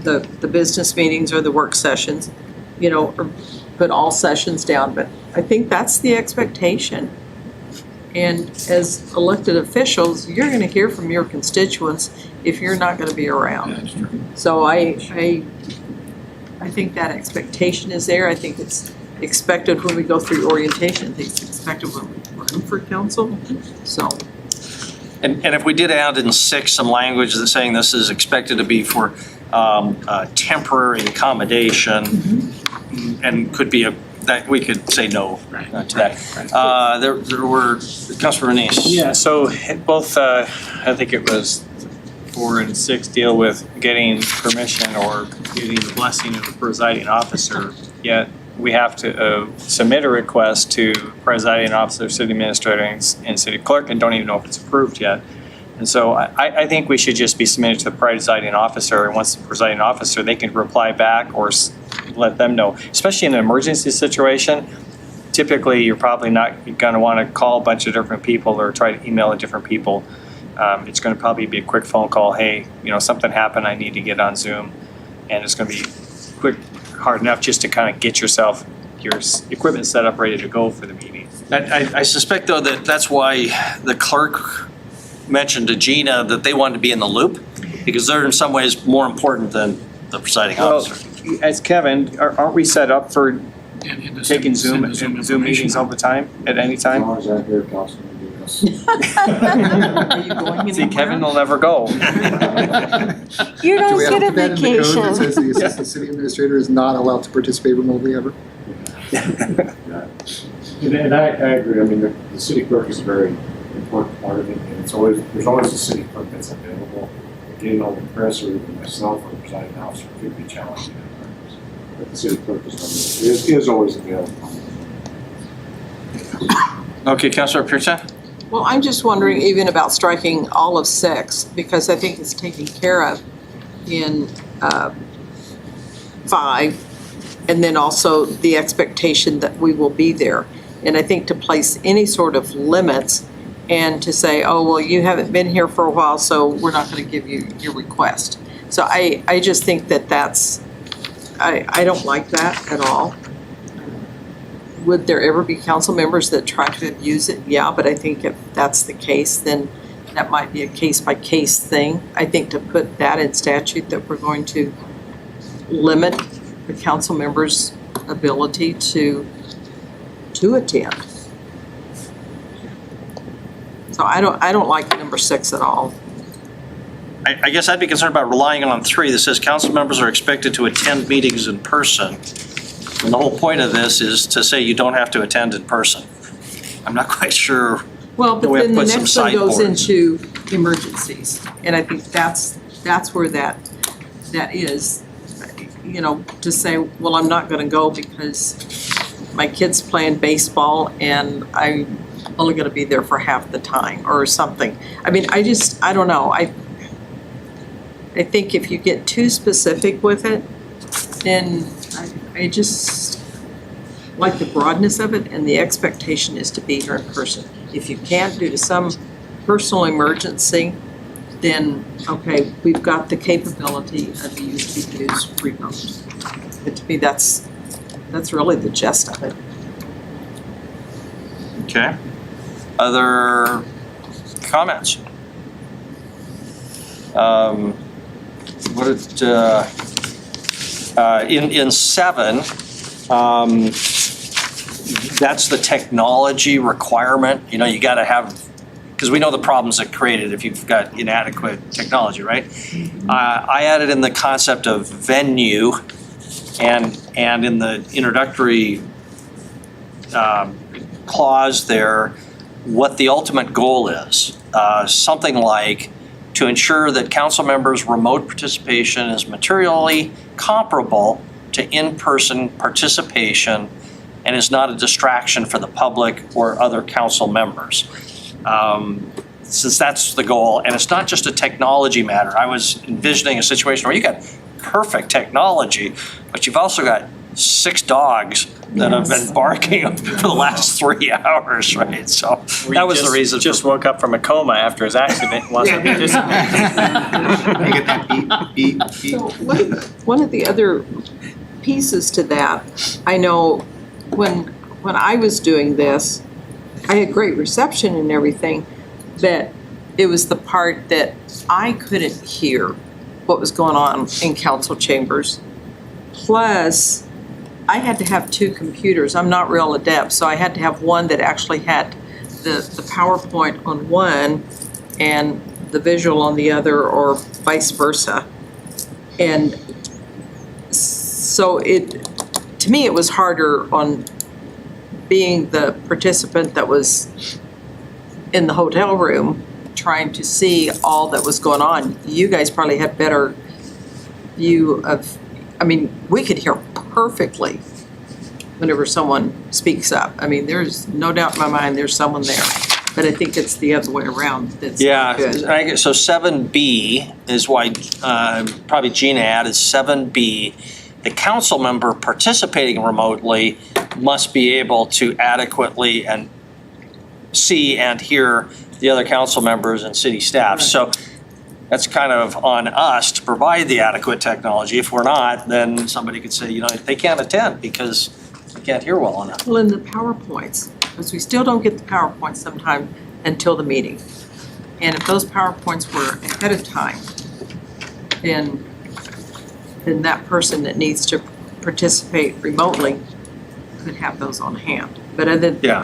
the business meetings or the work sessions, or put all sessions down, but I think that's the expectation. And as elected officials, you're gonna hear from your constituents if you're not gonna be around. That's true. So I think that expectation is there. I think it's expected when we go through orientation. I think it's expected when we run for council. So, And if we did add in 6 some language that's saying this is expected to be for temporary accommodation, and could be that we could say no to that. There were, Councilor Renese. Yeah, so both, I think it was 4 and 6 deal with getting permission or getting the blessing of the presiding officer, yet we have to submit a request to presiding officer, city administrator, and city clerk, and don't even know if it's approved yet. And so I think we should just be submitted to the presiding officer, and once the presiding officer, they can reply back or let them know. Especially in an emergency situation, typically you're probably not going to want to call a bunch of different people or try to email different people. It's going to probably be a quick phone call. Hey, something happened. I need to get on Zoom, and it's going to be quick, hard enough just to kind of get your equipment set up, ready to go for the meeting. I suspect, though, that that's why the clerk mentioned to Gina that they wanted to be in the loop, because they're in some ways more important than the presiding officer. As Kevin, aren't we set up for And to taking send Zoom the meetings information all the time, at any As time? long as I hear Councilman do this. are you going See, anywhere? Kevin will never go. You Do we don't have get to a put that in the code that vacation. says the assistant city administrator is not allowed to participate remotely ever? And I agree, I mean, the city clerk is a very important part of it, and there's always a city clerk that's available. Getting all the press or even myself or the presiding officer could be challenging at times, but the city clerk is always available. Okay, Councilor Pearson? Well, I'm just wondering even about striking all of 6, because I think it's taken care of in 5, and then also the expectation that we will be there. And I think to place any sort of limits and to say, oh, well, you haven't been here for a while, so we're not going to give you your request. So I just think I don't like that at all. Would there ever be council members that try to abuse it? Yeah, but I think if that's the case, then that might be a case-by-case thing. I think to put that in statute, that we're going to limit the council members' ability to attend. So I don't like number 6 at all. I guess I'd be concerned about relying on 3 that says council members are expected to attend meetings in person. And the whole point of this is to say you don't have to attend in person. I'm not quite sure. Well, but We have then to the put next some one goes sideboards. into emergencies. And I think that's where that is, to say, well, I'm not gonna go because my kid's playing baseball and I'm only gonna be there for half the time or something. I mean, I don't know. I think if you get too specific with it, then I just like the broadness of it, and the expectation is to be here in person. If you can't due to some personal emergency, then, okay, we've got the capability of these to be used remote. But to me, that's really the gist of it. Okay. Other comments? In 7, that's the technology requirement. You got to have, because we know the problems that created if you've got inadequate technology, right? I added in the concept of venue, and in the introductory clause there, what the ultimate goal is. Something like to ensure that council members' remote participation is materially comparable to in-person participation and is not a distraction for the public or other council members. Since that's the goal, and it's not just a technology matter. I was envisioning a situation where you got perfect technology, but you've also got 6 dogs that have been barking for the last 3 hours, right? So that was the reason. Just woke up from a coma after his accident, wasn't You get that beep, beep, beep. So one of the other pieces to that, I know when I was doing this, I had great reception and everything, but it was the part that I couldn't hear what was going on in council chambers. Plus, I had to have 2 computers. I'm not real adept, so I had to have one that actually had the PowerPoint on one and the visual on the other, or vice versa. And so to me, it was harder on being the participant that was in the hotel room trying to see all that was going on. You guys probably had better view of, I mean, we could hear perfectly whenever someone speaks up. I mean, there's no doubt in my mind there's someone there. But I think it's the other way around that's not good. Yeah, so 7B is why probably Gina added 7B. The council member participating remotely must be able to adequately and see and hear the other council members and city staff. So that's kind of on us to provide the adequate technology. If we're not, then somebody could say, they can't attend because they can't hear well enough. Well, in the PowerPoints, because we still don't get the PowerPoints sometime until the meeting. And if those PowerPoints were ahead of time, then that person that needs to participate remotely could have those on hand. But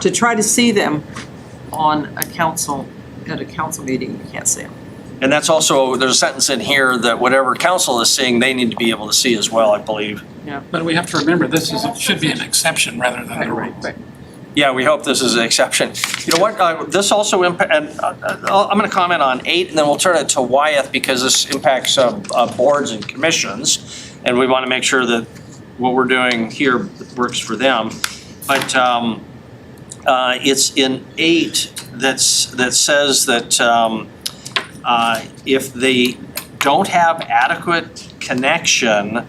to try to see them at a council meeting, you can't see them. And that's also, there's a sentence in here that whatever council is seeing, they need to be able to see as well, I believe. Yeah. But we have to remember, should be an exception rather than the rule. Right. Yeah, we hope this is an exception. You know what, this also I'm gonna comment on 8, and then we'll turn it to Wyeth, because this impacts boards and commissions, and we wanna make sure that what we're doing here works for them. But it's in 8 that says that if they don't have adequate connection,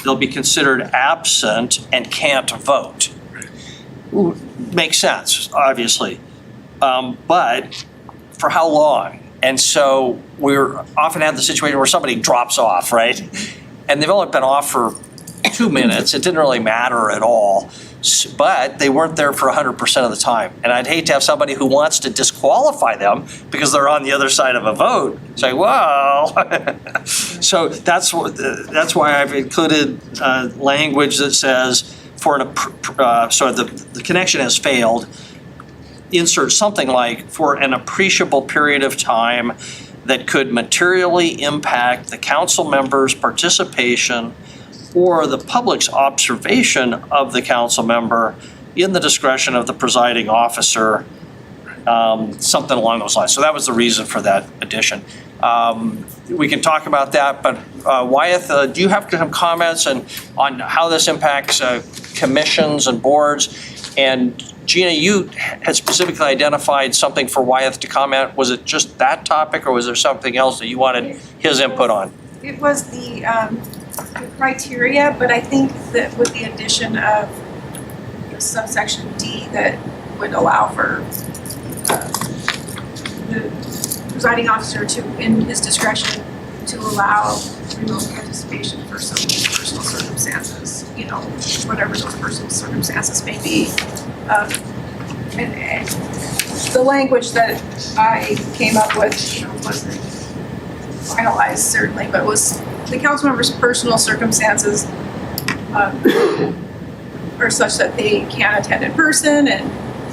they'll be considered absent and can't vote. Makes sense, obviously, but for how long? And so we're often have the situation where somebody drops off, right? And they've only been off for 2 minutes. It didn't really matter at all, but they weren't there for 100% of the time. And I'd hate to have somebody who wants to disqualify them because they're on the other side of a vote say, well. So that's why I've included language that says, so the connection has failed, insert something like, for an appreciable period of time that could materially impact the council member's participation or the public's observation of the council member in the discretion of the presiding officer, something along those lines. So that was the reason for that addition. We can talk about that, but Wyeth, do you have some comments on how this impacts commissions and boards? And Gina, you had specifically identified something for Wyeth to comment. Was it just that topic, or was there something else that you wanted his input on? It was the criteria, but I think that with the addition of the subsection D that would allow for the presiding officer to, in his discretion, to allow remote participation for some personal circumstances, whatever those personal circumstances may be. And the language that I came up with, wasn't finalized certainly, but was the council member's personal circumstances are such that they can attend in person and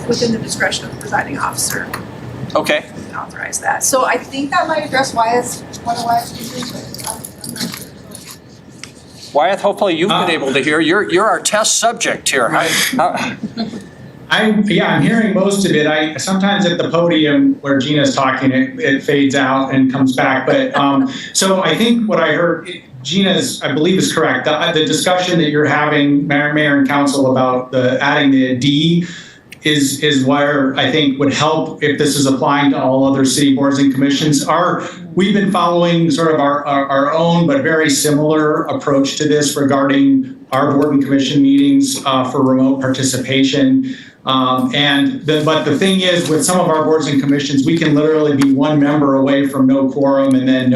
within the discretion of the presiding officer. Okay. Authorize that. So I think that might address one of Wyeth's issues, but I'm not sure. Wyeth, hopefully you've been able to hear. You're our test subject here. I'm hearing most of it. Sometimes at the podium where Gina's talking, it fades out and comes back. But so I think what I heard, Gina's, I believe, is correct. The discussion that you're having, Mayor and Council, about adding the D is where I think would help if this is applying to all other city boards and commissions. Our we've been following sort of our own but very similar approach to this regarding our board and commission meetings for remote participation. But the thing is, with some of our boards and commissions, we can literally be one member away from no quorum and then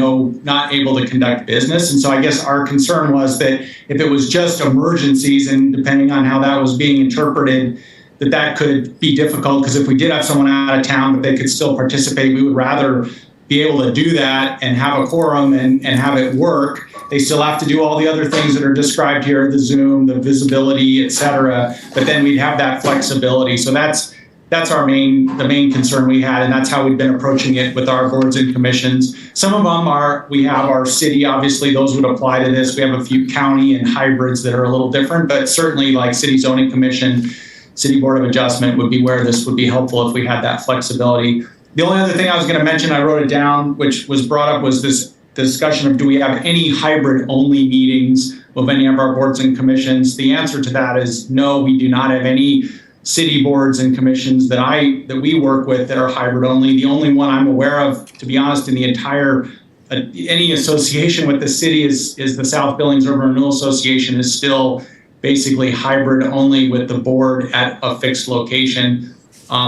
not able to conduct business. And so I guess our concern was that if it was just emergencies, and depending on how that was being interpreted, that could be difficult, because if we did have someone out of town but they could still participate, we would rather be able to do that and have a quorum and have it work. They still have to do all the other things that are described here, the Zoom, the visibility, et cetera, but then we'd have that flexibility. So that's the main concern we had, and that's how we've been approaching it with our boards and commissions. Some of them we have our city, obviously those would apply to this. We have a few county and hybrids that are a little different, but certainly like City Zoning Commission, City Board of Adjustment would be where this would be helpful if we had that flexibility. The only other thing I was going to mention, I wrote it down, which was brought up, was this discussion of do we have any hybrid only meetings with any of our boards and commissions? The answer to that is no, we do not have any city boards and commissions that we work with that are hybrid only. The only one I'm aware of, to be honest, in the entire any association with the city is the South Billings Urban Renewal Association is still basically hybrid only with the board at a fixed location.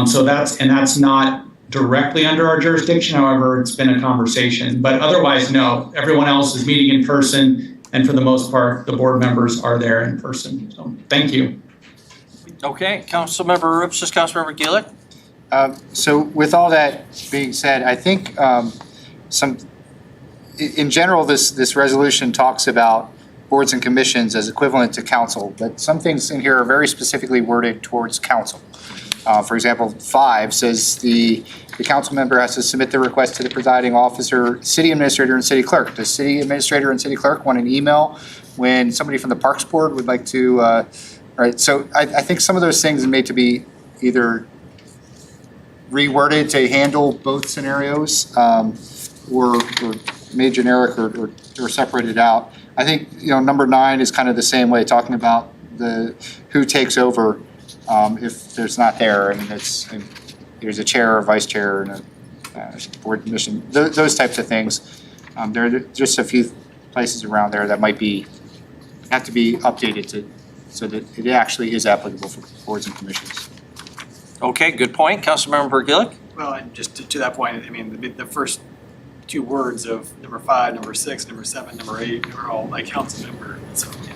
So that's not directly under our jurisdiction. However, it's been a conversation, but otherwise, no, everyone else is meeting in person. And for the most part, the board members are there in person. So thank you. Okay, Councilmember Rupes, Councilmember Gielich. So with all that being said, I think in general, this resolution talks about boards and commissions as equivalent to council, but some things in here are very specifically worded towards council. For example, 5 says the council member has to submit the request to the presiding officer, city administrator, and city clerk. The city administrator and city clerk want an email when somebody from the Parks Board would like to, right? So I think some of those things are made to be either reworded to handle both scenarios, or made generic or separated out. I think, number 9 is kind of the same way, talking about who takes over if there's not there, and there's a chair or vice chair and a board commission, those types of things. There are just a few places around there that might have to be updated so that it actually is applicable for boards and commissions. Okay, good point. Councilmember Gillick? Well, and just to that point, I mean, the first 2 words of number 5, number 6, number 7, number 8 are all like council member. So, yeah.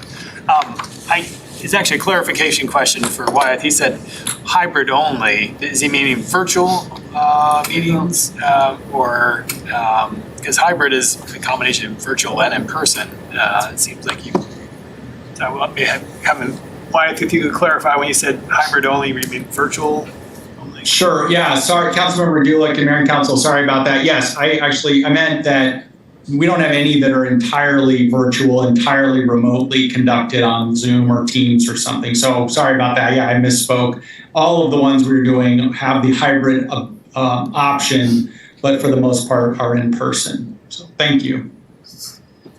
It's actually a clarification question for Wyatt. He said hybrid only. Is he meaning virtual meetings, or because hybrid is a combination of virtual and in person? It seems like you. So I will be having Wyatt, if you could clarify when you said hybrid only, you mean virtual only? Sure. Yeah. Sorry, Councilmember Gielich and Mayor and Council. Sorry about that. Yes, I meant that we don't have any that are entirely virtual, entirely remotely conducted on Zoom or Teams or something. So sorry about that. Yeah, I misspoke. All of the ones we're doing have the hybrid option, but for the most part are in person. So thank you.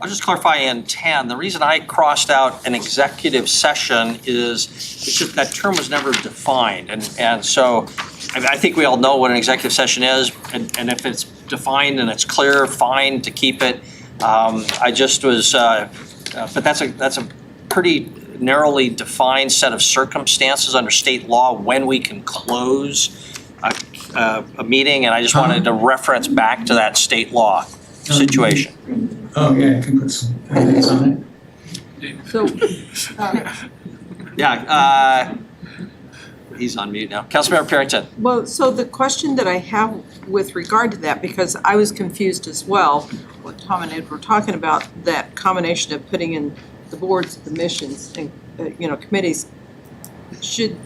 I'll just clarify in 10, the reason I crossed out an executive session is it's just that term was never defined. And so I think we all know what an executive session is, and if it's defined and it's clear, fine to keep it. I just was, but that's a pretty narrowly defined set of circumstances under state law when we can close a meeting, and I just wanted to reference back to that state law situation. Oh, yeah, I can put some things on it. So, Yeah, he's on mute now. Councilmember Parrington. well, so the question that I have with regard to that, because I was confused as well, what Tom and Ed were talking about, that combination of putting in the boards, the missions, and, committees, should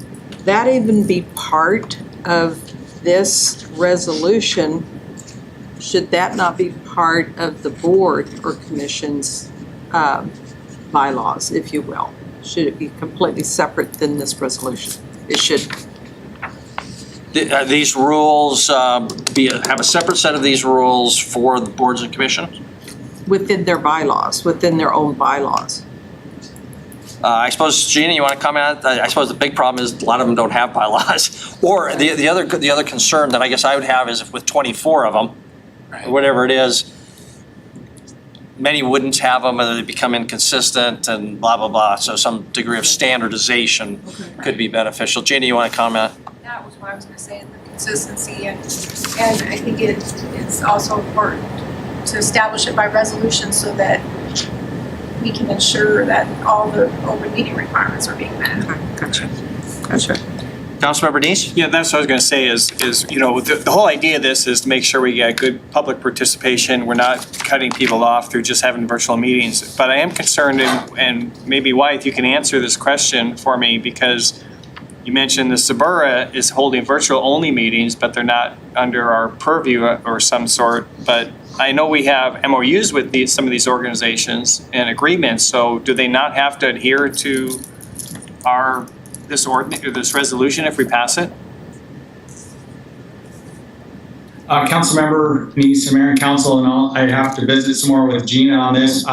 that even be part of this resolution? Should that not be part of the board or commission's bylaws, if you will? Should it be completely separate than this resolution? It should. These rules have a separate set of these rules for the boards and commissions? Within their bylaws, within their own bylaws. I suppose, Gina, you want to comment? I suppose the big problem is a lot of them don't have bylaws. Or the other concern that I guess I would have is if with 24 of them, Right. whatever it is, many wouldn't have them and they become inconsistent and blah, blah, blah. So some degree of standardization could be beneficial. Jeannie, you want to comment? That was what I was gonna say, the consistency, and I think it's also important to establish it by resolution so that we can ensure that all the open meeting requirements are being met. Gotcha. Councilmember Dees? Yeah, that's what I was gonna say is, the whole idea of this is to make sure we get good public participation. We're not cutting people off through just having virtual meetings. But I am concerned, and maybe Wyatt, you can answer this question for me, because you mentioned the Suburra is holding virtual only meetings, but they're not under our purview or some sort. But I know we have MOUs with some of these organizations and agreements, so do they not have to adhere to this ordinance or this resolution if we pass it? Councilmember Neese, Mayor and Council, and I'd have to visit some more with Gina on this.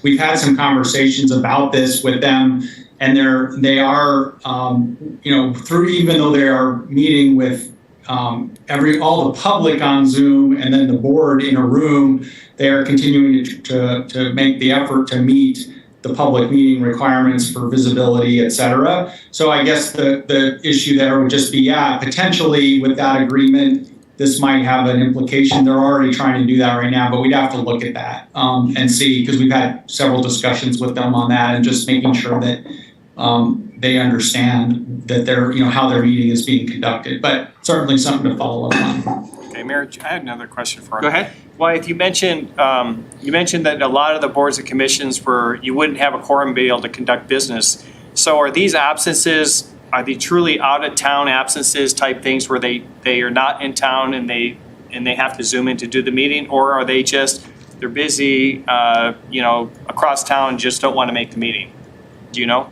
We've had some conversations about this with them, and they are, through, even though they are meeting with all the public on Zoom and then the board in a room, they are continuing to make the effort to meet the public meeting requirements for visibility, et cetera. So I guess the issue there would just be, potentially with that agreement, this might have an implication. They're already trying to do that right now, but we'd have to look at that and see, because we've had several discussions with them on that and just making sure that they understand that how their meeting is being conducted, but certainly something to follow up on. Okay, Mayor, I had another question for you. Go ahead. Wyatt, you mentioned that a lot of the boards and commissions you wouldn't have a quorum to be able to conduct business. So are these absences, are they truly out of town absences type things where they are not in town and they have to Zoom in to do the meeting, or are they just, they're busy, across town and just don't want to make the meeting? Do you know?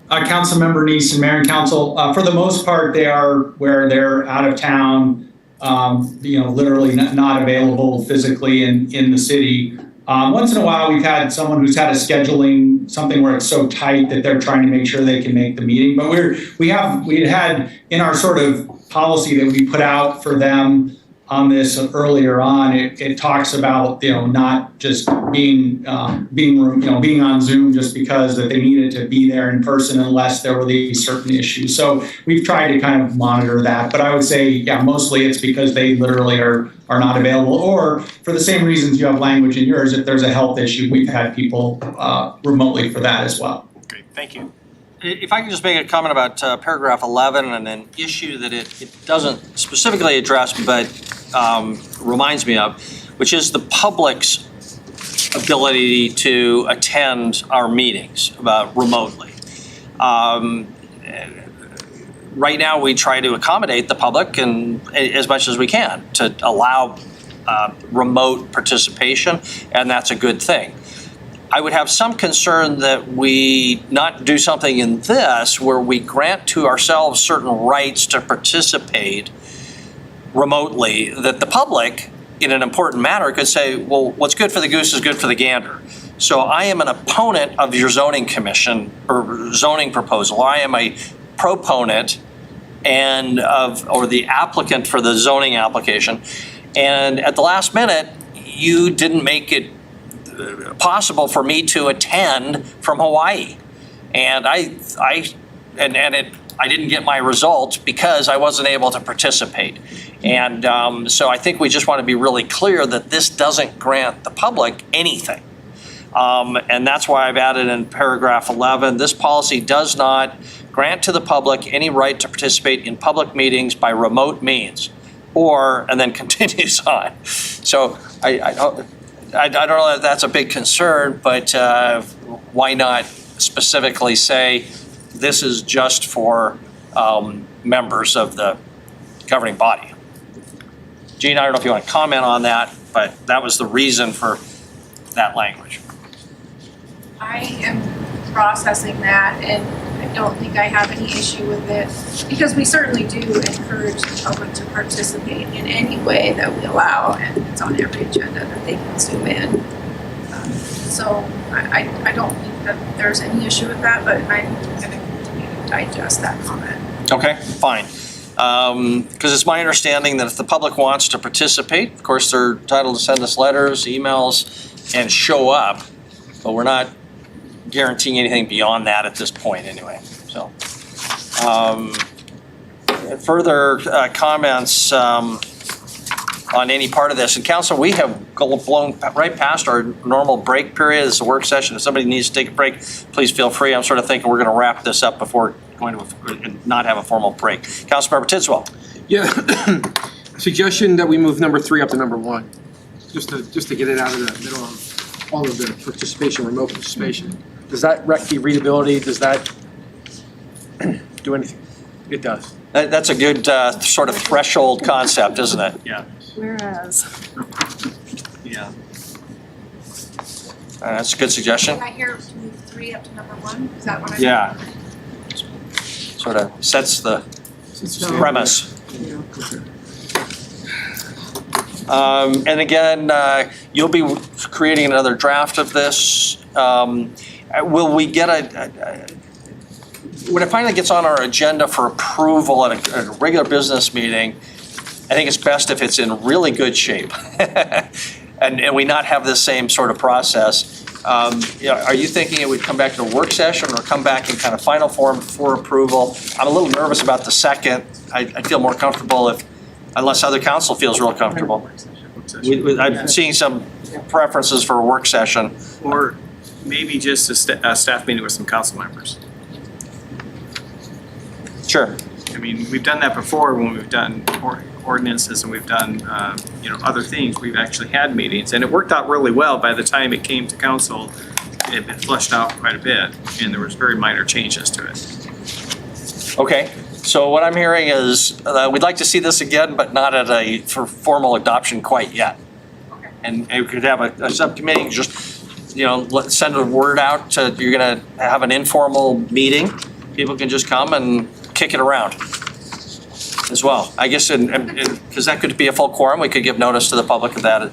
Councilmember Neese and Mayor and Council, for the most part, they are where they're out of town, literally not available physically in the city. Once in a while, we've had someone who's had a scheduling, something where it's so tight that they're trying to make sure they can make the meeting. But we had in our sort of policy that we put out for them on this earlier on, it talks about, not just being on Zoom just because that they needed to be there in person unless there were these certain issues. So we've tried to kind of monitor that, but I would say, mostly it's because they literally are not available, or for the same reasons you have language in yours, if there's a health issue, we've had people remotely for that as well. Great, thank you. If I can just make a comment about paragraph 11 and an issue that it doesn't specifically address, but reminds me of, which is the public's ability to attend our meetings remotely. Right now, we try to accommodate the public and as much as we can to allow remote participation, and that's a good thing. I would have some concern that we not do something in this where we grant to ourselves certain rights to participate remotely, that the public, in an important manner, could say, well, what's good for the goose is good for the gander. So I am an opponent of your zoning commission or zoning proposal. I am a proponent or the applicant for the zoning application. And at the last minute, you didn't make it possible for me to attend from Hawaii. And I didn't get my results because I wasn't able to participate. And so I think we just want to be really clear that this doesn't grant the public anything. And that's why I've added in paragraph 11, this policy does not grant to the public any right to participate in public meetings by remote means, and then continues on. So I don't know if that's a big concern, but why not specifically say this is just for members of the governing body? Gene, I don't know if you want to comment on that, but that was the reason for that language. I am processing that, and I don't think I have any issue with it, because we certainly do encourage the public to participate in any way that we allow, and it's on every agenda that they can zoom in. So I don't think that there's any issue with that, but I'm going to continue to digest that comment. Okay, fine. Because it's my understanding that if the public wants to participate, of course, they're entitled to send us letters, emails, and show up, but we're not guaranteeing anything beyond that at this point anyway, so. Further comments on any part of this? And council, we have blown right past our normal break period. It's a work session. If somebody needs to take a break, please feel free. I'm sort of thinking we're going to wrap this up before going to not have a formal break. Councilmember Tidswell. Yeah, suggestion that we move number 3 up to number 1, just to get it out of the middle of all of the participation, remote participation. Does that wreck the readability? Does that do anything? It does. That's a good sort of threshold concept, isn't it? Yeah. Whereas. Yeah. That's a good suggestion. Right here, move 3 up to number 1, is that what I? Yeah. Sort of sets the premise. And again, you'll be creating another draft of this. Will we get when it finally gets on our agenda for approval at a regular business meeting, I think it's best if it's in really good shape. And we not have this same sort of process. Are you thinking it would come back to a work session or come back in kind of final form for approval? I'm a little nervous about the second. I feel more comfortable unless other council feels real comfortable. I'm seeing some preferences for a work session. Or maybe just a staff meeting with some council members. Sure. I mean, we've done that before when we've done ordinances and we've done, other things. We've actually had meetings and it worked out really well. By the time it came to council, it had been fleshed out quite a bit and there was very minor changes to it. Okay. So what I'm hearing is we'd like to see this again, but not at for formal adoption quite yet. Okay. And we could have a subcommittee, just, send a word out to, you're gonna have an informal meeting. People can just come and kick it around as well. I guess, because that could be a full quorum, we could give notice to the public of that,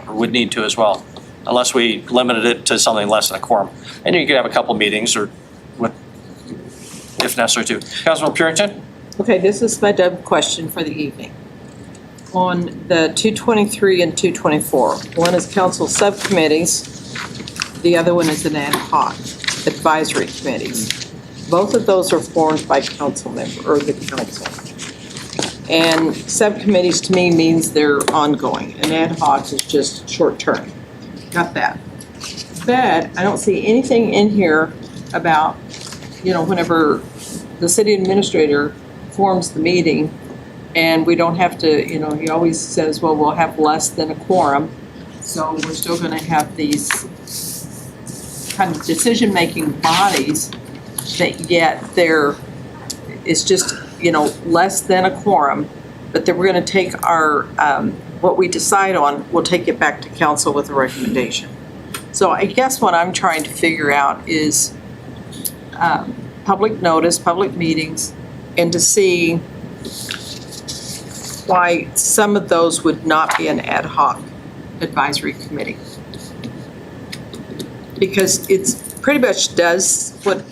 or would need to as well, unless we limited it to something less than a quorum. And you could have a couple meetings or if necessary too. Councilman Purington? Okay, this is my dub question for the evening. On the 223 and 224, one is council subcommittees, the other one is an ad hoc advisory committees. Both of those are formed by council member or the council. And subcommittees to me means they're ongoing. An ad hoc is just short term. Got that. But I don't see anything in here about, whenever the city administrator forms the meeting and we don't have to, he always says, well, we'll have less than a quorum. So we're still gonna have these kind of decision-making bodies that yet it's just, less than a quorum, but then we're gonna take our, what we decide on, we'll take it back to council with a recommendation. So I guess what I'm trying to figure out is public notice, public meetings, and to see why some of those would not be an ad hoc advisory committee. Because it's pretty much does what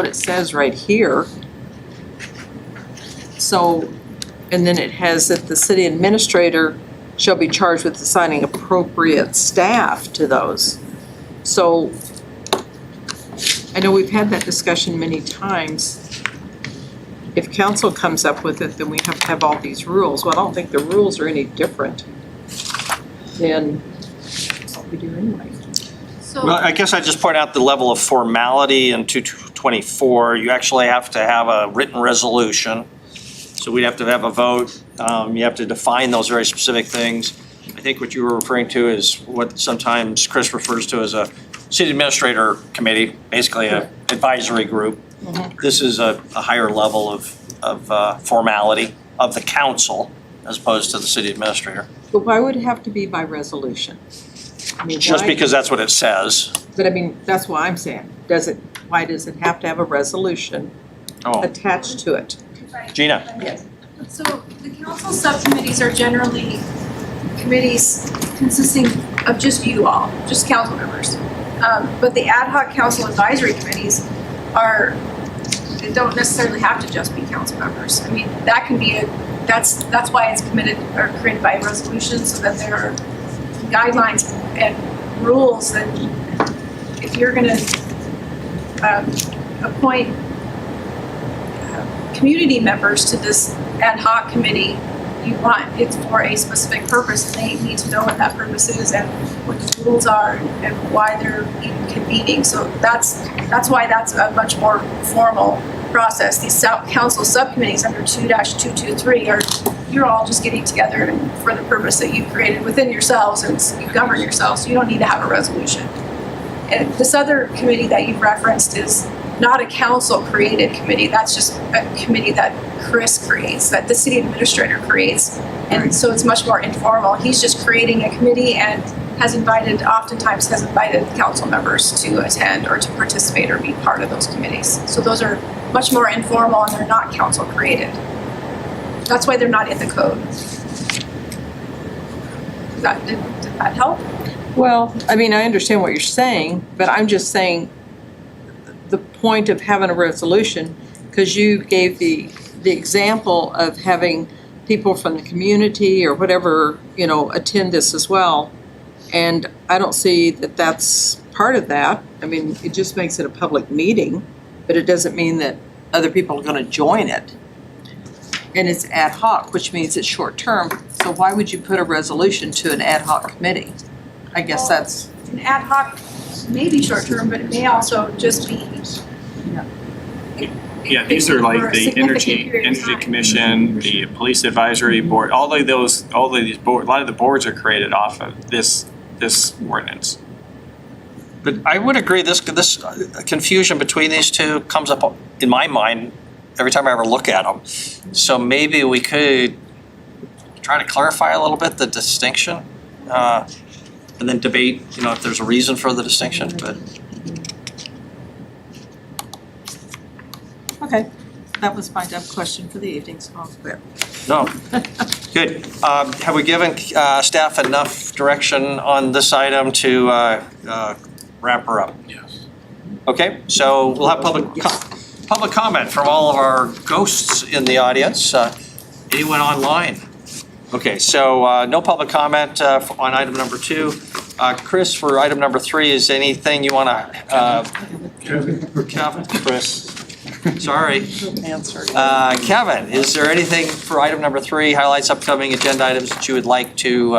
it says right here. So, and then it has that the city administrator shall be charged with assigning appropriate staff to those. So, I know we've had that discussion many times. If council comes up with it, then we have to have all these rules. Well, I don't think the rules are any different than what we do anyway. Well, I guess I just point out the level of formality in 224. You actually have to have a written resolution. So we'd have to have a vote. You have to define those very specific things. I think what you were referring to is what sometimes Chris refers to as a city administrator committee, basically an advisory group. Mm-hmm. This is a higher level of formality of the council as opposed to the city administrator. But why would it have to be by resolution? I mean, just because that's what it says. But I mean, that's what I'm saying. Why does it have to have a resolution attached to it? Gina? Yes. So the council subcommittees are generally committees consisting of just you all, just council members. But the ad hoc council advisory committees they don't necessarily have to just be council members. I mean, that can be that's why it's committed or created by resolution, so that there are guidelines and rules, then if you're gonna appoint community members to this ad hoc committee, you want it for a specific purpose, and they need to know what that purpose is and what the rules are and why they're even convening. So that's why that's a much more formal process. These council subcommittees under 2-223 you're all just getting together for the purpose that you've created within yourselves, and you govern yourselves. You don't need to have a resolution. And this other committee that you've referenced is not a council-created committee. That's just a committee that Chris creates, that the city administrator creates. And so it's much more informal. He's just creating a committee and oftentimes has invited council members to attend or to participate or be part of those committees. So those are much more informal and they're not council-created. That's why they're not in the code. Did that help? Well, I mean, I understand what you're saying, but I'm just saying the point of having a resolution, because you gave the example of having people from the community or whatever, attend this as well. And I don't see that that's part of that. I mean, it just makes it a public meeting, but it doesn't mean that other people are going to join it. And it's ad hoc, which means it's short term. So why would you put a resolution to an ad hoc committee? I guess that's. An ad hoc may be short term, but it may also just be. Yeah, these are like the Energy Commission, the Police Advisory Board, all of these boards, a lot of the boards are created off of this ordinance. But I would agree, this confusion between these two comes up in my mind every time I ever look at them. So maybe we could try to clarify a little bit the distinction, and then debate, if there's a reason for the distinction, but. Okay, that was my dumb question for the evening, so I'll quit. No, good. Have we given staff enough direction on this item to wrap her up? Yes. Okay, so we'll have public comment from all of our ghosts in the audience. Anyone online? Okay, so no public comment on item number 2. Chris, for item number 3, is anything you want to? Kevin? Chris. Sorry. Kevin, is there anything for item number 3, highlights upcoming agenda items that you would like to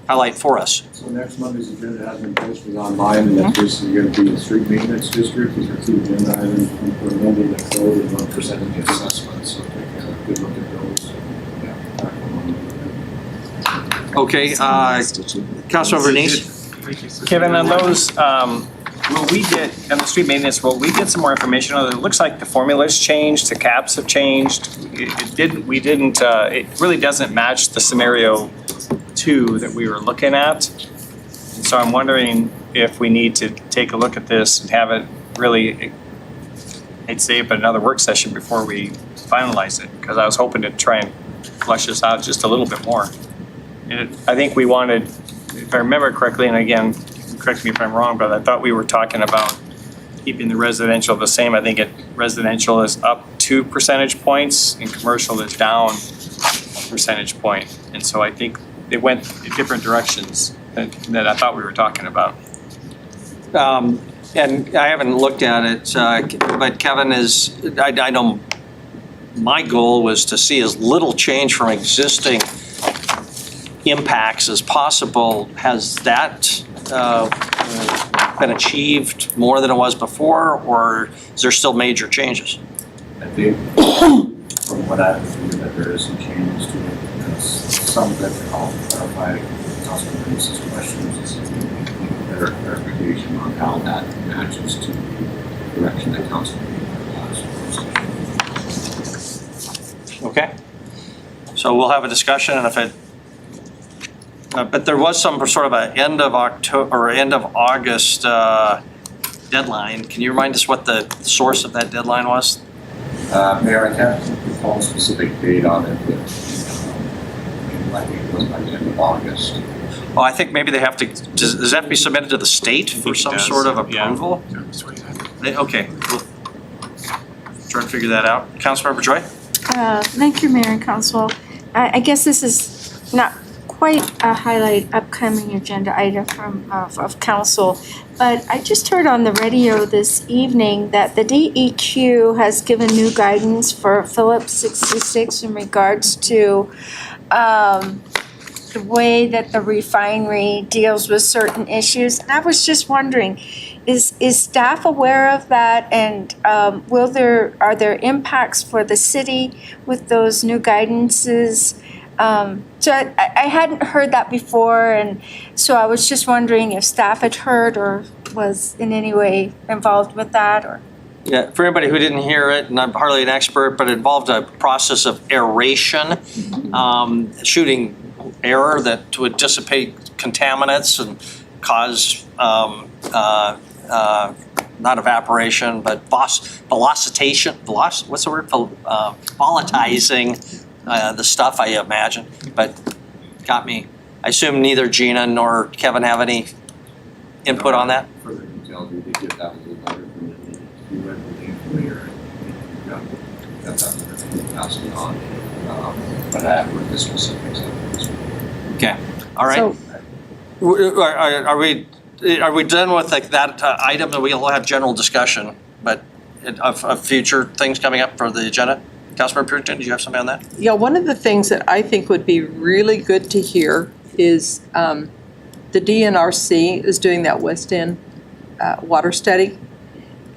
highlight for us? So next Monday's agenda has been posted online, and that's basically going to be the street maintenance district. These are 2 agenda items. We're amending the code and 1% assessment, so take a good look at those. Okay, Councilmember Neese? Kevin, on those, will we get, on the street maintenance, will we get some more information on it? It looks like the formulas changed, the caps have changed. It really doesn't match the scenario 2 that we were looking at. And so I'm wondering if we need to take a look at this and have it really, I'd say, but another work session before we finalize it, because I was hoping to try and flesh this out just a little bit more. I think we wanted, if I remember correctly, and again, correct me if I'm wrong, but I thought we were talking about keeping the residential the same. I think residential is up 2 percentage points and commercial is down 1 percentage point. And so I think it went in different directions that I thought we were talking about. And I haven't looked at it, but Kevin I know my goal was to see as little change from existing impacts as possible. Has that been achieved more than it was before, or is there still major changes? I think from what I've seen, that there is some changes to it, because some of it I'll clarify Councilman's questions and see better clarification on how that matches to the direction that Council has. Okay, so we'll have a discussion, and if it but there was some sort of an end of October or end of August deadline. Can you remind us what the source of that deadline was? Mayor, I can't recall a specific date on it, but I think it was by the end of August. Well, I think maybe they have to, does that have to be submitted to the state for some sort of approval? Yeah. Okay, we'll try to figure that out. Councilmember Joy? Thank you, Mayor and Council. I guess this is not quite highlight upcoming agenda item from, of council, but I just heard on the radio this evening that the DEQ has given new guidance for Phillips 66 in regards to the way that the refinery deals with certain issues. And I was just wondering, is staff aware of that, and are there impacts for the city with those new guidances? So I hadn't heard that before, and so I was just wondering if staff had heard or was in any way involved with that, or. Yeah, for anybody who didn't hear it, and I'm hardly an expert, but it involved a process of aeration, shooting air that would dissipate contaminants and cause not evaporation, but volatilizing, what's the word? Volatilizing the stuff, I imagine, but got me. I assume neither Gina nor Kevin have any input on that? Further details, we did get that was a letter from the DEQ, I believe, earlier. That's passing on, but I haven't heard the specifics of this. Okay, all right. Are we done with like that item, that we'll have general discussion, but of future things coming up for the agenda? Councilmember Purinton, do you have something on that? Yeah, one of the things that I think would be really good to hear is the DNRC is doing that West End water study.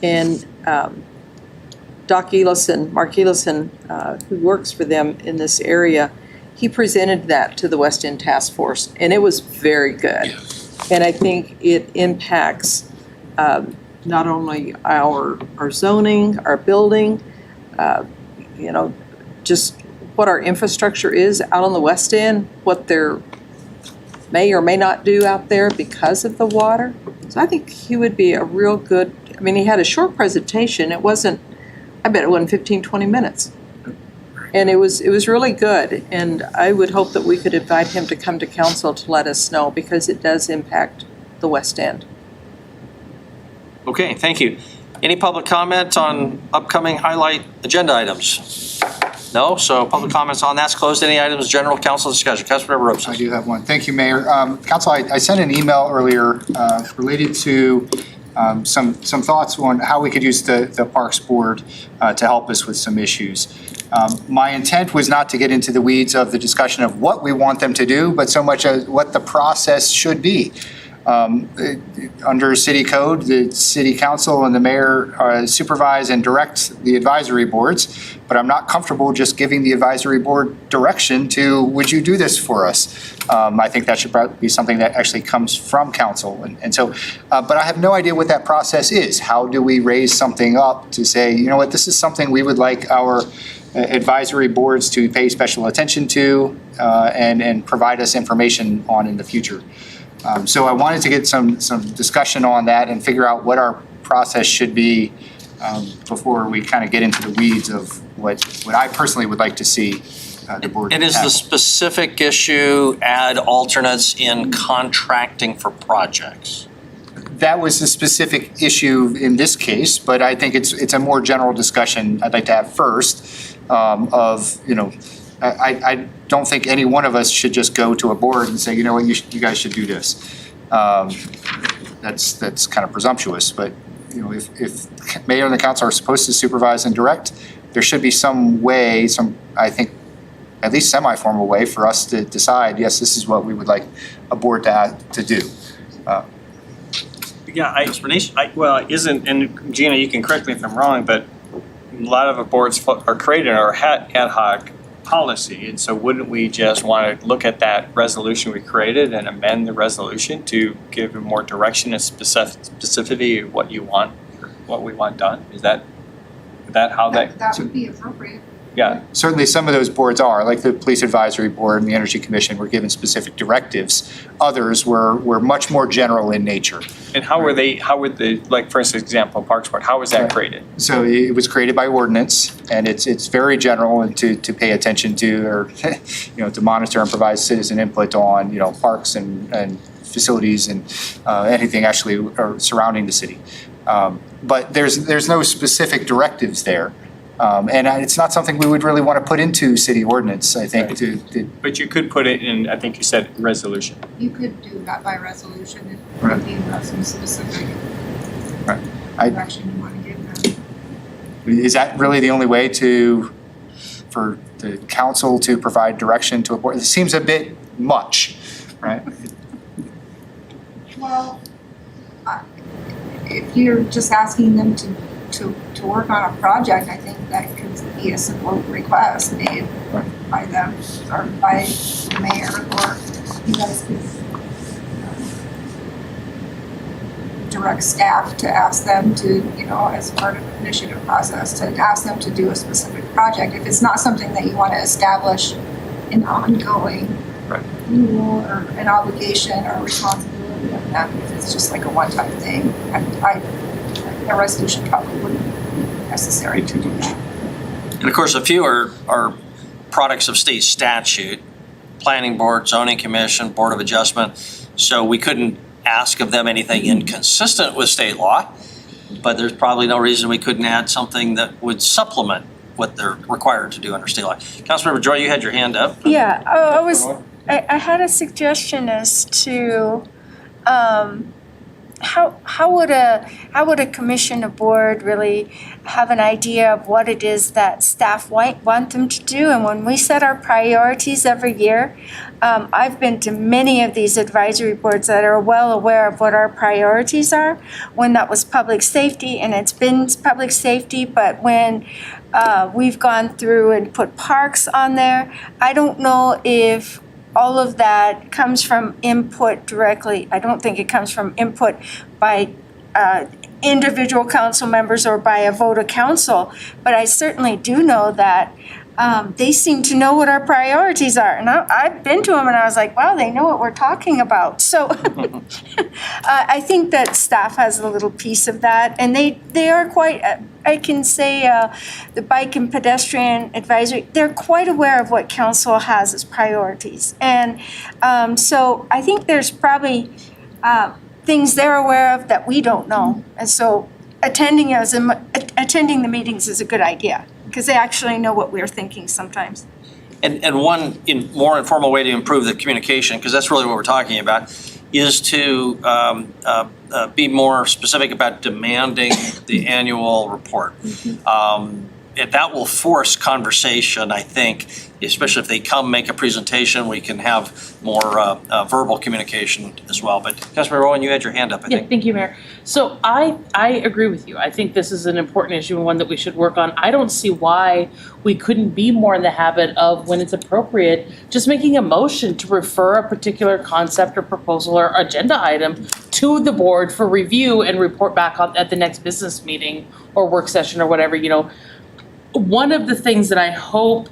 And Mark Elison, who works for them in this area, he presented that to the West End Task Force, and it was very good. Yes. And I think it impacts not only our zoning, our building, just what our infrastructure is out on the West End, what there may or may not do out there because of the water. So I think he would be a real good, he had a short presentation. It wasn't, I bet it wasn't 15, 20 minutes. And it was really good. And I would hope that we could invite him to come to council to let us know, because it does impact the West End. Okay, thank you. Any public comment on upcoming highlight agenda items? No, so public comments on that's closed. Any items, general council discussion? Councilmember Robson. I do have one. Thank you, Mayor. Council, I sent an email earlier related to some thoughts on how we could use the Parks Board to help us with some issues. My intent was not to get into the weeds of the discussion of what we want them to do, but so much as what the process should be. Under city code, the city council and the mayor supervise and direct the advisory boards, but I'm not comfortable just giving the advisory board direction to, would you do this for us? I think that should be something that actually comes from council. And so, but I have no idea what that process is. How do we raise something up to say, you know what, this is something we would like our advisory boards to pay special attention to and provide us information on in the future. So I wanted to get some discussion on that and figure out what our process should be before we kind of get into the weeds of what I personally would like to see the board And is the specific issue add alternates in contracting for projects? That was the specific issue in this case, but I think it's a more general discussion I'd like to have first of, I don't think any one of us should just go to a board and say, you know what, you guys should do this. That's kind of presumptuous, but if mayor and the council are supposed to supervise and direct, there should be some way, I think, at least semi-formal way for us to decide, yes, this is what we would like a board to do. Isn't, and Gina, you can correct me if I'm wrong, but a lot of our boards are created or ad hoc policy, and so wouldn't we just want to look at that resolution we created and amend the resolution to give more direction and specificity of what you want, what we want done? Is that how that would be appropriate. Yeah. Certainly some of those boards are, like the Police Advisory Board and the Energy Commission were given specific directives. Others were much more general in nature. And how would the, like for instance, example, Parks Board, how was that created? So it was created by ordinance, and it's very general and to pay attention to, or to monitor and provide citizen input on parks and facilities and anything actually surrounding the city. But there's no specific directives there. And it's not something we would really want to put into city ordinance, I think, to But you could put it in, I think you said resolution. You could do that by resolution if Right. you have some specific I- direction you want to give them. Is that really the only way for the council to provide direction to a board? It seems a bit much, right? Well, if you're just asking them to work on a project, I think that could be a simple request made by them or by the mayor, or you guys could direct staff to ask them to, as part of the initiative process, to ask them to do a specific project. If it's not something that you want to establish an ongoing rule or an obligation or responsibility of them, if it's just like a one-time thing, a resolution probably wouldn't be necessary to do that. And of course, a few are products of state statute, planning board, zoning commission, board of adjustment. So we couldn't ask of them anything inconsistent with state law, but there's probably no reason we couldn't add something that would supplement what they're required to do under state law. Councilmember Joy, you had your hand up. Yeah, I had a suggestion as to, how would a commission, a board really have an idea of what it is that staff want them to do? And when we set our priorities every year, I've been to many of these advisory boards that are well aware of what our priorities are. When that was public safety, and it's been public safety, but when we've gone through and put parks on there, I don't know if all of that comes from input directly. I don't think it comes from input by individual council members or by a vote of council, but I certainly do know that they seem to know what our priorities are. And I've been to them and I was like, wow, they know what we're talking about. So I think that staff has a little piece of that, and they are quite, I can say the bike and pedestrian advisory, they're quite aware of what council has as priorities. And so I think there's probably things they're aware of that we don't know. And so attending the meetings is a good idea, because they actually know what we're thinking sometimes. And one more informal way to improve the communication, because that's really what we're talking about, is to be more specific about demanding the annual report. And that will force conversation, I think, especially if they come make a presentation, we can have more verbal communication as well. But Councilmember Owen, you had your hand up, I think. Yeah, thank you, Mayor. So I agree with you. I think this is an important issue and one that we should work on. I don't see why we couldn't be more in the habit of, when it's appropriate, just making a motion to refer a particular concept or proposal or agenda item to the board for review and report back on at the next business meeting or work session or whatever. One of the things that I hope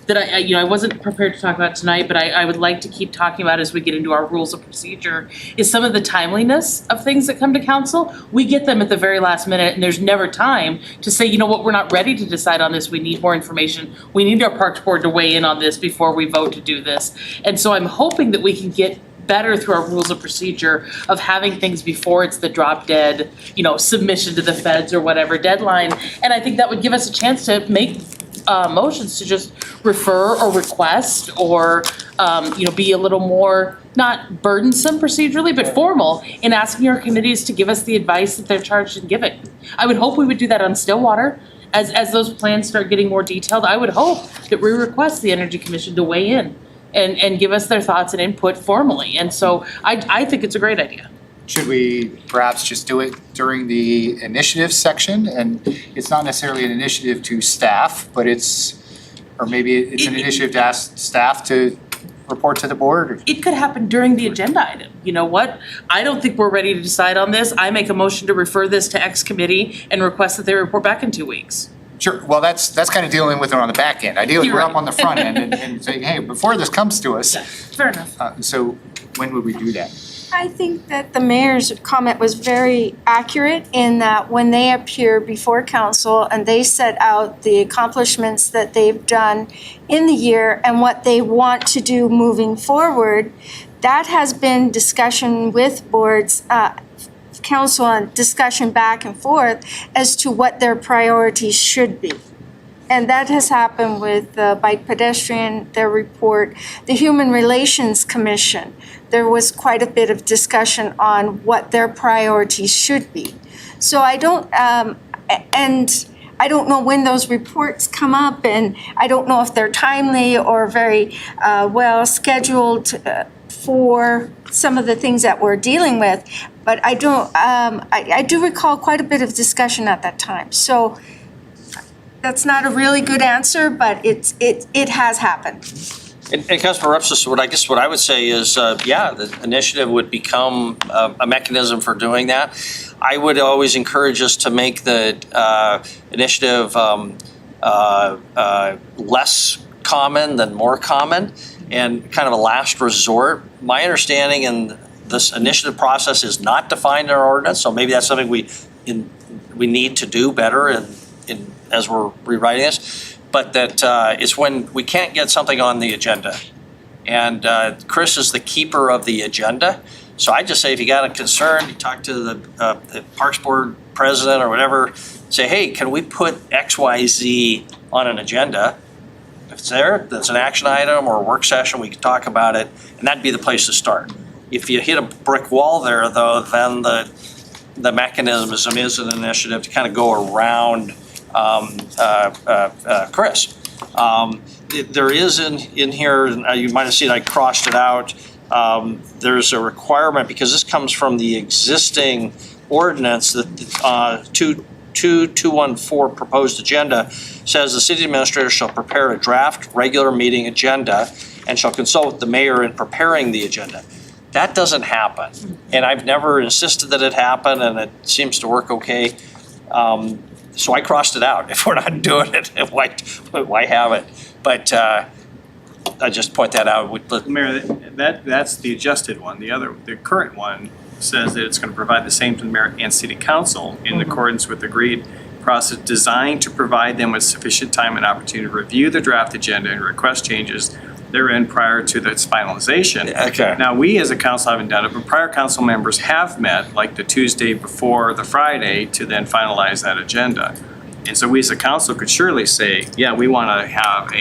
that I wasn't prepared to talk about tonight, but I would like to keep talking about as we get into our rules of procedure, is some of the timeliness of things that come to council. We get them at the very last minute, and there's never time to say, you know what, we're not ready to decide on this. We need more information. We need our Parks Board to weigh in on this before we vote to do this. And so I'm hoping that we can get better through our rules of procedure of having things before it's the drop dead, submission to the feds or whatever deadline. And I think that would give us a chance to make motions to just refer or request or, be a little more, not burdensome procedurally, but formal in asking our committees to give us the advice that they're charged in giving. I would hope we would do that on Stillwater. As those plans start getting more detailed, I would hope that we request the Energy Commission to weigh in and give us their thoughts and input formally. And so I think it's a great idea. Should we perhaps just do it during the initiative section? And it's not necessarily an initiative to staff, but maybe it's an initiative to ask staff to report to the board? It could happen during the agenda item. You know what? I don't think we're ready to decide on this. I make a motion to refer this to X committee and request that they report back in 2 weeks. Sure, well, that's kind of dealing with it on the back end. Ideally, You're we're right. up on the front end and saying, hey, before this comes to us. Fair enough. So when would we do that? I think that the mayor's comment was very accurate in that when they appear before council and they set out the accomplishments that they've done in the year and what they want to do moving forward, that has been discussion with boards, council, and discussion back and forth as to what their priorities should be. and that has happened with the bike pedestrian, their report. The Human Relations Commission, there was quite a bit of discussion on what their priorities should be. So I don't, and I don't know when those reports come up, and I don't know if they're timely or very well scheduled for some of the things that we're dealing with. But I don't, I do recall quite a bit of discussion at that time. So that's not a really good answer, but it has happened. And Councilmember Repsis, what I would say is, the initiative would become a mechanism for doing that. I would always encourage us to make the initiative less common than more common, and kind of a last resort. My understanding in this initiative process is not defined in our ordinance, so maybe that's something we need to do better as we're rewriting this. But that it's when we can't get something on the agenda. And Chris is the keeper of the agenda. So I just say, if you got a concern, you talk to the Parks Board president or whatever, say, hey, can we put X, Y, Z on an agenda? If it's there, that's an action item or a work session, we can talk about it, and that'd be the place to start. If you hit a brick wall there, though, then the mechanism is an initiative to kind of go around Chris. There is in here, you might have seen I crossed it out, there's a requirement, because this comes from the existing ordinance, that 2214 proposed agenda says the city administrator shall prepare a draft regular meeting agenda and shall consult with the mayor in preparing the agenda. That doesn't happen, and I've never insisted that it happen, and it seems to work okay. So I crossed it out. If we're not doing it, why have it? But I just point that out. Mayor, that's the adjusted one. The current one says that it's going to provide the same to the mayor and city council in accordance with the agreed process designed to provide them with sufficient time and opportunity to review the draft agenda and request changes therein prior to its finalization. Okay. Now, we as a council haven't done it, but prior council members have met like the Tuesday before the Friday to then finalize that agenda. And so we as a council could surely say, yeah, we want to have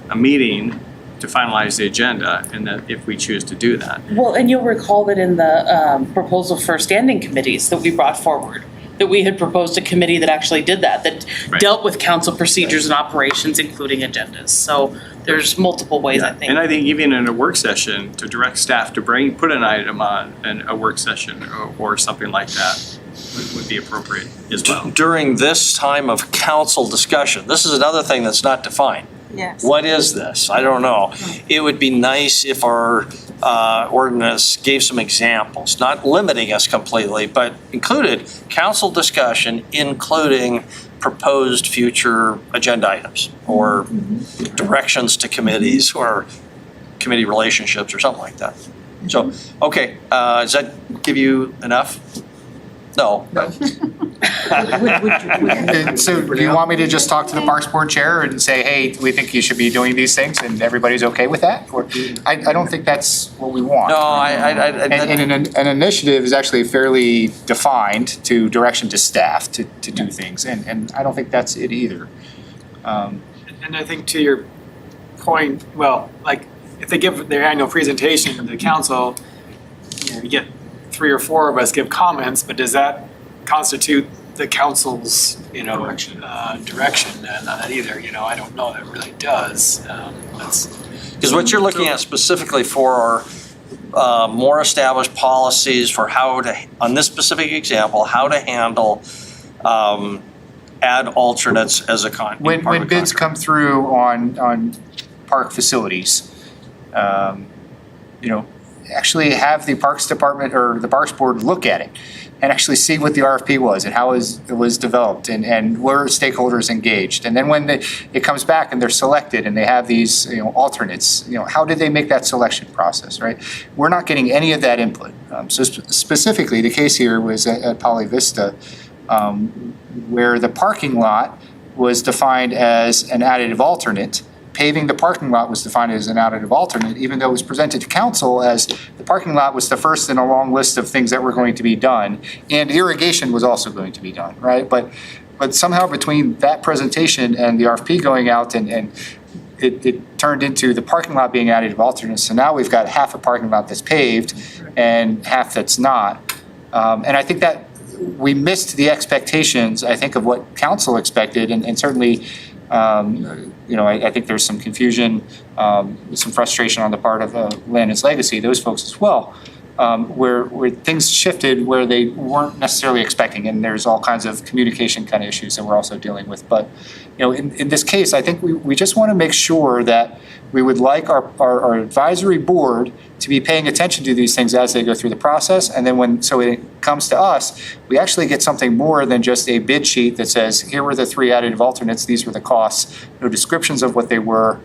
a meeting to finalize the agenda, and that if we choose to do that. Well, and you'll recall that in the proposal for standing committees that we brought forward, that we had proposed a committee that actually did that dealt with council procedures and operations, including agendas. So there's multiple ways, I think. And I think even in a work session, to direct staff to put an item on a work session or something like that would be appropriate as well. During this time of council discussion, this is another thing that's not defined. Yes. What is this? I don't know. It would be nice if our ordinance gave some examples, not limiting us completely, but included council discussion, including proposed future agenda items or directions to committees or committee relationships or something like that. So, okay, does that give you enough? No. And so do you want me to just talk to the Parks Board Chair and say, hey, we think you should be doing these things, and everybody's okay with that? Or I don't think that's what we want. No, And an initiative is actually fairly defined to direction to staff to do things, and I don't think that's it either. And I think to your point, well, like, if they give their annual presentation to the council, you get 3 or 4 of us give comments, but does that constitute the council's, direction? Not either, I don't know that it really does. Because what you're looking at specifically for are more established policies for how to, on this specific example, how to handle add alternates as a When bids come through on park facilities, actually have the Parks Department or the Parks Board look at it and actually see what the RFP was and how it was developed and where stakeholders engaged. And then when it comes back and they're selected and they have these alternates, how did they make that selection process, right? We're not getting any of that input. So specifically, the case here was at Poly Vista, where the parking lot was defined as an additive alternate. Paving the parking lot was defined as an additive alternate, even though it was presented to council as the parking lot was the first in a long list of things that were going to be done, and irrigation was also going to be done, right? But But somehow between that presentation and the RFP going out and it turned into the parking lot being additive alternates. So now we've got half a parking lot that's paved and half that's not. And I think that we missed the expectations, I think, of what council expected, and certainly, I think there's some confusion, some frustration on the part of Landon's Legacy, those folks as well, where things shifted where they weren't necessarily expecting, and there's all kinds of communication kind of issues that we're also dealing with. But, in this case, I think we just want to make sure that we would like our advisory board to be paying attention to these things as they go through the process. And then when it comes to us, we actually get something more than just a bid sheet that says, here were the 3 additive alternates, these were the costs, no descriptions of what they were.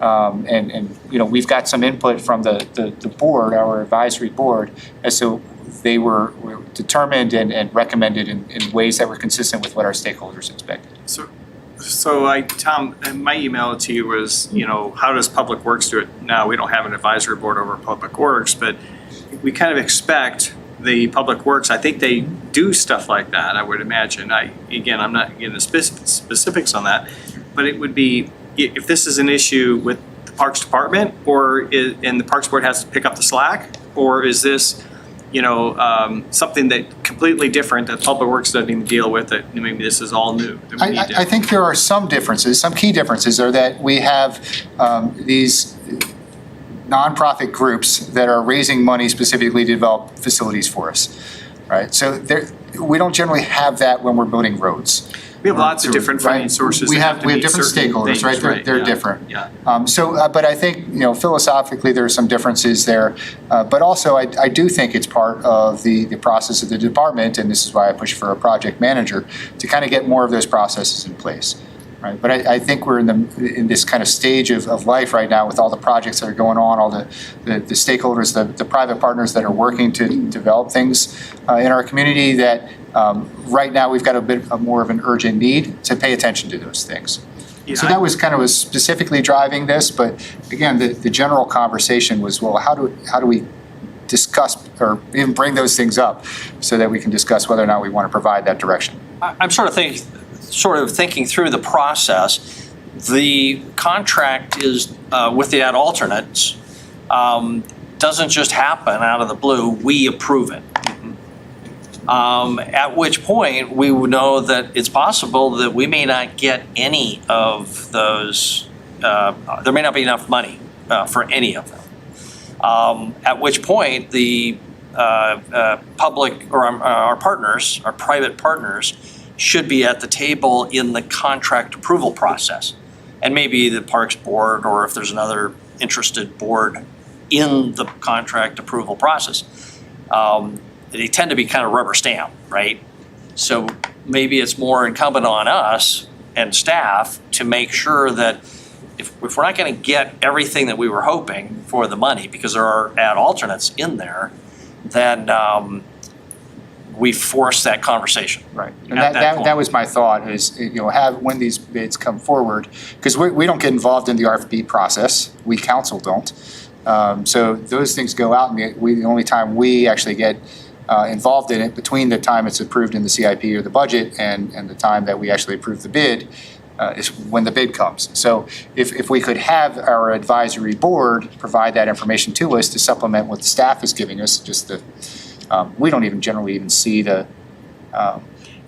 We've got some input from the board, our advisory board, as to they were determined and recommended in ways that were consistent with what our stakeholders expected. So Tom, my email to you was, how does Public Works do it now? We don't have an advisory board over Public Works, but we kind of expect the Public Works, I think they do stuff like that, I would imagine. I'm not getting the specifics on that, but it would be, if this is an issue with the Parks Department, and the Parks Board has to pick up the slack, or is this, something that completely different that Public Works doesn't even deal with, that maybe this is all new? I think there are some differences. Some key differences are that we have these nonprofit groups that are raising money specifically to develop facilities for us, right? So we don't generally have that when we're building roads. We have lots of different funding sources. We have different stakeholders, right? They're different. Yeah. But I think, philosophically, there are some differences there. But also, I do think it's part of the process of the department, and this is why I push for a project manager, to kind of get more of those processes in place. Right, but I think we're in this kind of stage of life right now with all the projects that are going on, all the stakeholders, the private partners that are working to develop things in our community, that right now we've got a bit more of an urgent need to pay attention to those things. Yeah, so that was kind of specifically driving this, but again, the general conversation was, well, how do we discuss or even bring those things up so that we can discuss whether or not we want to provide that direction? I'm sort of thinking through the process. The contract is with the ad alternates doesn't just happen out of the blue. We approve it. At which point we would know that it's possible that we may not get any of those. There may not be enough money for any of them. At which point the public or our partners, our private partners, should be at the table in the contract approval process. And maybe the Parks Board, or if there's another interested board in the contract approval process. They tend to be kind of rubber stamp, right? So maybe it's more incumbent on us and staff to make sure that if we're not going to get everything that we were hoping for the money, because there are ad alternates in there, then we force that conversation. Right, and that was my thought, is have, when these bids come forward, because we don't get involved in the RFP process, we council don't. So those things go out, and the only time we actually get involved in it, between the time it's approved in the CIP or the budget and the time that we actually approve the bid, is when the bid comes. So if we could have our advisory board provide that information to us to supplement what the staff is giving us, we don't even generally see the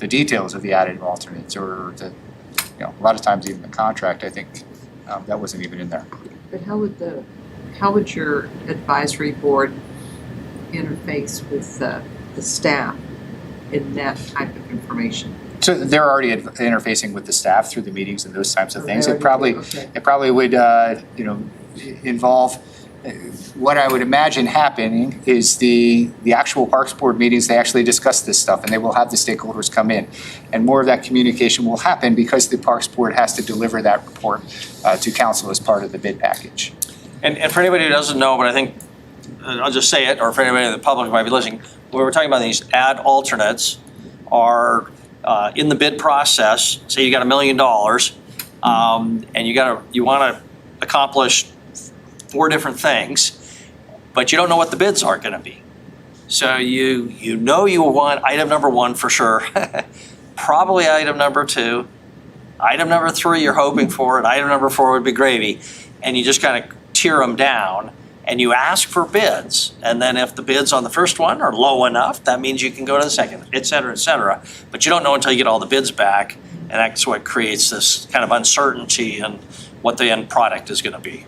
details of the additive alternates, or a lot of times even the contract. I think that wasn't even in there. But how would your advisory board interface with the staff in that type of information? So they're already interfacing with the staff through the meetings and those types of things. It probably would involve. What I would imagine happening is the actual Parks Board meetings, they actually discuss this stuff, and they will have the stakeholders come in. And more of that communication will happen because the Parks Board has to deliver that report to council as part of the bid package. And for anybody who doesn't know, but I think, I'll just say it, or for anybody in the public who might be listening, when we're talking about these ad alternates are in the bid process. Say you got $1 million, and you want to accomplish 4 different things, but you don't know what the bids are going to be. So you want item number 1 for sure, probably item number 2. Item number 3 you're hoping for, and item number 4 would be gravy. And you just kind of tier them down and you ask for bids. And then if the bids on the first one are low enough, that means you can go to the second, et cetera, et cetera. But you don't know until you get all the bids back. And that's what creates this kind of uncertainty in what the end product is going to be.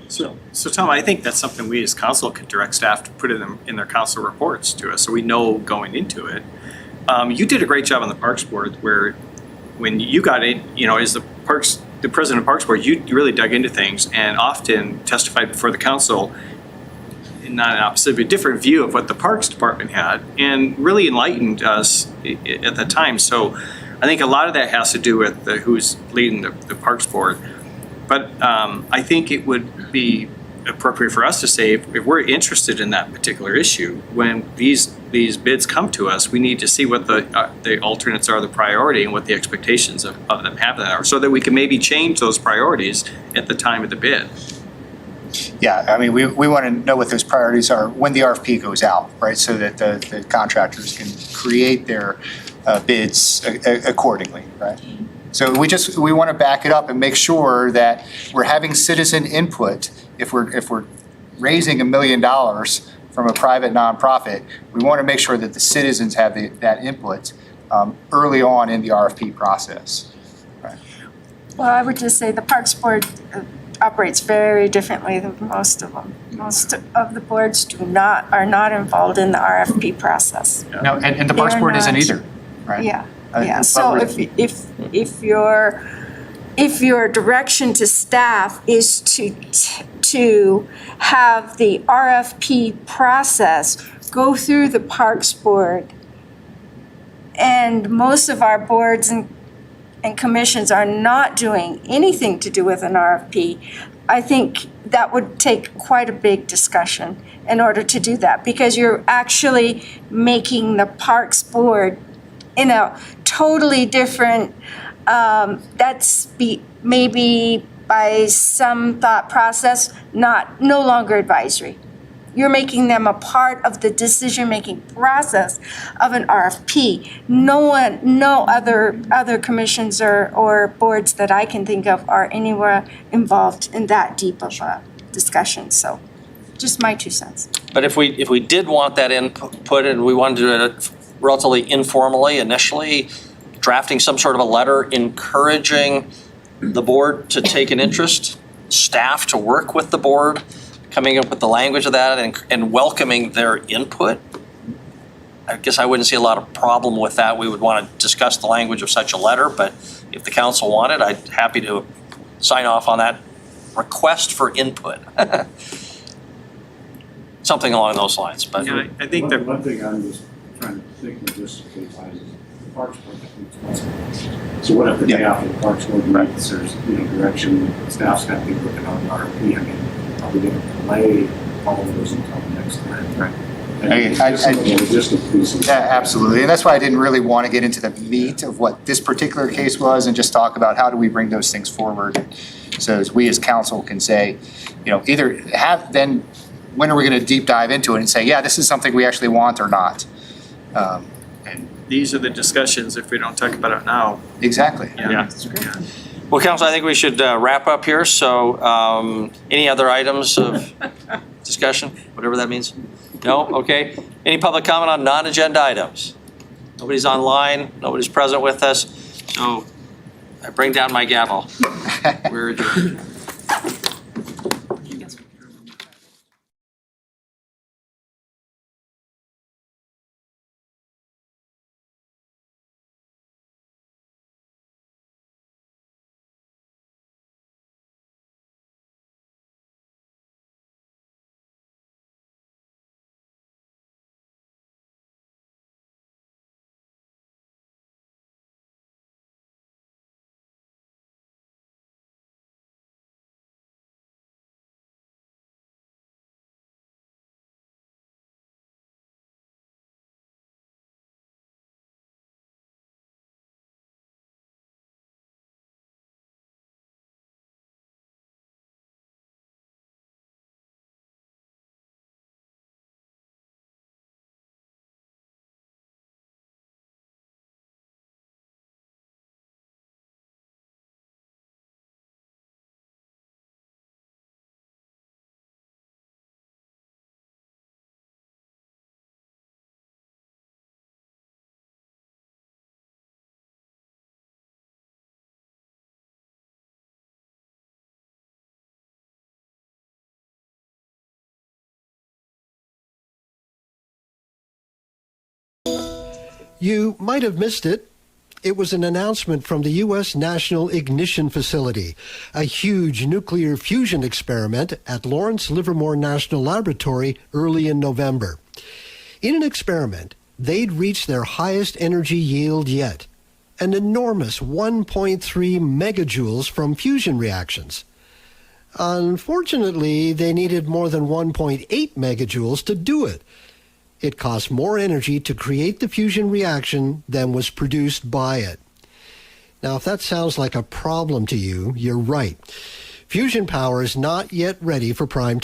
So Tom, I think that's something we as council could direct staff to put in their council reports to us, so we know going into it. You did a great job on the Parks Board, where when you got in, as the president of Parks Board, you really dug into things and often testified before the council, not an opposite, but a different view of what the Parks Department had, and really enlightened us at that time. So I think a lot of that has to do with who's leading the Parks Board. But I think it would be appropriate for us to say, if we're interested in that particular issue, when these bids come to us, we need to see what the alternates are, the priority, and what the expectations of them have that are, so that we can maybe change those priorities at the time of the bid. Yeah, I mean, we want to know what those priorities are when the RFP goes out, right? So that the contractors can create their bids accordingly, right? So we want to back it up and make sure that we're having citizen input. If we're raising $1 million from a private nonprofit, we want to make sure that the citizens have that input early on in the RFP process. Right. Well, I would just say the Parks Board operates very differently than most of them. Most of the boards are not involved in the RFP process. No, and the Parks Board isn't either, right? Yeah, yeah. So if your direction to staff is to have the RFP process go through the Parks Board, and most of our boards and commissions are not doing anything to do with an RFP, I think that would take quite a big discussion in order to do that, because you're actually making the Parks Board in a totally different, maybe by some thought process, no longer advisory. You're making them a part of the decision-making process of an RFP. No other commissions or boards that I can think of are anywhere involved in that deep of a discussion. So, just my 2 cents. But if we did want that input and we wanted to do it relatively informally initially, drafting some sort of a letter encouraging the board to take an interest, staff to work with the board, coming up with the language of that and welcoming their input, I guess I wouldn't see a lot of problem with that. We would want to discuss the language of such a letter, but if the council wanted, I'd be happy to sign off on that request for input. Something along those lines, but. Yeah, I think that one thing I'm just trying to think logistically wise is the Parks Board that meets once a month. So what if the day after the Parks Board meets, there's direction, staff's got to be working on an RFP. I mean, are we going to delay all of those until next time? Right. Yeah, absolutely. And that's why I didn't really want to get into the meat of what this particular case was and just talk about how do we bring those things forward. So as we as council can say, either then when are we going to deep dive into it and say, yeah, this is something we actually want or not. and these are the discussions if we don't talk about it now. Exactly. Yeah. Well, council, I think we should wrap up here. So any other items of discussion, whatever that means? No? Okay. Any public comment on non-agenda items? Nobody's online. Nobody's present with us. So I bring down my gavel. We're adjourned. You might have missed it. It was an announcement from the U.S. National Ignition Facility, a huge nuclear fusion experiment at Lawrence Livermore National Laboratory early in November. In an experiment, they'd reached their highest energy yield yet, an enormous 1.3 megajoules from fusion reactions. Unfortunately, they needed more than 1.8 megajoules to do it. It cost more energy to create the fusion reaction than was produced by it. Now, if that sounds like a problem to you, you're right. Fusion power is not yet ready for prime